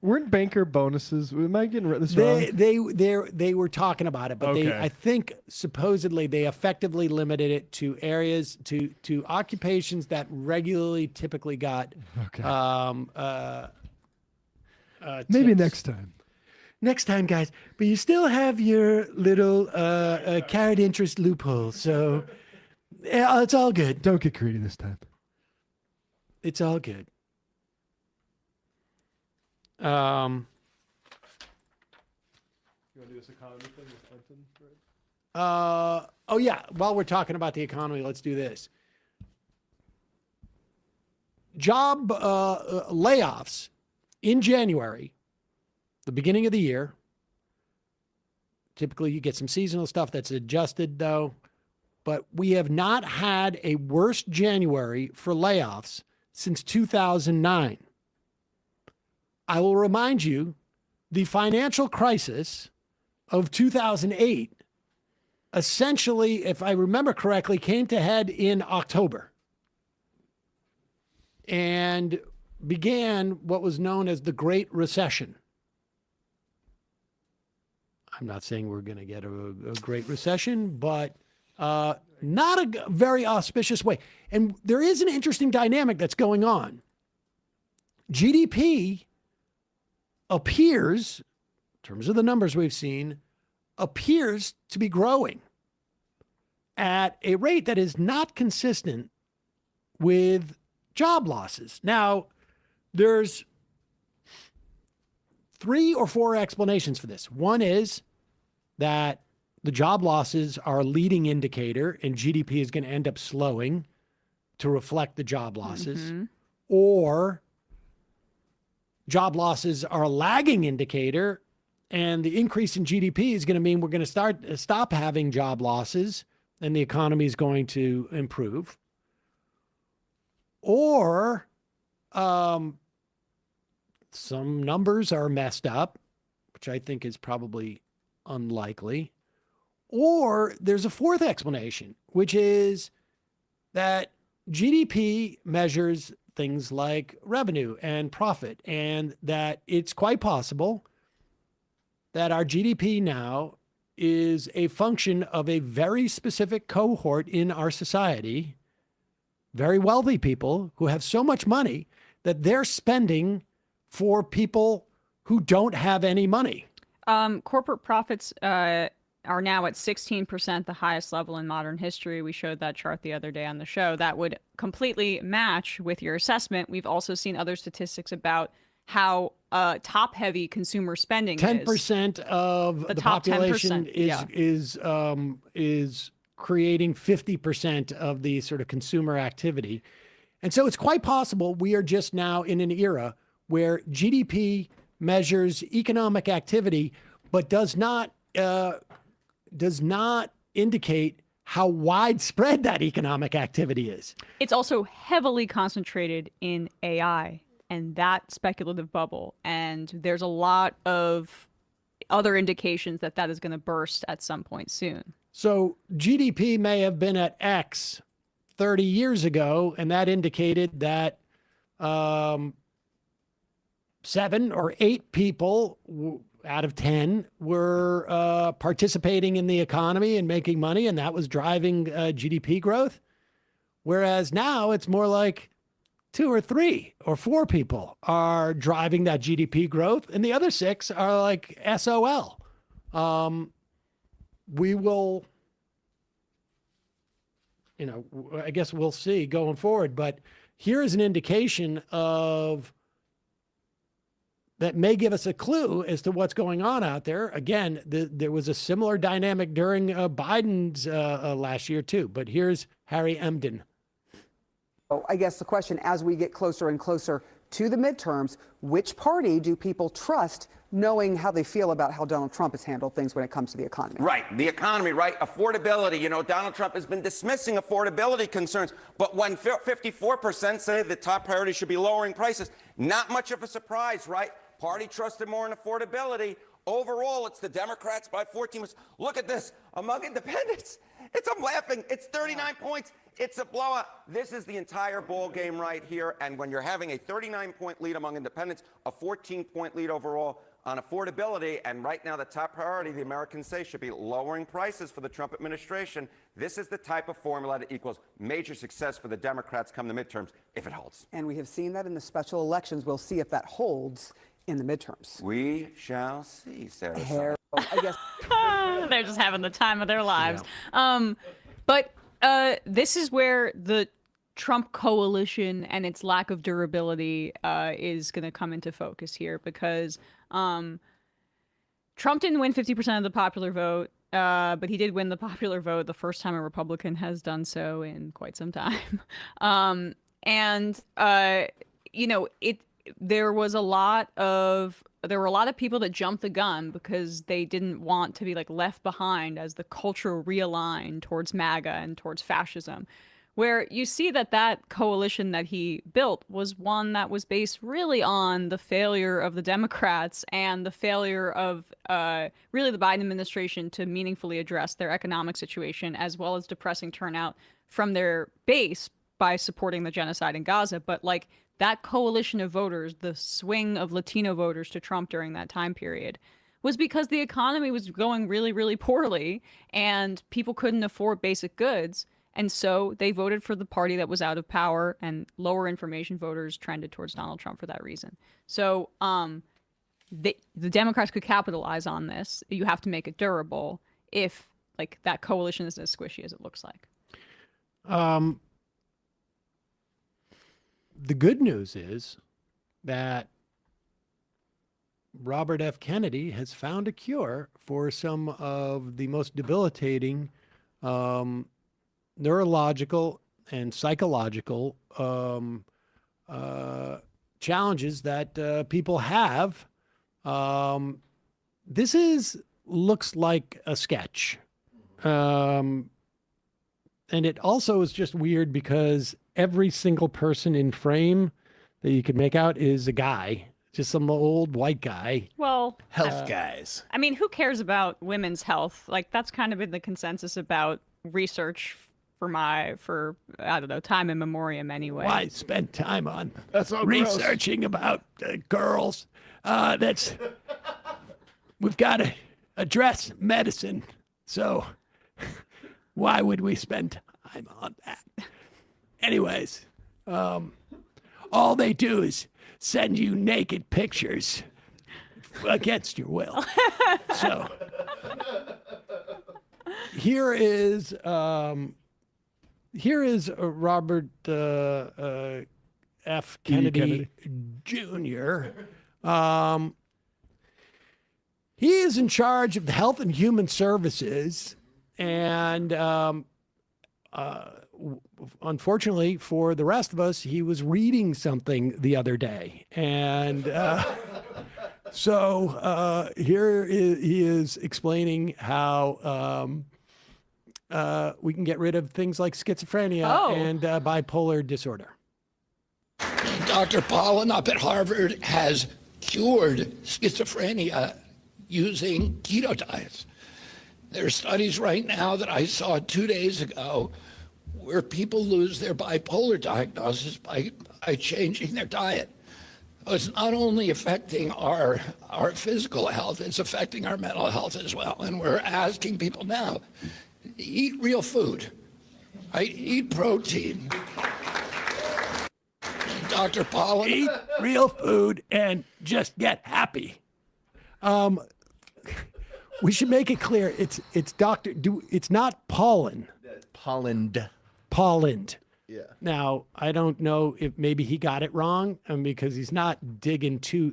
Weren't banker bonuses? Am I getting this wrong? They were talking about it, but I think supposedly they effectively limited it to areas to occupations that regularly typically got Maybe tips. next time. Next time, guys. But you still have your little carried interest loophole, so it's all good. Don't get greedy this time. It's all good. You want to do this economy thing with Clinton? Oh yeah. While we're talking about the economy, let's do this. Job layoffs in January, the beginning of the year. Typically, you get some seasonal stuff that's adjusted, though. But we have not had a worse January for layoffs since 2009. I will remind you, the financial crisis of 2008, essentially, if I remember correctly, came to head in October and began what was known as the Great Recession. I'm not saying we're going to get a Great Recession, but not a very auspicious way. And there is an interesting dynamic that's going on. GDP appears, in terms of the numbers we've seen, appears to be growing at a rate that is not consistent with job losses. Now, there's 3 or 4 explanations for this. One is that the job losses are a leading indicator and GDP is going to end up slowing to reflect the job losses. Mm-hmm. Or job losses are a lagging indicator and the increase in GDP is going to mean we're going to stop having job losses and the economy is going to improve. Or some numbers are messed up, which I think is probably unlikely. Or there's a 4th explanation, which is that GDP measures things like revenue and profit, and that it's quite possible that our GDP now is a function of a very specific cohort in our society, very wealthy people who have so much money that they're spending for people who don't have any money. Corporate profits are now at 16%, the highest level in modern history. We showed that chart the other day on the show. That would completely match with your assessment. We've also seen other statistics about how top-heavy consumer spending 10% of the population 10%, is creating 50% of the sort of consumer activity. And so it's quite possible we are just now in an era where GDP measures economic activity, but does not indicate how widespread that economic activity is. It's also heavily concentrated in AI and that speculative bubble. And there's a lot of other indications that that is going to burst at some point soon. So GDP may have been at X 30 years ago, and that indicated that 7 or 8 people out of 10 were participating in the economy and making money, and that was driving GDP growth. Whereas now it's more like 2 or 3 or 4 people are driving that GDP growth, and the other 6 are like SOL. We will, I guess we'll see going forward, but here is an indication of that may give us a clue as to what's going on out there. Again, there was a similar dynamic during Biden's last year too, but here's Harry Emden. I guess the question, as we get closer and closer to the midterms, which party do people trust knowing how they feel about how Donald Trump has handled things when it comes to the economy. Right, the economy, right? Affordability. You know, Donald Trump has been dismissing affordability concerns, but when 54% say the top priority should be lowering prices, not much of a surprise, right? Party trusted more in affordability. Overall, it's the Democrats by 14. Look at this. Among independents, I'm laughing. It's 39 points. It's a blowout. This is the entire ball game right here. And when you're having a 39-point lead among independents, a 14-point lead overall on affordability, and right now the top priority, the Americans say, should be lowering prices for the Trump administration. This is the type of formula that equals major success for the Democrats come the midterms, if it holds. And we have seen that in the special elections. We'll see if that holds in the midterms. We shall see, Sarah. I guess they're just having the time of their lives. But this is where the Trump coalition and its lack of durability is going to come into focus here, because Trump didn't win 50% of the popular vote, but he did win the popular vote the first time a Republican has done so in quite some time. You know, there were a lot of people that jumped the gun because they didn't want to be like left behind as the culture realigned towards MAGA and towards fascism, where you see that coalition that he built was one that was based really on the failure of the Democrats and the failure of really the Biden administration to meaningfully address their economic situation, as well as depressing turnout from their base by supporting the genocide in Gaza. But like, that coalition of voters, the swing of Latino voters to Trump during that time period, was because the economy was going really, really poorly and people couldn't afford basic goods. And so they voted for the party that was out of power, and lower information voters trended towards Donald Trump for that reason. So the Democrats could capitalize on this. You have to make it durable if like that coalition is as squishy as it looks like. The good news is that Robert F. Kennedy has found a cure for some of the most debilitating neurological and psychological challenges that people have. This looks like a sketch. And it also is just weird because every single person in frame that you could make out is a guy, just some old white guy. Well, health guys. I mean, who cares about women's health? Like, that's kind of been the consensus about research for I don't know, time in memoriam anyway. Why spend time on That's all researching about girls? We've got to address medicine. So why would we spend time on that? Anyways, all they do is send you naked pictures against your will. So here is Robert F. Kennedy Jr. He is in charge of the Health and Human Services, and unfortunately for the rest of us, he was reading something the other day. And so here he is explaining how we can get rid of things like schizophrenia and bipolar disorder. Dr. Pollan up at Harvard has cured schizophrenia using keto diets. There are studies right now that I saw 2 days ago where people lose their bipolar diagnosis by changing their diet. It's not only affecting our physical health, it's affecting our mental health as well. And we're asking people now, eat real food, right? Eat protein. Dr. Pollan. Eat real food and just get happy. We should make it clear. It's it's not pollen. Polland. Yeah. Now, I don't know if maybe he got it wrong because he's not digging too.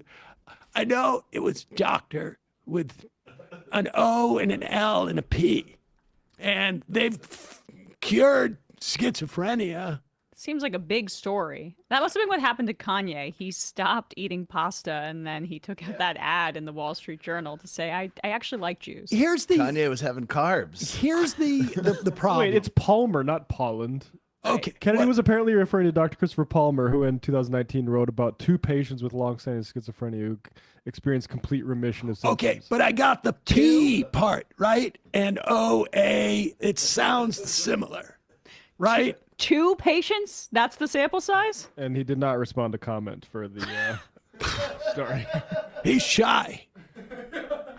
I know it was doctor with an O and an L and a P, and they've cured schizophrenia seems like a big story. That must have been what happened to Kanye. He stopped eating pasta, and then he took out that ad in the Wall Street Journal to say, I actually like Jews. Kanye was having carbs. Here's the problem. Wait, it's Palmer, not Polland. Okay. Kennedy was apparently referring to Dr. Christopher Palmer, who in 2019 wrote about 2 patients with long-standing schizophrenia who experienced complete remission of symptoms. Okay, but I got the P part, right? And OA, it sounds similar, right? 2 patients? That's the sample size? And he did not respond to comment for the story. He's shy.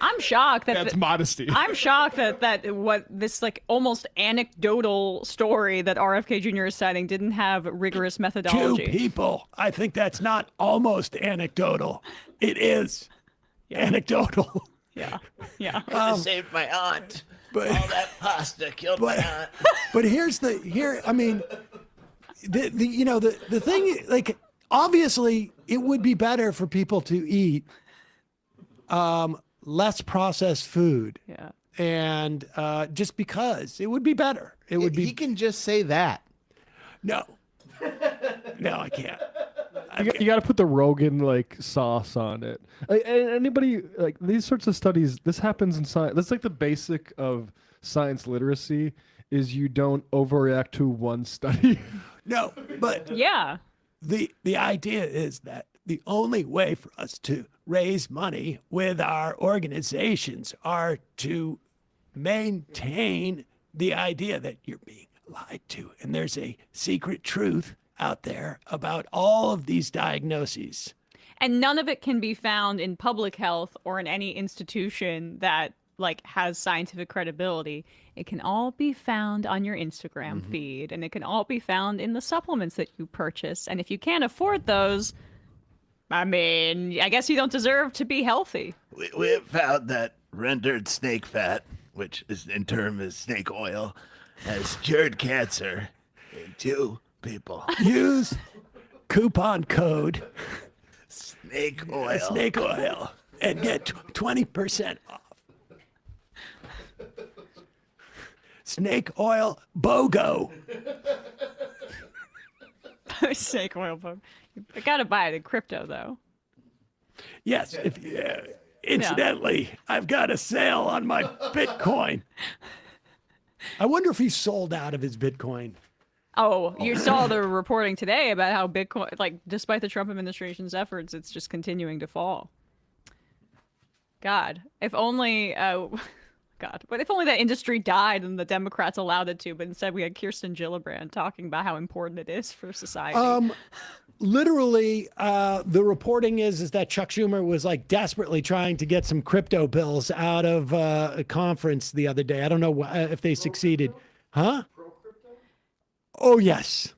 I'm shocked that That's modesty. I'm shocked that what this like almost anecdotal story that RFK Jr. is citing didn't have rigorous methodology. 2 people. I think that's not almost anecdotal. It is anecdotal. Yeah. Could have saved my aunt. But all that pasta killed my aunt. But I mean, the thing, like, obviously it would be better for people to eat less processed food. Yeah. And just because it would be better. It would be. He can just say that. No. No, I can't. You got to put the Rogan like sauce on it. Like, anybody like these sorts of studies, this happens in science. That's like the basic of science literacy is you don't overreact to one study. No, but yeah. The idea is that the only way for us to raise money with our organizations are to maintain the idea that you're being lied to. And there's a secret truth out there about all of these diagnoses. And none of it can be found in public health or in any institution that like has scientific credibility. It can all be found on your Instagram feed, and it can all be found in the supplements that you purchase. And if you can't afford those, I mean, I guess you don't deserve to be healthy. We have found that rendered snake fat, which is in term is snake oil, has cured cancer in 2 people. Use coupon code snake oil. Snake oil and get 20% off. Snake oil BOGO. Snake oil book. I gotta buy it in crypto though. Yes. Incidentally, I've got a sale on my Bitcoin. I wonder if he sold out of his Bitcoin. Oh, you saw the reporting today about how Bitcoin, like, despite the Trump administration's efforts, it's just continuing to fall. God, if only, but if only that industry died and the Democrats allowed it to, but instead we had Kirsten Gillibrand talking about how important it is for society. Literally, the reporting is that Chuck Schumer was like desperately trying to get some crypto bills out of a conference the other day. I don't know if they succeeded. Huh? Oh, yes.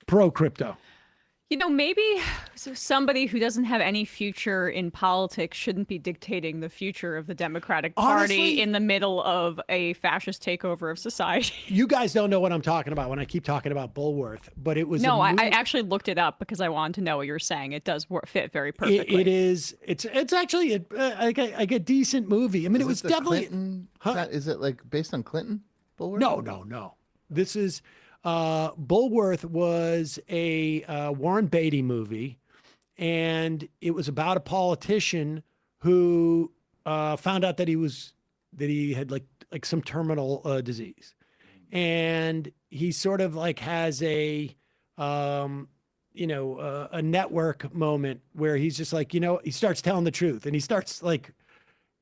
Pro crypto. You know, maybe somebody who doesn't have any future in politics shouldn't be dictating the future of the Democratic Party Honestly, in the middle of a fascist takeover of society. You guys don't know what I'm talking about when I keep talking about Bulworth, but it was No, I actually looked it up because I wanted to know what you were saying. It does fit very perfectly. It is. It's actually like a decent movie. I mean, it was definitely. Is it like based on Clinton? Bulworth? No. This is. Bulworth was a Warren Beatty movie, and it was about a politician who found out that he had like some terminal disease, and he sort of like has a network moment where he's just like, he starts telling the truth, and he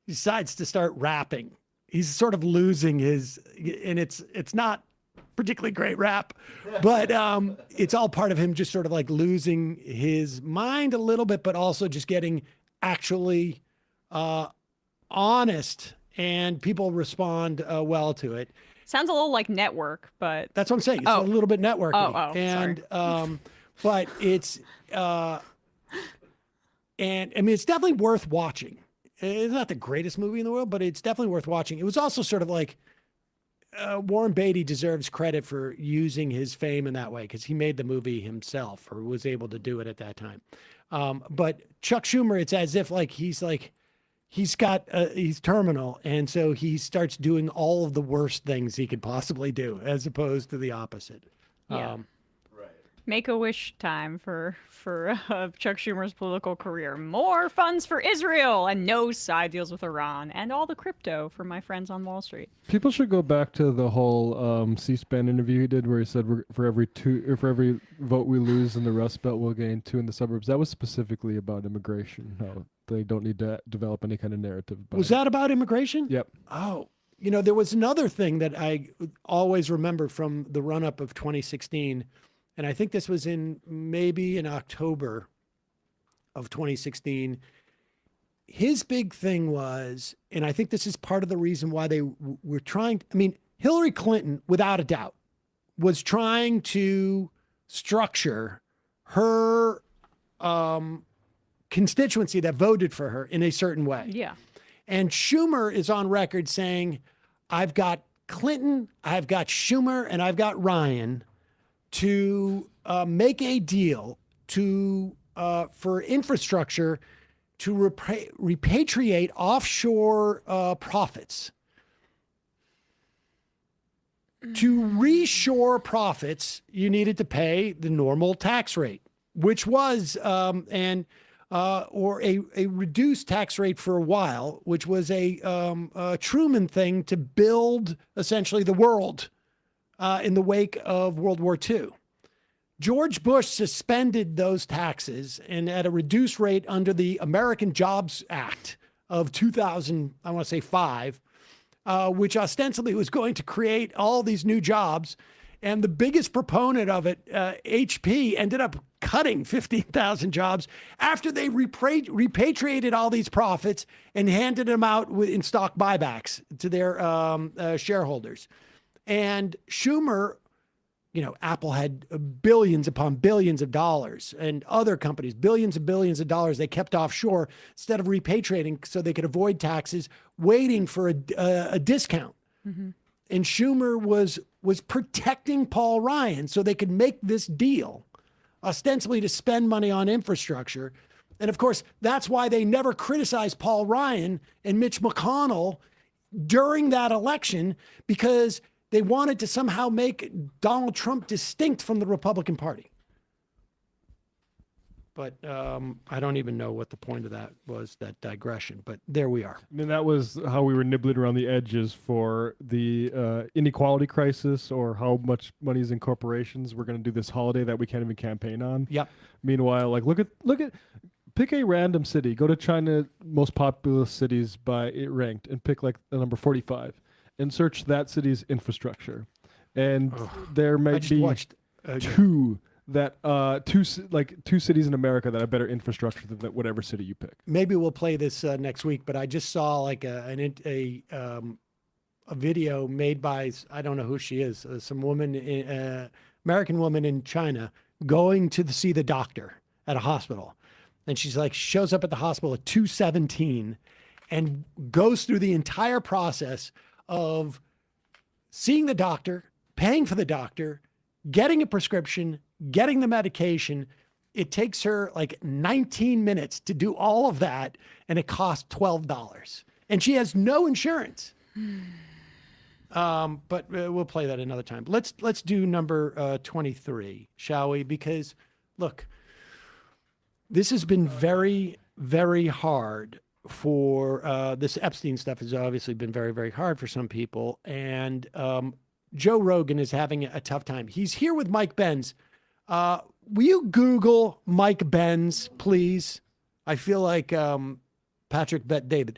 decides to start rapping. He's sort of losing his, and it's not particularly great rap, but it's all part of him just sort of like losing his mind a little bit, but also just getting actually honest, and people respond well to it. Sounds a little like Network, but that's what I'm saying. It's a little bit networky. Oh, and sorry. But it's and I mean, it's definitely worth watching. It's not the greatest movie in the world, but it's definitely worth watching. It was also sort of like Warren Beatty deserves credit for using his fame in that way, because he made the movie himself, or was able to do it at that time. But Chuck Schumer, it's as if like he's terminal, and so he starts doing all of the worst things he could possibly do, as opposed to the opposite. Yeah. Make-A-Wish time for Chuck Schumer's political career. More funds for Israel and no side deals with Iran and all the crypto for my friends on Wall Street. People should go back to the whole C-SPAN interview he did, where he said for every vote we lose in the Rust Belt, we'll gain 2 in the suburbs. That was specifically about immigration. How they don't need to develop any kind of narrative. Was that about immigration? Yep. Oh, there was another thing that I always remember from the run-up of 2016, and I think this was maybe in October of 2016. His big thing was, and I think this is part of the reason why they were trying, Hillary Clinton, without a doubt, was trying to structure her constituency that voted for her in a certain way. Yeah. And Schumer is on record saying, I've got Clinton, I've got Schumer, and I've got Ryan to make a deal for infrastructure to repatriate offshore profits. To reshore profits, you needed to pay the normal tax rate, which was or a reduced tax rate for a while, which was a Truman thing to build essentially the world in the wake of World War II. George Bush suspended those taxes and at a reduced rate under the American Jobs Act of 2005, which ostensibly was going to create all these new jobs. And the biggest proponent of it, HP, ended up cutting 15,000 jobs after they repatriated all these profits and handed them out in stock buybacks to their shareholders. And Schumer, Apple had billions upon billions of dollars, and other companies, billions and billions of dollars they kept offshore instead of repatriating so they could avoid taxes, waiting for a discount. Mm-hmm. And Schumer was protecting Paul Ryan so they could make this deal, ostensibly to spend money on infrastructure. And of course, that's why they never criticized Paul Ryan and Mitch McConnell during that election, because they wanted to somehow make Donald Trump distinct from the Republican Party. But I don't even know what the point of that was, that digression. But there we are. That was how we were nibbling around the edges for the inequality crisis, or how much money is in corporations. We're going to do this holiday that we can't even campaign on. Yep. Meanwhile, pick a random city. Go to China's most populous cities by it ranked, and pick the number 45, and search that city's infrastructure. And there might be two cities in America that have better infrastructure than whatever city you pick. Maybe we'll play this next week, but I just saw a video made by, I don't know who she is, some woman, American woman in China, going to see the doctor at a hospital. And she's shows up at the hospital at 2:17 and goes through the entire process of seeing the doctor, paying for the doctor, getting a prescription, getting the medication. It takes her 19 minutes to do all of that, and it costs $12. And she has no insurance. But we'll play that another time. Let's do number 23, shall we? Because look, this has been very, very hard for this Epstein stuff has obviously been very, very hard for some people. And Joe Rogan is having a tough time. He's here with Mike Benz. Will you Google Mike Benz, please? I feel like Patrick Bet David.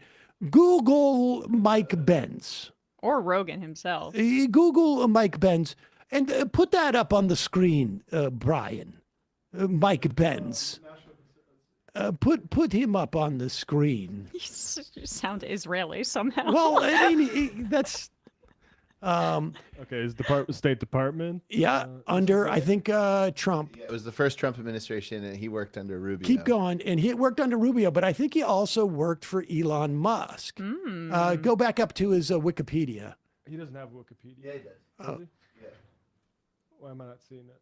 Google Mike Benz. Or Rogan himself. Google Mike Benz and put that up on the screen, Brian. Mike Benz. Put him up on the screen. You sound Israeli somehow. Well, I mean, that's... okay, is State Department? Yeah, under, I think, Trump. Yeah, it was the first Trump administration, and he worked under Rubio. Keep going. And he worked under Rubio, but I think he also worked for Elon Musk. Go back up to his Wikipedia. He doesn't have Wikipedia. Yeah, he does. Oh. Yeah. Why am I not seeing it?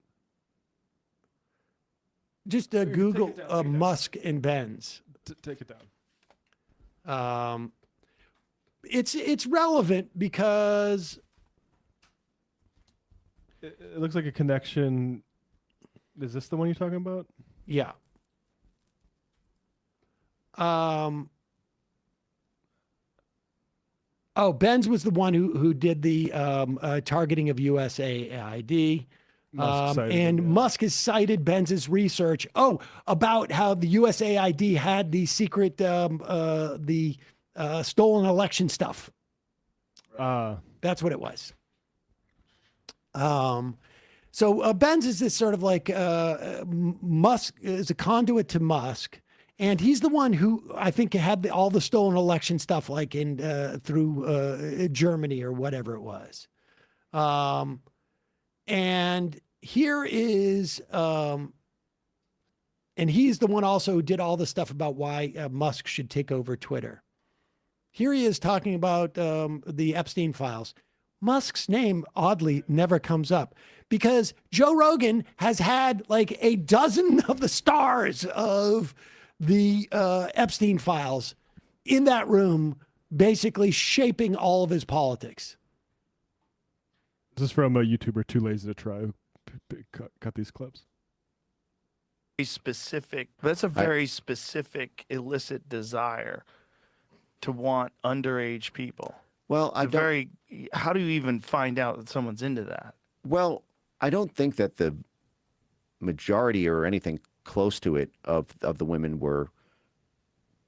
Just Google Musk and Benz. Take it down. It's relevant because it looks like a connection Is this the one you're talking about? Yeah. Oh, Benz was the one who did the targeting of USAID. Musk has cited Benz's research. About how the USAID had the secret, stolen election stuff. That's what it was. So Benz is this sort of like Musk is a conduit to Musk. And he's the one who I think had all the stolen election stuff, like in through Germany or whatever it was. And here is, and he's the one also who did all the stuff about why Musk should take over Twitter. Here he is talking about the Epstein files. Musk's name, oddly, never comes up because Joe Rogan has had like a dozen of the stars of the Epstein files in that room, basically shaping all of his politics. This is from a YouTuber Too Lazy to Try who cut these clips. Specific. That's a very specific illicit desire to want underage people. Well, how do you even find out that someone's into that? Well, I don't think that the majority or anything close to it of the women were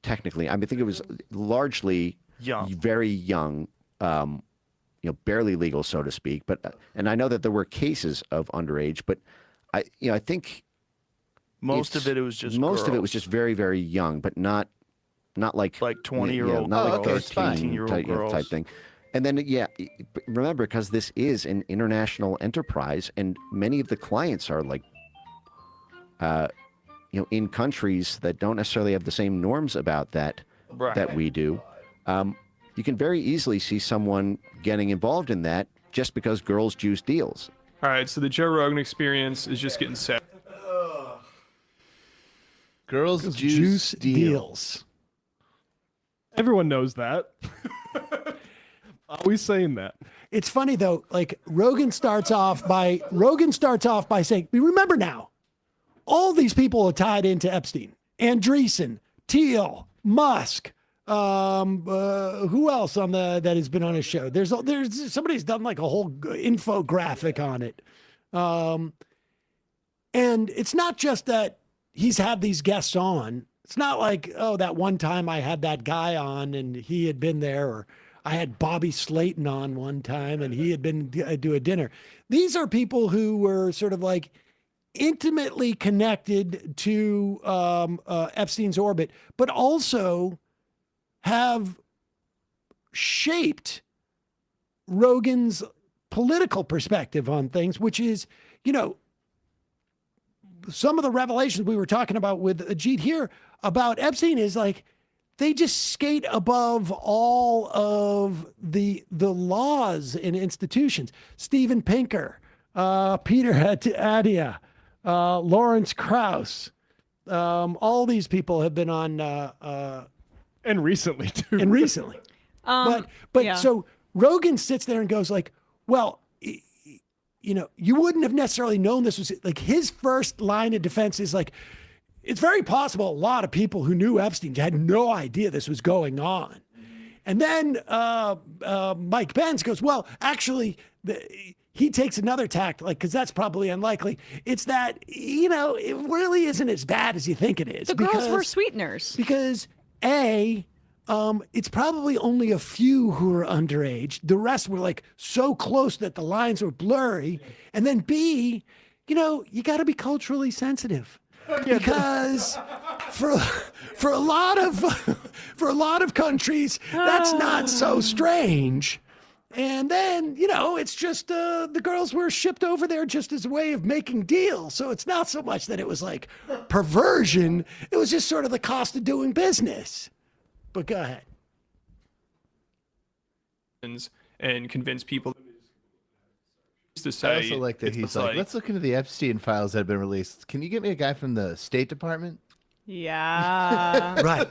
technically, I think it was largely very young, barely legal, so to speak. But and I know that there were cases of underage, but I think most of it was just very, very young, but not like 20-year-old not girls, like 18-year-old girls type thing. And then remember, because this is an international enterprise, and many of the clients are like in countries that don't necessarily have the same norms about that that we do. You can very easily see someone getting involved in that just because girls juice deals. All right, so the Joe Rogan Experience is just getting set. Girls juice deals. Everyone knows that. Always saying that. It's funny though, like Rogan starts off by saying, remember now, all these people are tied into Epstein. Andreessen, Thiel, Musk, who else that has been on his show? There's somebody's done like a whole infographic on it. And it's not just that he's had these guests on. It's not like, that one time I had that guy on and he had been there, or I had Bobby Slayton on one time and he had been do a dinner. These are people who were sort of like intimately connected to Epstein's orbit, but also have shaped Rogan's political perspective on things, which is, some of the revelations we were talking about with Jeet Heer about Epstein is like, they just skate above all of the laws and institutions. Steven Pinker, Peter Attia, Lawrence Krauss, all these people have been on, and recently too. And recently, but yeah. So Rogan sits there and goes like, well, you wouldn't have necessarily known this was like his first line of defense is like, it's very possible a lot of people who knew Epstein had no idea this was going on. And then Mike Benz goes, well, actually, he takes another tact, like, because that's probably unlikely. It's that, it really isn't as bad as you think it is. The girls were sweeteners. Because it's probably only a few who were underage. The rest were like so close that the lines were blurry. And then B, you got to be culturally sensitive. Because for a lot of countries, that's not so strange. And then, it's just the girls were shipped over there just as a way of making deals. So it's not so much that it was like perversion. It was just sort of the cost of doing business. But go ahead. And convince people to say. I also like that he's like, let's look into the Epstein files that have been released. Can you get me a guy from the State Department? Yeah. Right.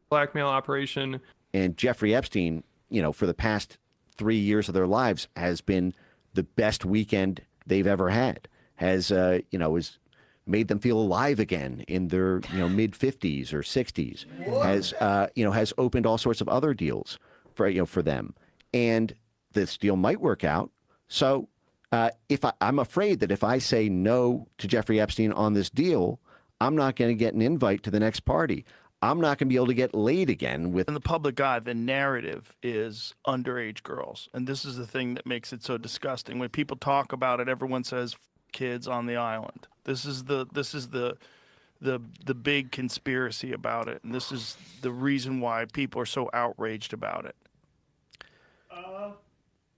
Blackmail operation. And Jeffrey Epstein, for the past 3 years of their lives has been the best weekend they've ever had. has has made them feel alive again in their mid 50s or 60s, has opened all sorts of other deals for them, and this deal might work out. So I'm afraid that if I say no to Jeffrey Epstein on this deal, I'm not going to get an invite to the next party. I'm not going to be able to get laid again with. In the public eye, the narrative is underage girls, and this is the thing that makes it so disgusting. When people talk about it, everyone says kids on the island. This is the big conspiracy about it, and this is the reason why people are so outraged about it.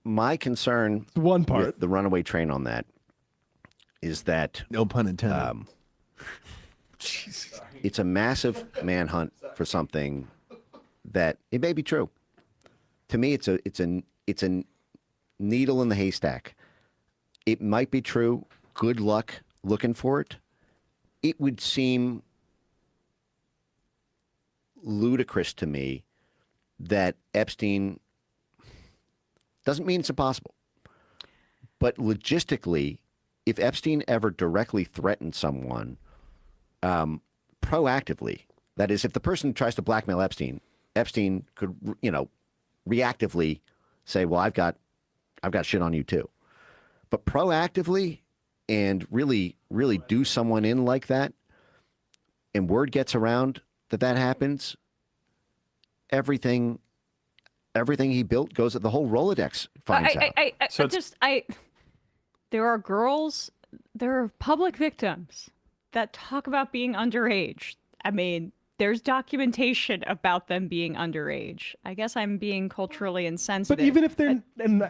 My concern, one part, with the runaway train on that is that no pun intended. It's a massive manhunt for something that it may be true. To me, it's a needle in the haystack. It might be true. Good luck looking for it. It would seem ludicrous to me that Epstein doesn't mean it's impossible. But logistically, if Epstein ever directly threatened someone, proactively, that is, if the person tries to blackmail Epstein, Epstein could, reactively say, well, I've got shit on you too. But proactively and really do someone in like that, and word gets around that happens, everything he built goes, the whole Rolodex finds out. There are girls, there are public victims that talk about being underage. I mean, there's documentation about them being underage. I guess I'm being culturally insensitive. But even if they're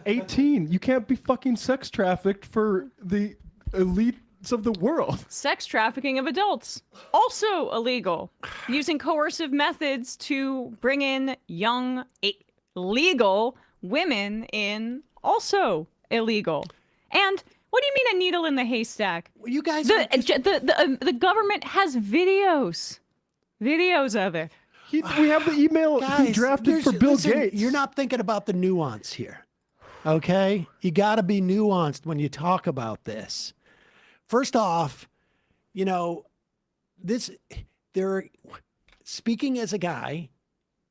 18, you can't be fucking sex trafficked for the elites of the world. Sex trafficking of adults, also illegal. Using coercive methods to bring in young, legal women in, also illegal. And what do you mean a needle in the haystack? Well, you guys, the government has videos of it. We have the email he drafted for Bill Gates. You're not thinking about the nuance here. Okay? You got to be nuanced when you talk about this. First off, speaking as a guy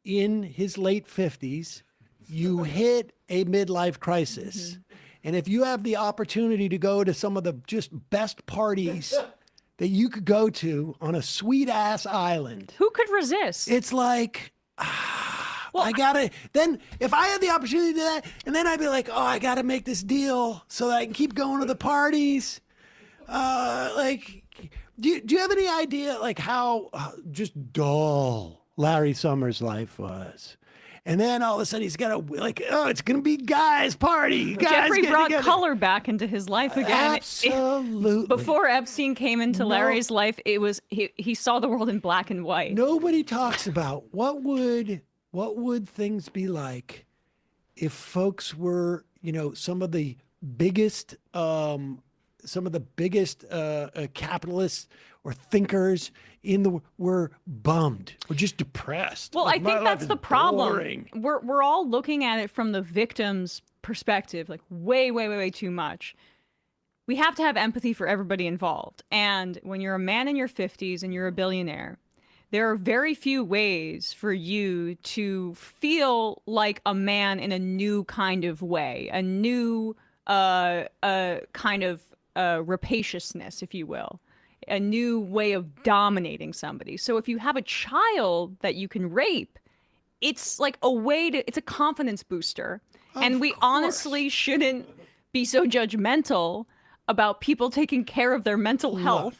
in his late 50s, you hit a midlife crisis. Mm-hmm. And if you have the opportunity to go to some of the just best parties that you could go to on a sweet ass island, who could resist? It's like, then if I had the opportunity to do that, and then I'd be like, oh, I got to make this deal so that I can keep going to the parties. Do you have any idea how just dull Larry Summers' life was? And then all of a sudden he's got it's going to be guys' party. Jeffrey brought color back into his life again. Absolutely. Before Epstein came into Larry's life, it was he saw the world in black and white. Nobody talks about what would things be like if folks were, some of the biggest capitalists or thinkers were bummed or just depressed. Well, I think that's the problem. Boring. We're all looking at it from the victim's perspective, way too much. We have to have empathy for everybody involved. And when you're a man in your 50s and you're a billionaire, there are very few ways for you to feel like a man in a new kind of way, a new kind of rapaciousness, if you will. A new way of dominating somebody. So if you have a child that you can rape, it's like it's a confidence booster. And we honestly shouldn't be so judgmental about people taking care of their mental health.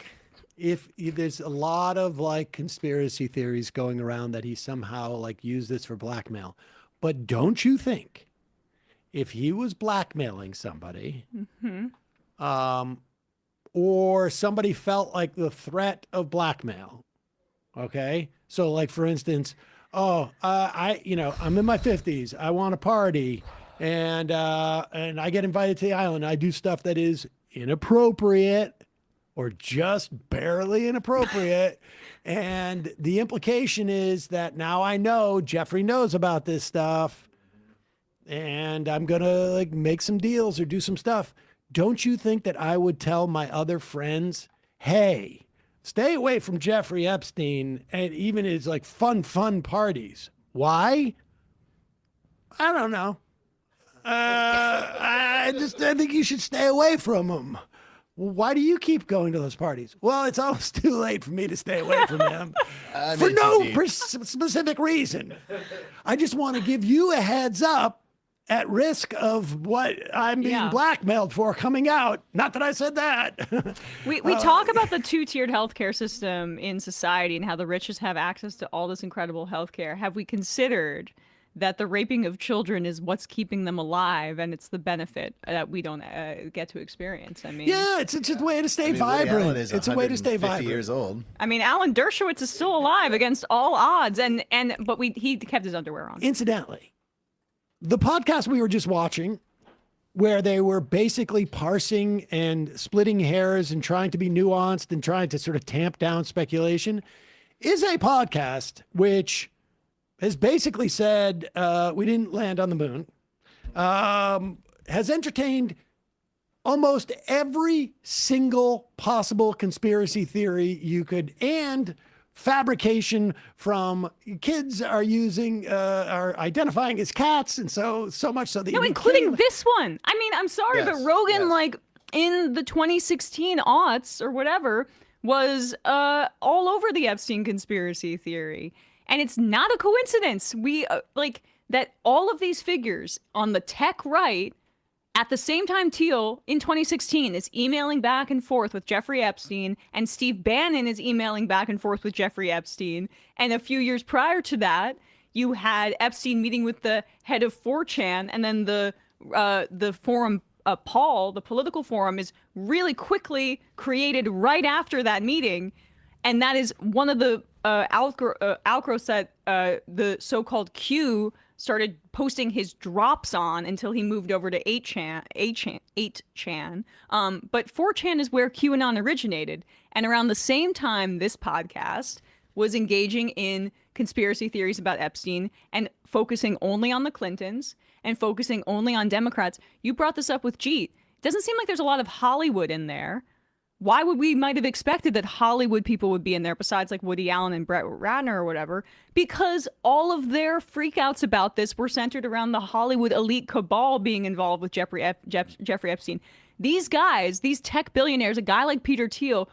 If there's a lot of conspiracy theories going around that he somehow used this for blackmail. But don't you think if he was blackmailing somebody, or somebody felt like the threat of blackmail. Okay. So for instance, I'm in my 50s. I want a party and I get invited to the island. I do stuff that is inappropriate or just barely inappropriate. And the implication is that now I know Jeffrey knows about this stuff and I'm going to make some deals or do some stuff. don't you think that I would tell my other friends, hey, stay away from Jeffrey Epstein and even his like fun parties? Why? I don't know. I think you should stay away from him. Why do you keep going to those parties? Well, it's almost too late for me to stay away from him for no specific reason. I just want to give you a heads up at risk of what I'm being blackmailed for coming out. Not that I said that. We talk about the two-tiered healthcare system in society and how the richest have access to all this incredible healthcare. Have we considered that the raping of children is what's keeping them alive, and it's the benefit that we don't get to experience? I mean, yeah, it's a way to stay vibrant. It's a way to stay vibrant. Years old. I mean, Alan Dershowitz is still alive against all odds, but he kept his underwear on. Incidentally, the podcast we were just watching, where they were basically parsing and splitting hairs and trying to be nuanced and trying to sort of tamp down speculation, is a podcast which has basically said we didn't land on the moon, has entertained almost every single possible conspiracy theory you could, and fabrication from kids are identifying as cats, and so much so that including this one. I mean, I'm sorry, but Rogan, like in the 2016 aughts or whatever, was all over the Epstein conspiracy theory. And it's not a coincidence. We that all of these figures on the tech right, at the same time, Thiel in 2016 is emailing back and forth with Jeffrey Epstein, and Steve Bannon is emailing back and forth with Jeffrey Epstein. And a few years prior to that, you had Epstein meeting with the head of 4chan, and then the forum, Paul, the political forum, is really quickly created right after that meeting. And that is one of the outgrowths that the so-called Q started posting his drops on until he moved over to 8chan. But 4chan is where QAnon originated. And around the same time, this podcast was engaging in conspiracy theories about Epstein and focusing only on the Clintons and focusing only on Democrats. You brought this up with Jeet. It doesn't seem like there's a lot of Hollywood in there. Why would we might have expected that Hollywood people would be in there besides like Woody Allen and Brett Ratner or whatever? Because all of their freakouts about this were centered around the Hollywood elite cabal being involved with Jeffrey Epstein. These guys, these tech billionaires, a guy like Peter Thiel,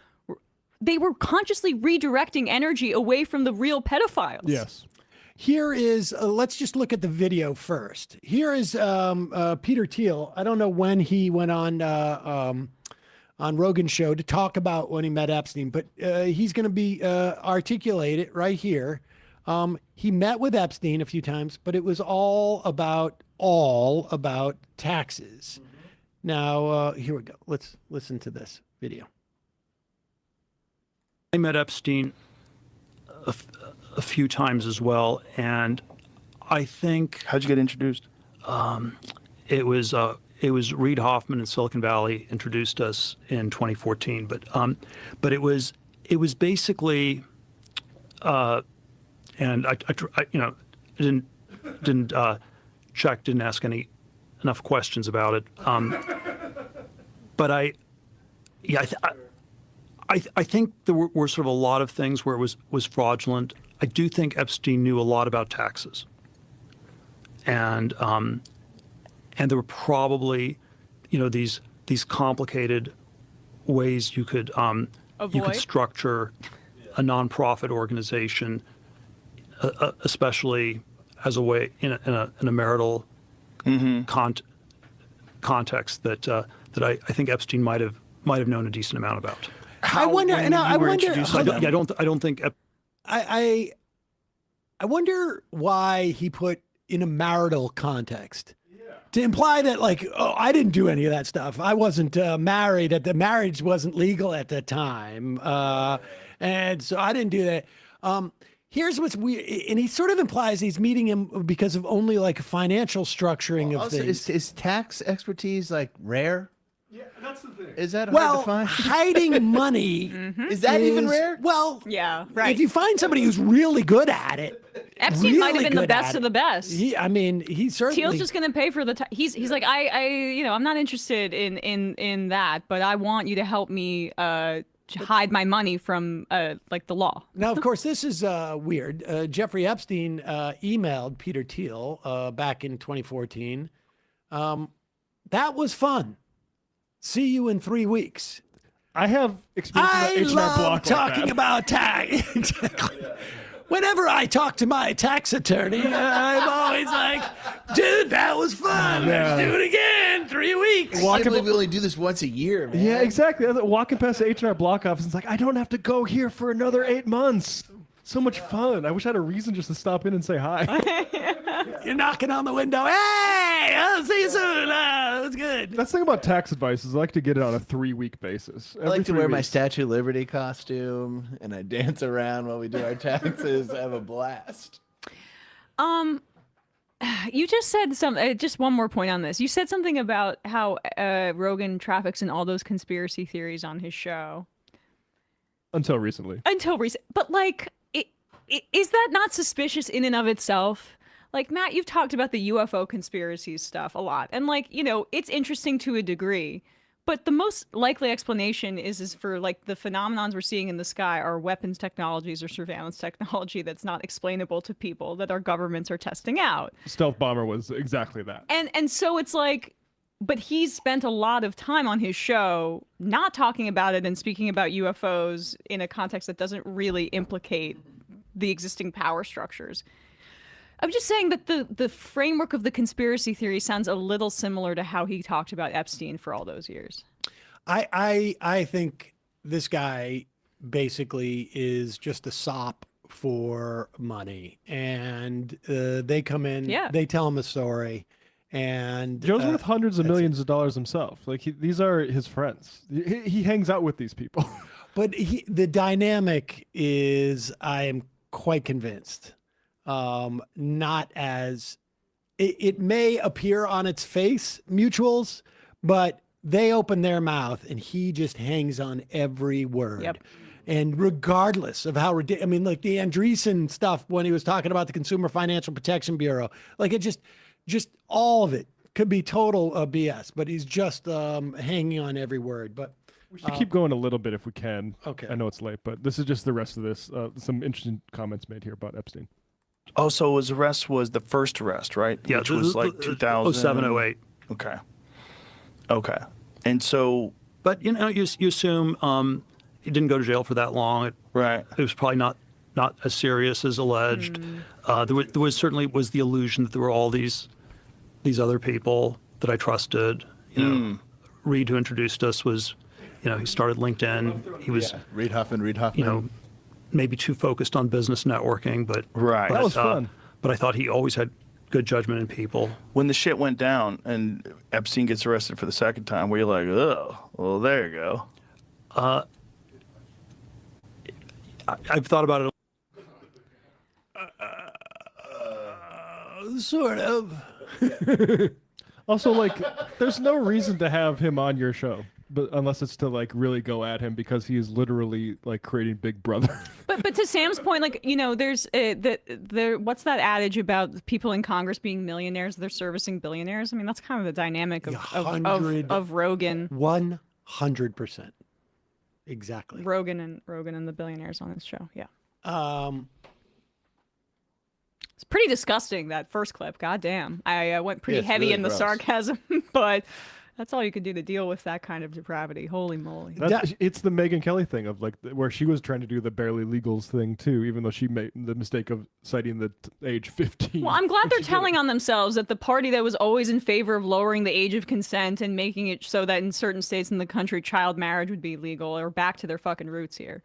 they were consciously redirecting energy away from the real pedophiles. Yes. Here is, let's just look at the video first. Here is Peter Thiel. I don't know when he went on Rogan's show to talk about when he met Epstein, but he's going to be articulate it right here. He met with Epstein a few times, but it was all about taxes. Mm-hmm. Now, here we go. Let's listen to this video. I met Epstein a few times as well, and I think... How'd you get introduced? It was Reid Hoffman in Silicon Valley introduced us in 2014, but it was basically, and I didn't check, didn't ask enough questions about it, but I think there were sort of a lot of things where it was fraudulent. I do think Epstein knew a lot about taxes, and there were probably, these complicated ways you could structure a nonprofit organization, especially as a way in a marital context that I think Epstein might have known a decent amount about. I wonder. I don't think. I wonder why he put in a marital context. To imply that, like, oh, I didn't do any of that stuff. I wasn't married. Marriage wasn't legal at the time. And so I didn't do that. Here's what's weird. And he sort of implies he's meeting him because of only, like, financial structuring of also, things. Is tax expertise, like, rare? That's the thing. Is that hard Well, to find? hiding money Is that even rare? Well, Yeah, right. if you find somebody who's really good at it, Epstein might have really been the good best at of the best. I mean, he certainly. Teal's just going to pay for the. He's like I'm not interested in that, but I want you to help me hide my money from like the law. Now, of course, this is weird. Jeffrey Epstein emailed Peter Thiel back in 2014. That was fun. See you in 3 weeks. I have experience I with H&R love Block talking like that. about tax. Exactly. Whenever I talk to my tax attorney, I'm always like, dude, that was fun. Yeah. Let's do it again. 3 weeks. I can't believe we only do this once a year, man. Yeah, exactly. Walking past the H&R Block office, it's like, I don't have to go here for another 8 months. So much fun. I wish I had a reason just to stop in and say hi. You're knocking on the window. Hey, I'll see you soon. That was good. That's the thing about tax advice is I like to get it on a 3-week basis. I like to Every wear my 3 weeks. Statue of Liberty costume, and I dance around while we do our taxes. I have a blast. You just said just one more point on this. You said something about how Rogan traffics in all those conspiracy theories on his show. Until recently. But like, is that not suspicious in and of itself? Like, Matt, you've talked about the UFO conspiracies stuff a lot. And like, it's interesting to a degree. But the most likely explanation is for like the phenomenons we're seeing in the sky are weapons technologies or surveillance technology that's not explainable to people that our governments are testing out. Stealth bomber was exactly that. And so it's like, but he's spent a lot of time on his show not talking about it and speaking about UFOs in a context that doesn't really implicate the existing power structures. I'm just saying that the framework of the conspiracy theory sounds a little similar to how he talked about Epstein for all those years. I think this guy basically is just a sop for money, and they come in, they tell him a story, and Joe's worth hundreds of millions of dollars himself. Like these are his friends. He hangs out with these people. But the dynamic is, I am quite convinced, not as it may appear on its face mutuals, but they open their mouth and he just hangs on every word. Yep. And regardless of how ridiculous, I mean, like the Andreessen stuff when he was talking about the Consumer Financial Protection Bureau, like it just all of it could be total BS, but he's just hanging on every word. But we should keep going a little bit if we can. Okay. I know it's late, but this is just the rest of this. Some interesting comments made here about Epstein. Oh, so his arrest was the first arrest, right? Yeah, Which was like 2000. 07, 08. Okay. And so. But, you assume he didn't go to jail for that long. Right. It was probably not as serious as alleged. There was certainly was the illusion that there were all these other people that I trusted. Reed, who introduced us, was, he started LinkedIn. He was Reed Hoffman. Maybe too focused on business networking, but Right. That was fun. But I thought he always had good judgment in people. When the shit went down and Epstein gets arrested for the second time, were you like, oh, well, there you go? I've thought about it. Sort of. Also, like, there's no reason to have him on your show, but unless it's to like really go at him because he is literally like creating Big Brother. But to Sam's point, like, there's what's that adage about people in Congress being millionaires? They're servicing billionaires. I mean, that's kind of the dynamic of Rogan. 100%. Exactly. Rogan and the billionaires on his show. Yeah. It's pretty disgusting, that first clip. God damn. I went pretty heavy really in the gross. sarcasm, but that's all you could do to deal with that kind of depravity. Holy moly. It's the Megyn Kelly thing of like where she was trying to do the barely legals thing too, even though she made the mistake of citing the age 15. Well, I'm glad they're telling on themselves that the party that was always in favor of lowering the age of consent and making it so that in certain states in the country child marriage would be legal are back to their fucking roots here.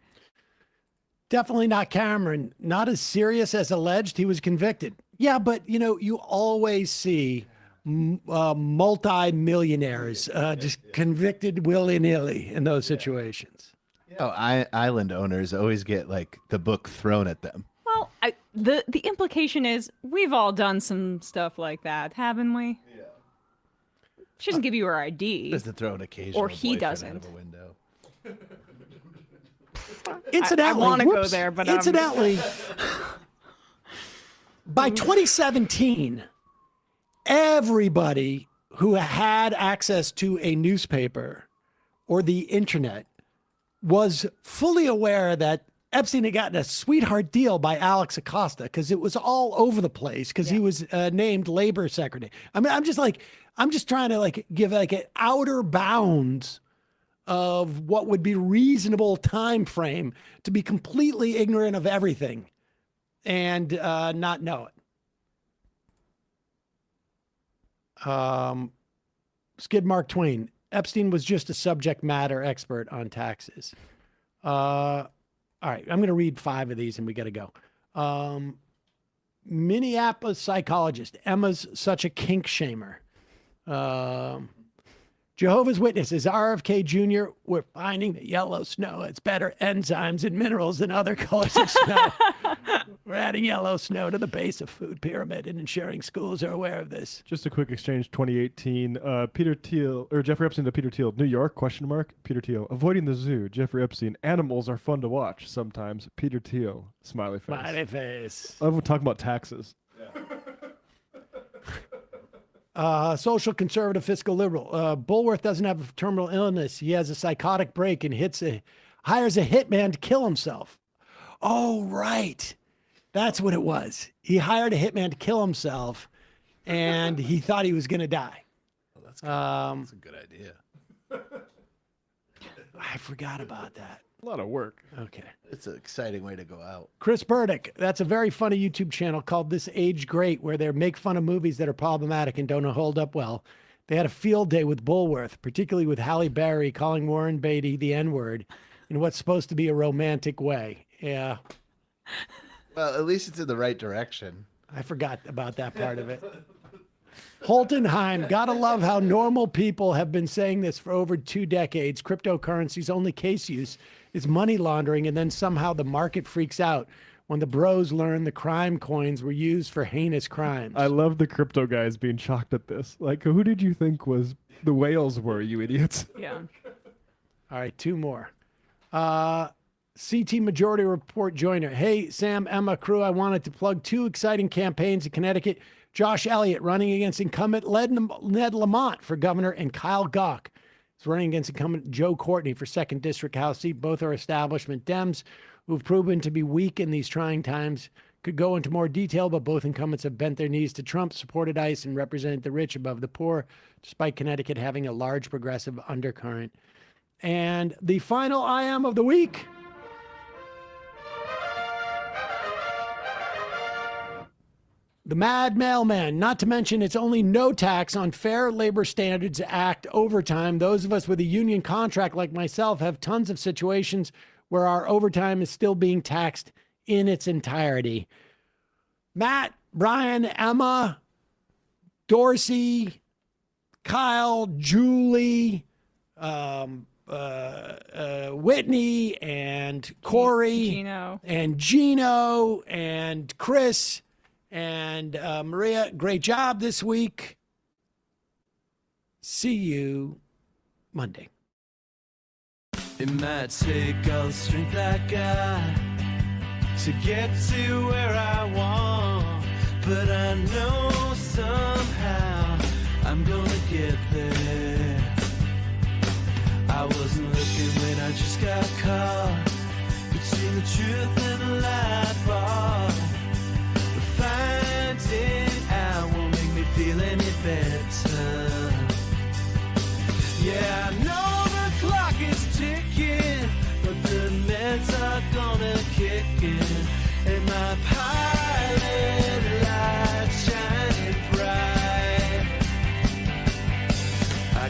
Definitely not Cameron. Not as serious as alleged. He was convicted. Yeah, but you always see multi-millionaires just convicted willy-nilly in those situations. Island owners always get like the book thrown at them. Well, the implication is we've all done some stuff like that, haven't we? She doesn't give you her ID. Just to throw an occasional Or he boyfriend out doesn't. of a window. Incidentally, I want to go whoops, there, but incidentally, by 2017, everybody who had access to a newspaper or the internet was fully aware that Epstein had gotten a sweetheart deal by Alex Acosta because it was all over the place because he was named labor secretary. I mean, I'm just trying to like give like an outer bounds of what would be reasonable time frame to be completely ignorant of everything and not know it. Skid Mark Twain. Epstein was just a subject matter expert on taxes. All right, I'm going to read 5 of these and we got to go. Minneapolis psychologist. Emma's such a kink shamer. Jehovah's Witnesses. RFK Jr. We're finding that yellow snow has better enzymes and minerals than other colors of snow. We're adding yellow snow to the base of food pyramid and ensuring schools are aware of this. Just a quick exchange. 2018. Peter Thiel or Jeffrey Epstein to Peter Thiel. New York? ? Peter Thiel. Avoiding the zoo. Jeffrey Epstein. Animals are fun to watch sometimes. Peter Thiel. Smiley face. Smiley face. I love talking about taxes. Social conservative fiscal liberal. Bulworth doesn't have a terminal illness. He has a psychotic break and hires a hitman to kill himself. Oh, right. That's what it was. He hired a hitman to kill himself and he thought he was going to die. Well, that's a good idea. I forgot about that. A lot of work. Okay. It's an exciting way to go out. Chris Burdick. That's a very funny YouTube channel called This Age Great, where they make fun of movies that are problematic and don't hold up well. They had a field day with Bulworth, particularly with Halle Berry calling Warren Beatty the N-word in what's supposed to be a romantic way. Yeah. Well, at least it's in the right direction. I forgot about that part of it. Holtenheim, gotta love how normal people have been saying this for over 2 decades. Cryptocurrency's only case use is money laundering, and then somehow the market freaks out when the bros learn the crime coins were used for heinous crimes. I love the crypto guys being shocked at this. Like, who did you think was the whales were, you idiots? Yeah. All right, 2 more. CT Majority Report joiner. Hey, Sam, Emma, crew, I wanted to plug 2 exciting campaigns in Connecticut. Josh Elliott running against incumbent Ned Lamont for governor, and Kyle Gauck is running against incumbent Joe Courtney for 2nd District House seat. Both are establishment Dems who've proven to be weak in these trying times. Could go into more detail, but both incumbents have bent their knees to Trump, supported ICE, and represented the rich above the poor, despite Connecticut having a large progressive undercurrent. And the final I am of the week. The Mad Mailman, not to mention it's only no tax on Fair Labor Standards Act overtime. Those of us with a union contract like myself have tons of situations where our overtime is still being taxed in its entirety. Matt, Brian, Emma, Dorsey, Kyle, Julie, Whitney, and Corey, and Gino, and Chris, and Maria, great job this week. See you Monday. It might take all the strength I got to get to where I want, but I know somehow I'm gonna get there. I wasn't looking when I just got caught between the truth and the light bar. Finding out won't make me feel any better. Yeah, I know the clock is ticking, but the meds are gonna